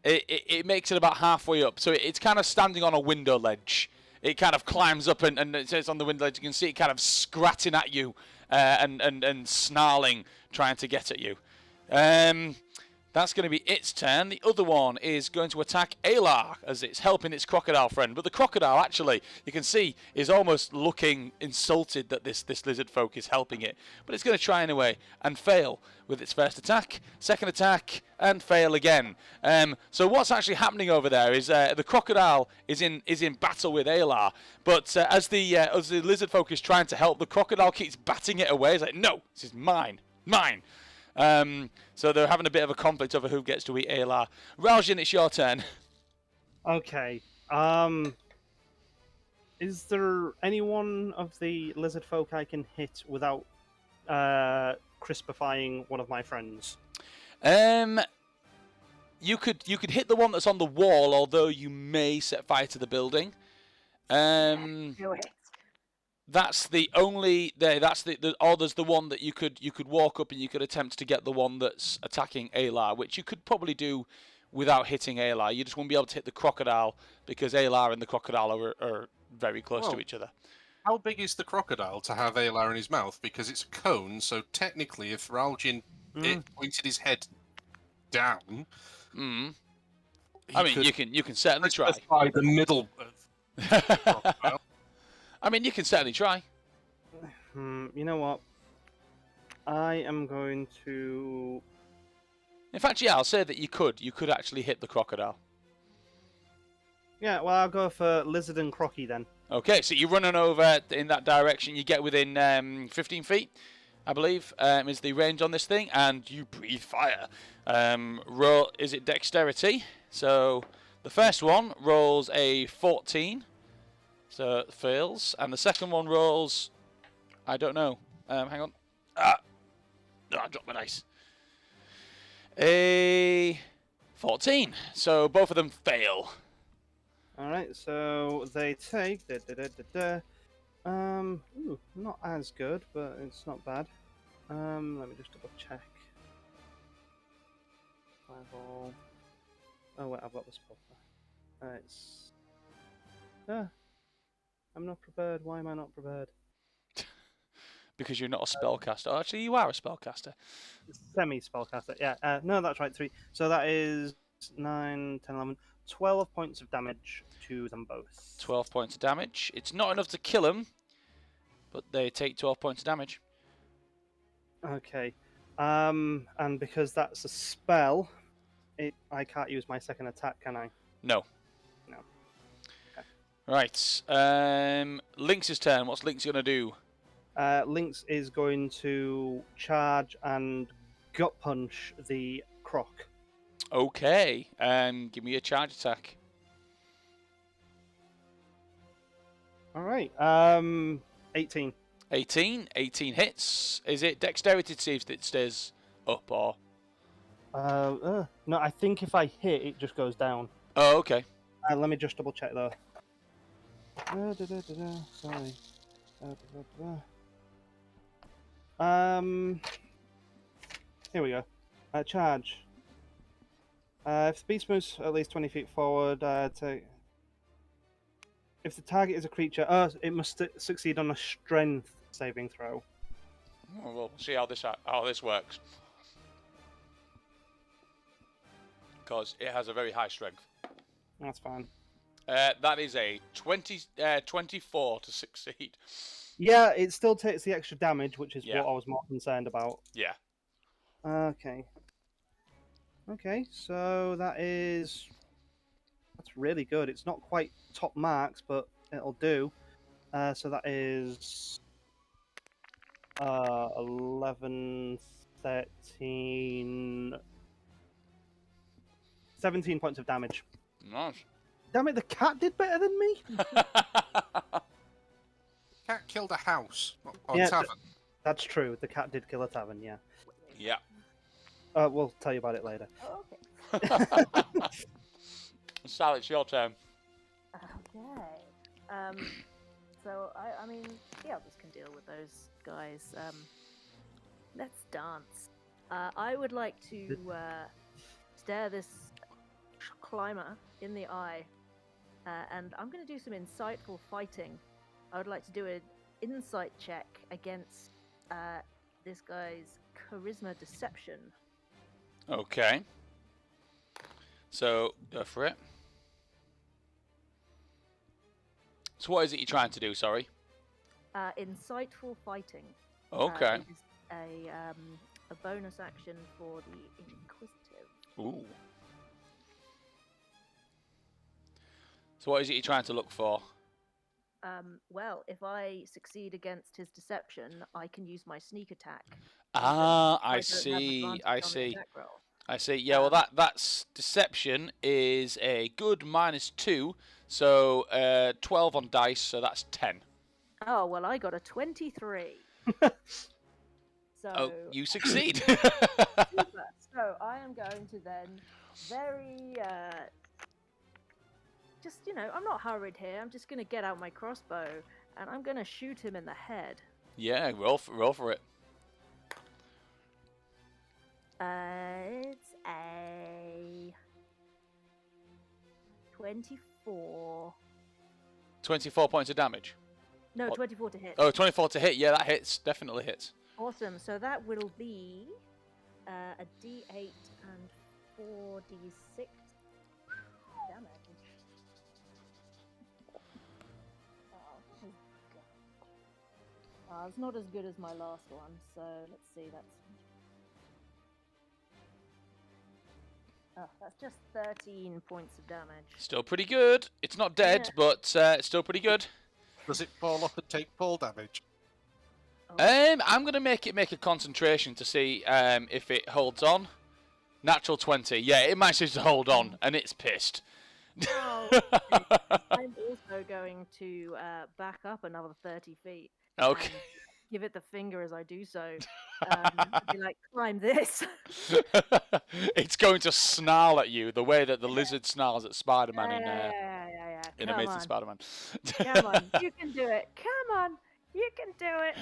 It makes it about halfway up. So it's kind of standing on a window ledge. It kind of climbs up and it's on the window ledge. You can see it kind of scratching at you and snarling, trying to get at you. That's going to be its turn. The other one is going to attack Alar as it's helping its crocodile friend. But the crocodile, actually, you can see, is almost looking insulted that this lizard folk is helping it. But it's going to try anyway and fail with its first attack, second attack, and fail again. So what's actually happening over there is the crocodile is in battle with Alar. But as the lizard folk is trying to help, the crocodile keeps batting it away. It's like, no, this is mine. So they're having a bit of a conflict over who gets to eat Alar. Raljin, it's your turn. Okay. Is there any one of the lizard folk I can hit without crispifying one of my friends? You could hit the one that's on the wall, although you may set fire to the building. Do it. That's the only that's or there's the one that you could walk up and you could attempt to get the one that's attacking Alar, which you could probably do without hitting Alar. You just won't be able to hit the crocodile because Alar and the crocodile are very close to each other. How big is the crocodile to have Alar in his mouth? Because it's a cone, so technically, if Raljin pointed his head down, I mean, you can certainly try. By the middle of the crocodile. I mean, you can certainly try. You know what? I am going to... In fact, yeah, I'll say that you could actually hit the crocodile. Yeah, well, I'll go for lizard and crocky then. Okay, so you're running over in that direction. You get within 15 feet, I believe, is the range on this thing, and you breathe fire. Roll, is it dexterity? So the first one rolls a 14. So it fails, and the second one rolls, I don't know. Hang on. I dropped my dice. A 14. So both of them fail. All right, so they take not as good, but it's not bad. Let me just double check. Fireball. Oh wait, I've got the spell. It's. I'm not prepared. Why am I not prepared? Because you're not a spellcaster. Oh, actually, you are a spellcaster. Semi-spellcaster, yeah. No, that's right, 3. So that is 9, 10, 11, 12 points of damage to them both. 12 points of damage. It's not enough to kill them, but they take 12 points of damage. Okay. And because that's a spell, I can't use my second attack, can I? No. No. Okay. Right. Lynx's turn. What's Lynx going to do? Lynx is going to charge and gut punch the croc. Okay. Give me a charge attack. All right. 18. 18 hits. Is it dexterity to see if it stays up or? No, I think if I hit, it just goes down. Oh, okay. Let me just double check though. Sorry. Here we go. Charge. If the beast moves at least 20 feet forward, if the target is a creature, it must succeed on a strength saving throw. Well, we'll see how this works. Because it has a very high strength. That's fine. That is a 24 to succeed. Yeah, it still takes the extra damage, which is Yeah. what I was more concerned about. Yeah. Okay. Okay, so that's really good. It's not quite top marks, but it'll do. So that is 11, 13, 17 points of damage. Nice. Damn it, the cat did better than me. Cat killed a house or Yeah, tavern. That's true. The cat did kill a tavern, yeah. Yeah. We'll tell you about it later. Oh, okay. Sal, it's your turn. Okay. So I mean, the others can deal with those guys. Let's dance. I would like to stare this climber in the eye, and I'm going to do some insightful fighting. I would like to do an insight check against this guy's charisma deception. Okay. So, go for it. So what is it you're trying to do, sorry? Insightful fighting. Okay. It is a bonus action for the inquisitive. Ooh. So what is it you're trying to look for? Well, if I succeed against his deception, I can use my sneak attack. Ah, I don't have see. advantage I on the see. attack roll. I see. Yeah, well, that's deception is a good -2, so 12 on dice, so that's 10. Oh, well, I got a 23. So, Oh, you succeed. super. So I am going to then very, just, I'm not hurried here. I'm just going to get out my crossbow and I'm going to shoot him in the head. Yeah, roll for it. It's a 24. 24 points of damage. No, What? 24 to hit. Oh, 24 to hit. Yeah, that hits. Definitely hits. Awesome. So that will be a D8 and 4d6 damage. It's not as good as my last one, so let's see. That's just 13 points of damage. Still pretty good. It's not dead, Yeah. but it's still pretty good. Does it fall off and take fall damage? Oh. I'm gonna make a concentration to see if it holds on. Natural 20. Yeah, it manages to hold on, and it's pissed. Oh, I'm also going to back up another 30 feet. Okay. And give it the finger as I do so. Be like, climb this. It's going to snarl at you the way that the lizard snarls at Spider-Man Yeah. in Come Amazing on. Spider-Man. Come on, you can do it. Come on, you can do it.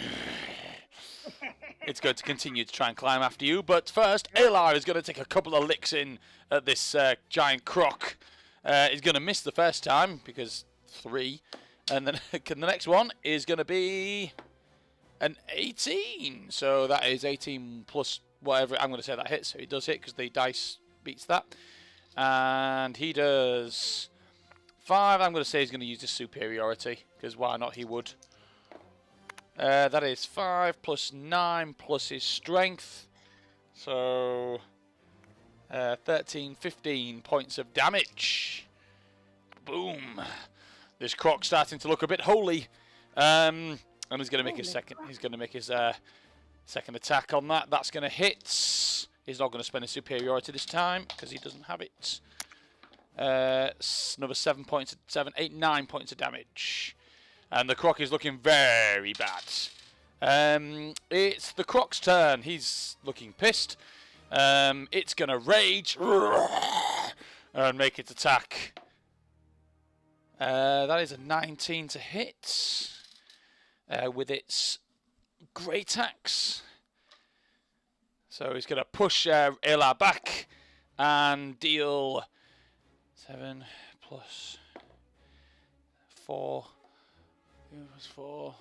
It's going to continue to try and climb after you, but first, Alar is going to take a couple of licks in at this giant croc. He's going to miss the first time, because 3. And then the next one is going to be an 18. So that is 18 plus whatever. I'm going to say that hits. So he does hit because the dice beats that. And he does 5. I'm going to say he's going to use his superiority, because why not, he would. That is 5 plus 9 plus his strength. So 13, 15 points of damage. Boom. This croc's starting to look a bit holy. And he's going to make his second. He's going to make his second attack on that. That's going to hit. He's not going to spend his superiority this time because he doesn't have it. Another 7 points. 7, 8, 9 points of damage. And the croc is looking very bad. It's the croc's turn. He's looking pissed. It's going to rage and make its attack. That is a 19 to hit with its great axe. So he's going to push Alar back and deal 7 plus 4. 4,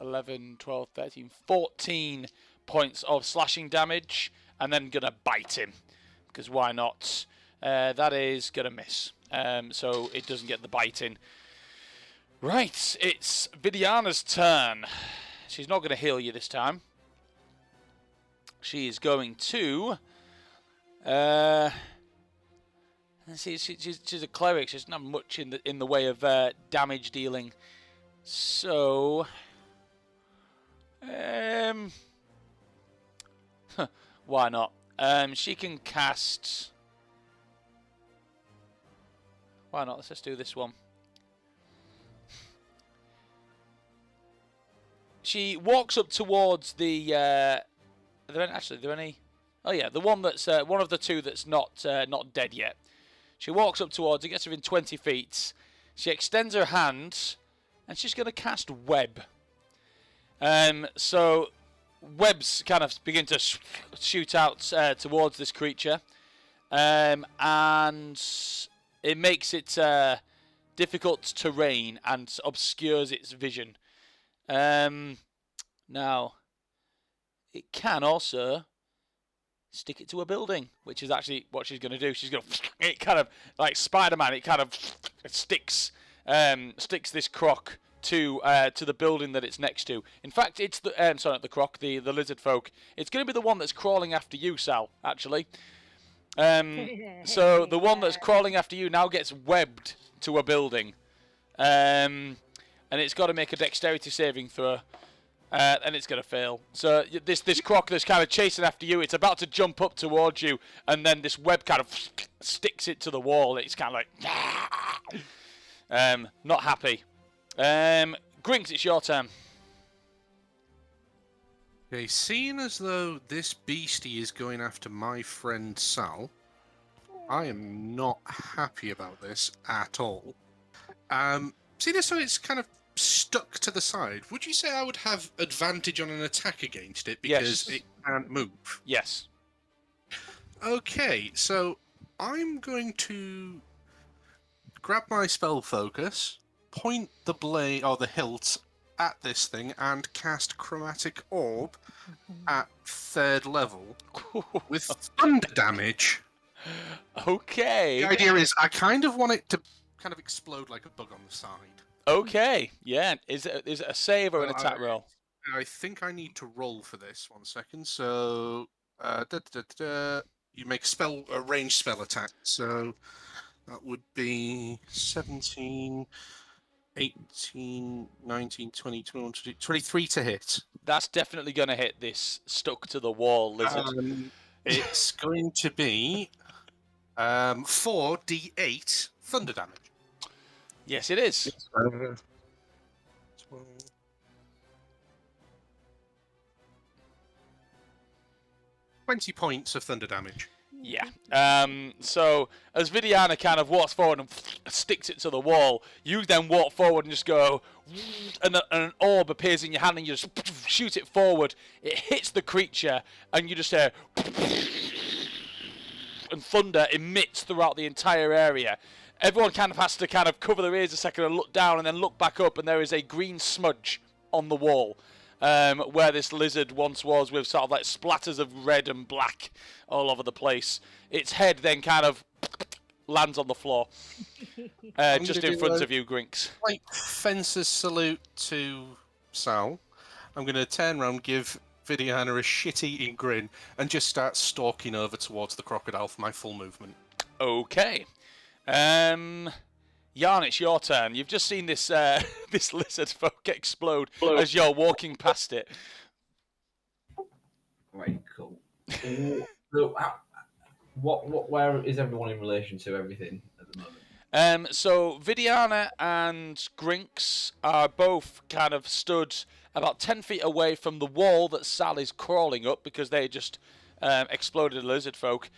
11, 12, 13, 14 points of slashing damage, and then going to bite him, because why not? That is going to miss, so it doesn't get the bite in. Right, it's Vidiana's turn. She's not going to heal you this time. She is going to... she's a cleric, so she doesn't have much in the way of damage dealing. So, why not? She can cast. Why not? Let's just do this one. She walks up towards the. Are there any? Oh yeah, the one that's one of the two that's not dead yet. She walks up towards it, gets within 20 feet. She extends her hand. And she's going to cast Web. So webs kind of begin to shoot out towards this creature, and it makes it difficult terrain and obscures its vision. Now, it can also stick it to a building, which is actually what she's going to do. She's going to, it kind of, like Spider-Man, it kind of sticks this croc to the building that it's next to. In fact, it's the sorry, not the croc, the lizard folk. It's going to be the one that's crawling after you, Sal, actually. So the one that's crawling after you now gets webbed to a building. And it's got to make a dexterity saving throw. And it's going to fail. So this croc that's kind of chasing after you, it's about to jump up towards you, and then this web kind of sticks it to the wall. It's kind of like, not happy. Grinx, it's your turn. Okay, seeing as though this beastie is going after my friend Sal, I am not happy about this at all. See this, so it's kind of stuck to the side. Would you say I would have advantage on an attack against it because it can't move? Yes. Okay, so I'm going to grab my spell focus, point the blade or the hilt at this thing, and cast Chromatic Orb at 3rd level with thunder damage. Okay. The idea is I kind of want it to kind of explode like a bug on the side. Okay. Yeah. Is it a save or an attack roll? I think I need to roll for this. 1 second. So, you make a ranged spell attack. So that would be 17, 18, 19, 20, 21, 23 to hit. That's definitely going to hit this stuck to the wall lizard. It's going to be 4d8 thunder damage. Yes, it is. 12. 20 points of thunder damage. Yeah. So as Vidiana kind of walks forward and sticks it to the wall, you then walk forward and just go, and an orb appears in your hand, and you just shoot it forward. It hits the creature, and you just hear, and thunder emits throughout the entire area. Everyone kind of has to kind of cover their ears a second and look down, and then look back up, and there is a green smudge on the wall. Where this lizard once was, with sort of like splatters of red and black all over the place. Its head then kind of lands on the floor, just in front of you, Grinx. Like fencer's salute to Sal. I'm going to turn around, give Vidiana a shit-eating grin, and just start stalking over towards the crocodile for my full movement. Okay. Yarn, it's your turn. You've just seen this this lizard folk explode as you're walking past it. Right, cool. So, where is everyone in relation to everything at the moment? So Vidiana and Grinx are both kind of stood about 10 feet away from the wall that Sal is crawling up, because they just exploded a lizard folk.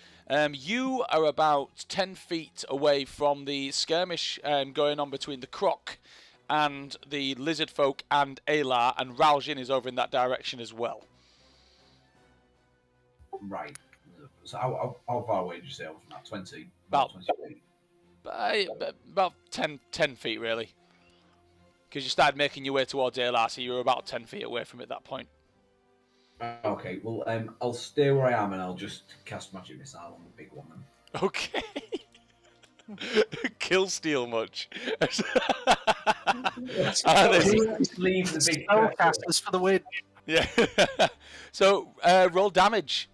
You are about 10 feet away from the skirmish going on between the croc and the lizard folk and Alar, and Raljin is over in that direction as well. Right. So how far away did you say I was from that? 20? About 20 feet? About 10 feet, really. Because you started making your way towards Alar, so you were about 10 feet away from it at that point. Okay, well, I'll stay where I am, and I'll just cast Magic Missile on the big one then. Okay. Kill steal much. Leave the big Spellcasters for the win. Yeah. So roll damage.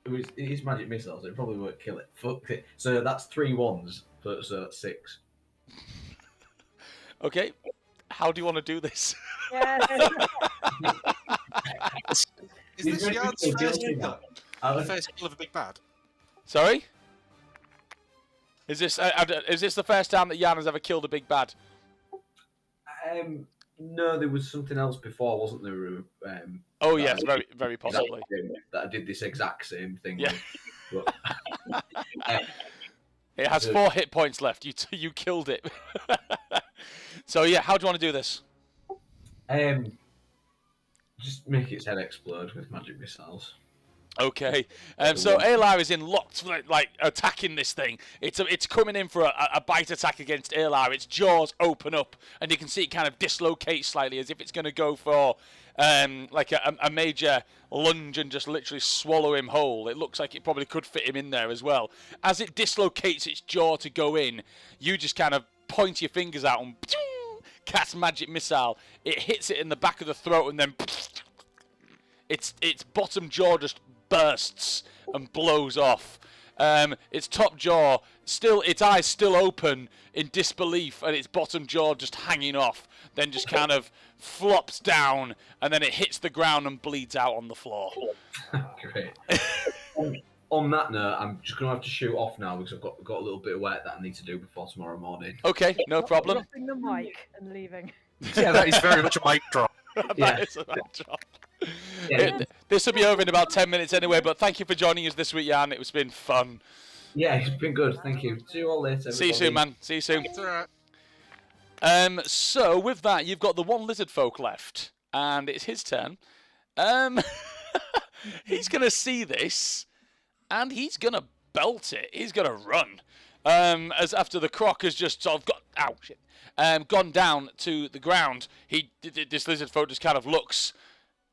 It is Magic Missile, so it probably won't kill it. Fuck it. So that's 3 1s, so that's 6. Okay. How do you want to do this? Is this Yard's first kill of a big bad? Sorry? Is this the first time that Jan has ever killed a big bad? No, there was something else before, wasn't there? Oh yes, very very possibly. That I did this exact same thing. Yeah. But, it has 4 hit points left. You killed it. So yeah, how do you want to do this? Just make its head explode with magic missiles. Okay, so Alar is in locked, like attacking this thing. It's coming in for a bite attack against Alar. Its jaws open up, and you can see it kind of dislocate slightly as if it's going to go for like a major lunge and just literally swallow him whole. It looks like it probably could fit him in there as well. As it dislocates its jaw to go in, you just kind of point your fingers out and cast magic missile. It hits it in the back of the throat, and then its bottom jaw just bursts and blows off. Its top jaw its eyes still open in disbelief, and its bottom jaw just hanging off. Then just kind of flops down, and then it hits the ground and bleeds out on the floor. Great. On that note, I'm just going to have to shoot off now because I've got a little bit of work that I need to do before tomorrow morning. Okay, no problem. Dropping the mic and leaving. Yeah, that is very much a mic drop. That is a mic drop. Yeah. This will be over in about 10 minutes anyway, but thank you for joining us this week, Jan. It's been fun. Yeah, it's been good. Thank you. See you all later. See you soon, man. See you soon. It's alright. So with that, you've got the one lizard folk left, and it's his turn. He's gonna see this, and he's gonna belt it. He's gonna run. As after the croc has just sort of gone down to the ground, this lizard folk just kind of looks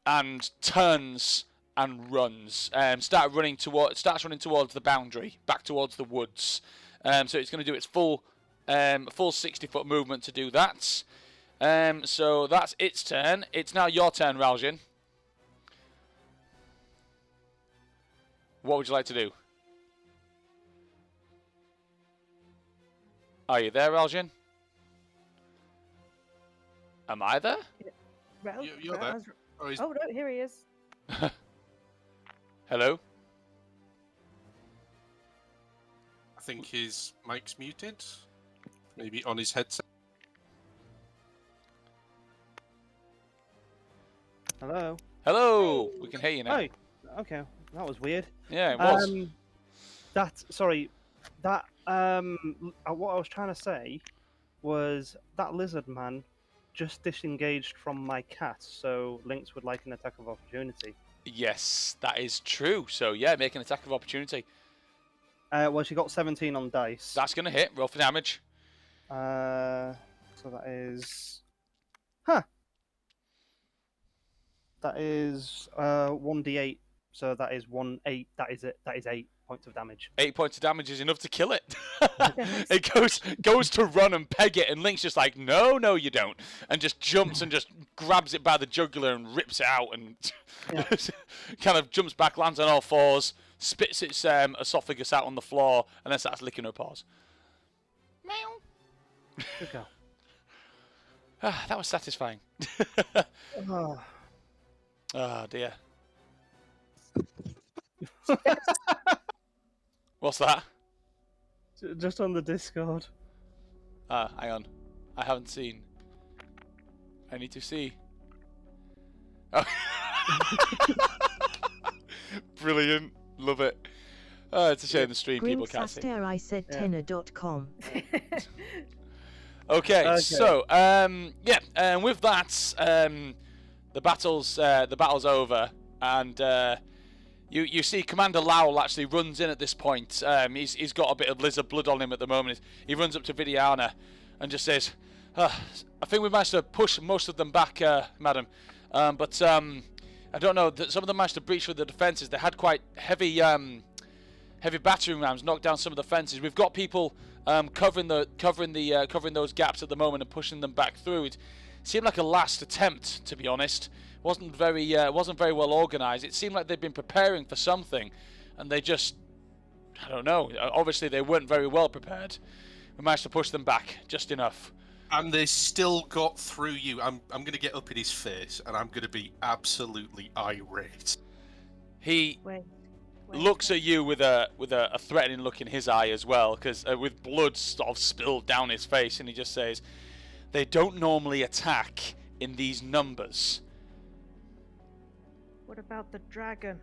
and turns and runs. Starts running towards the boundary, back towards the woods. So it's going to do its full 60-foot movement to do that. So that's its turn. It's now your turn, Raljin. What would you like to do? Are you there, Raljin? Am I there? You're there. Oh, Oh no, here he is. Hello? I think his mic's muted. Maybe on his headset. Hello. Hello! We can hear you now. Oh, okay. That was weird. Yeah, it was. What I was trying to say was that lizard man just disengaged from my cat, so Lynx would like an attack of opportunity. Yes, that is true. So, yeah, make an attack of opportunity. Well, she got 17 on dice. That's going to hit. Roll for damage. So that is... That is 1d8. So that is 1/8. That is it. That is 8 points of damage. 8 points of damage is enough to kill it. It goes to run and peg it, and Link's just like, no, you don't. And just jumps and just grabs it by the jugular and rips it out and kind of jumps back, lands on all fours, spits its esophagus out on the floor, and then starts licking her paws. Meow. Good go. That was satisfying. Oh. Oh, dear. What's that? Just on the Discord. Hang on. I haven't seen. I need to see. Oh. Brilliant. Love it. Oh, it's a shame the stream people can't see. Grinx I said tenor.com. Okay, so with that, the battle's over, and you see Commander Lowell actually runs in at this point. He's got a bit of lizard blood on him at the moment. He runs up to Vidiana and just says, "I think we managed to push most of them back, madam, but I don't know. Some of them managed to breach through the defences. They had quite heavy battering rams, knocked down some of the fences. We've got people covering those gaps at the moment and pushing them back through. It seemed like a last attempt, to be honest. Wasn't very well organised. It seemed like they'd been preparing for something, and they just, I don't know. Obviously, they weren't very well prepared. We managed to push them back just enough." And they still got through you. I'm going to get up in his face, and I'm going to be absolutely irate. He Wait. looks at you with a threatening look in his eye as well, because with blood sort of spilled down his face, and he just says, "They don't normally attack in these numbers." What about the dragon?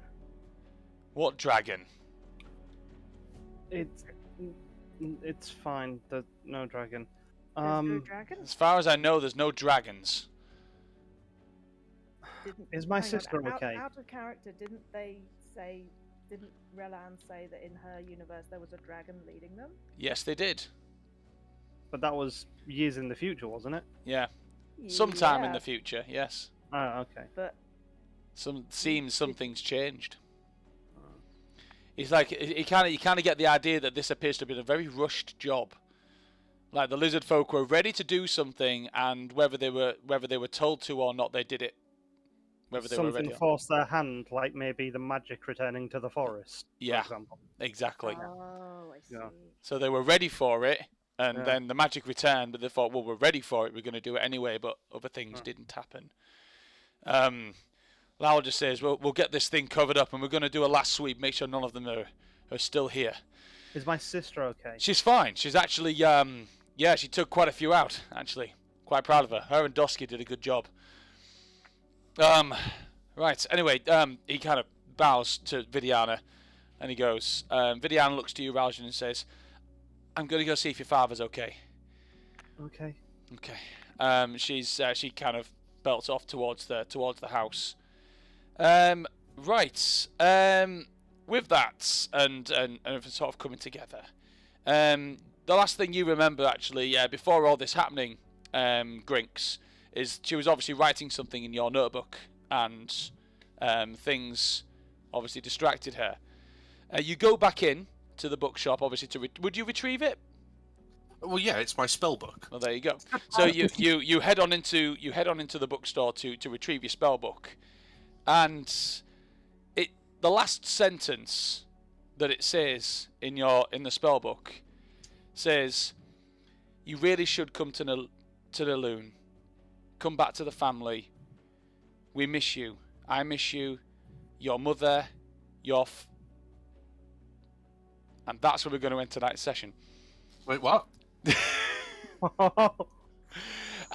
What dragon? It's fine. There's no dragon. There's no dragon? As far as I know, there's no dragons. Didn't Is my hang on, sister okay? Out of character, didn't Raljin say that in her universe there was a dragon leading them? Yes, they did. But that was years in the future, wasn't it? Yeah. Sometime in Yeah, the future, yes. Oh, okay. but Something's changed. It's like you kind of get the idea that this appears to have been a very rushed job. Like the lizard folk were ready to do something, and whether they were told to or not, they did it. Whether they were Something ready. forced their hand, like maybe the magic returning to the forest. Yeah. For example. Exactly. oh, I see. Yeah. So they were ready for it, and Yeah. then the magic returned, but they thought, well, we're ready for it, we're going to do it anyway, but other things didn't happen. Lowell just says, we'll get this thing covered up, and we're going to do a last sweep, make sure none of them are still here. Is my sister okay? She's fine. She's actually, she took quite a few out, actually. Quite proud of her. Her and Dosky did a good job. Right, anyway, he kind of bows to Vidiana, and he goes, Vidiana looks to you, Raljin, and says, I'm going to go see if your father's okay. Okay. Okay. She kind of belts off towards the house. Right. With that and sort of coming together. The last thing you remember, actually, before all this happening, Grinx, is she was obviously writing something in your notebook, and things obviously distracted her. You go back in to the bookshop, obviously. Would you retrieve it? Well, yeah, it's my spell book. Well, there you go. So you head on into the bookstore to retrieve your spell book, and the last sentence that it says in the spell book says, "You really should come to the loon. Come back to the family. We miss you. I miss you. Your mother, and that's where we're going to end tonight's session." Wait, what?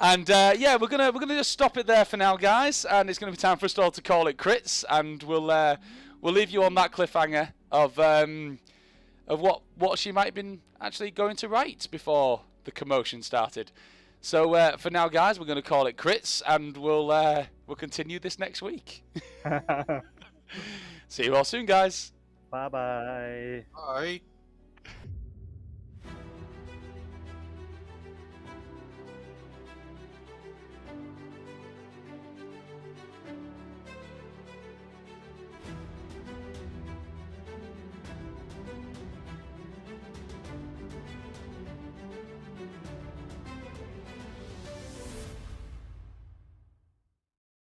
And we're gonna just stop it there for now, guys, and it's gonna be time for us all to call it crits, and we'll leave you on that cliffhanger of what she might have been actually going to write before the commotion started. So for now, guys, we're gonna call it crits, and we'll continue this next week. See you all soon, guys. Bye-bye. Bye.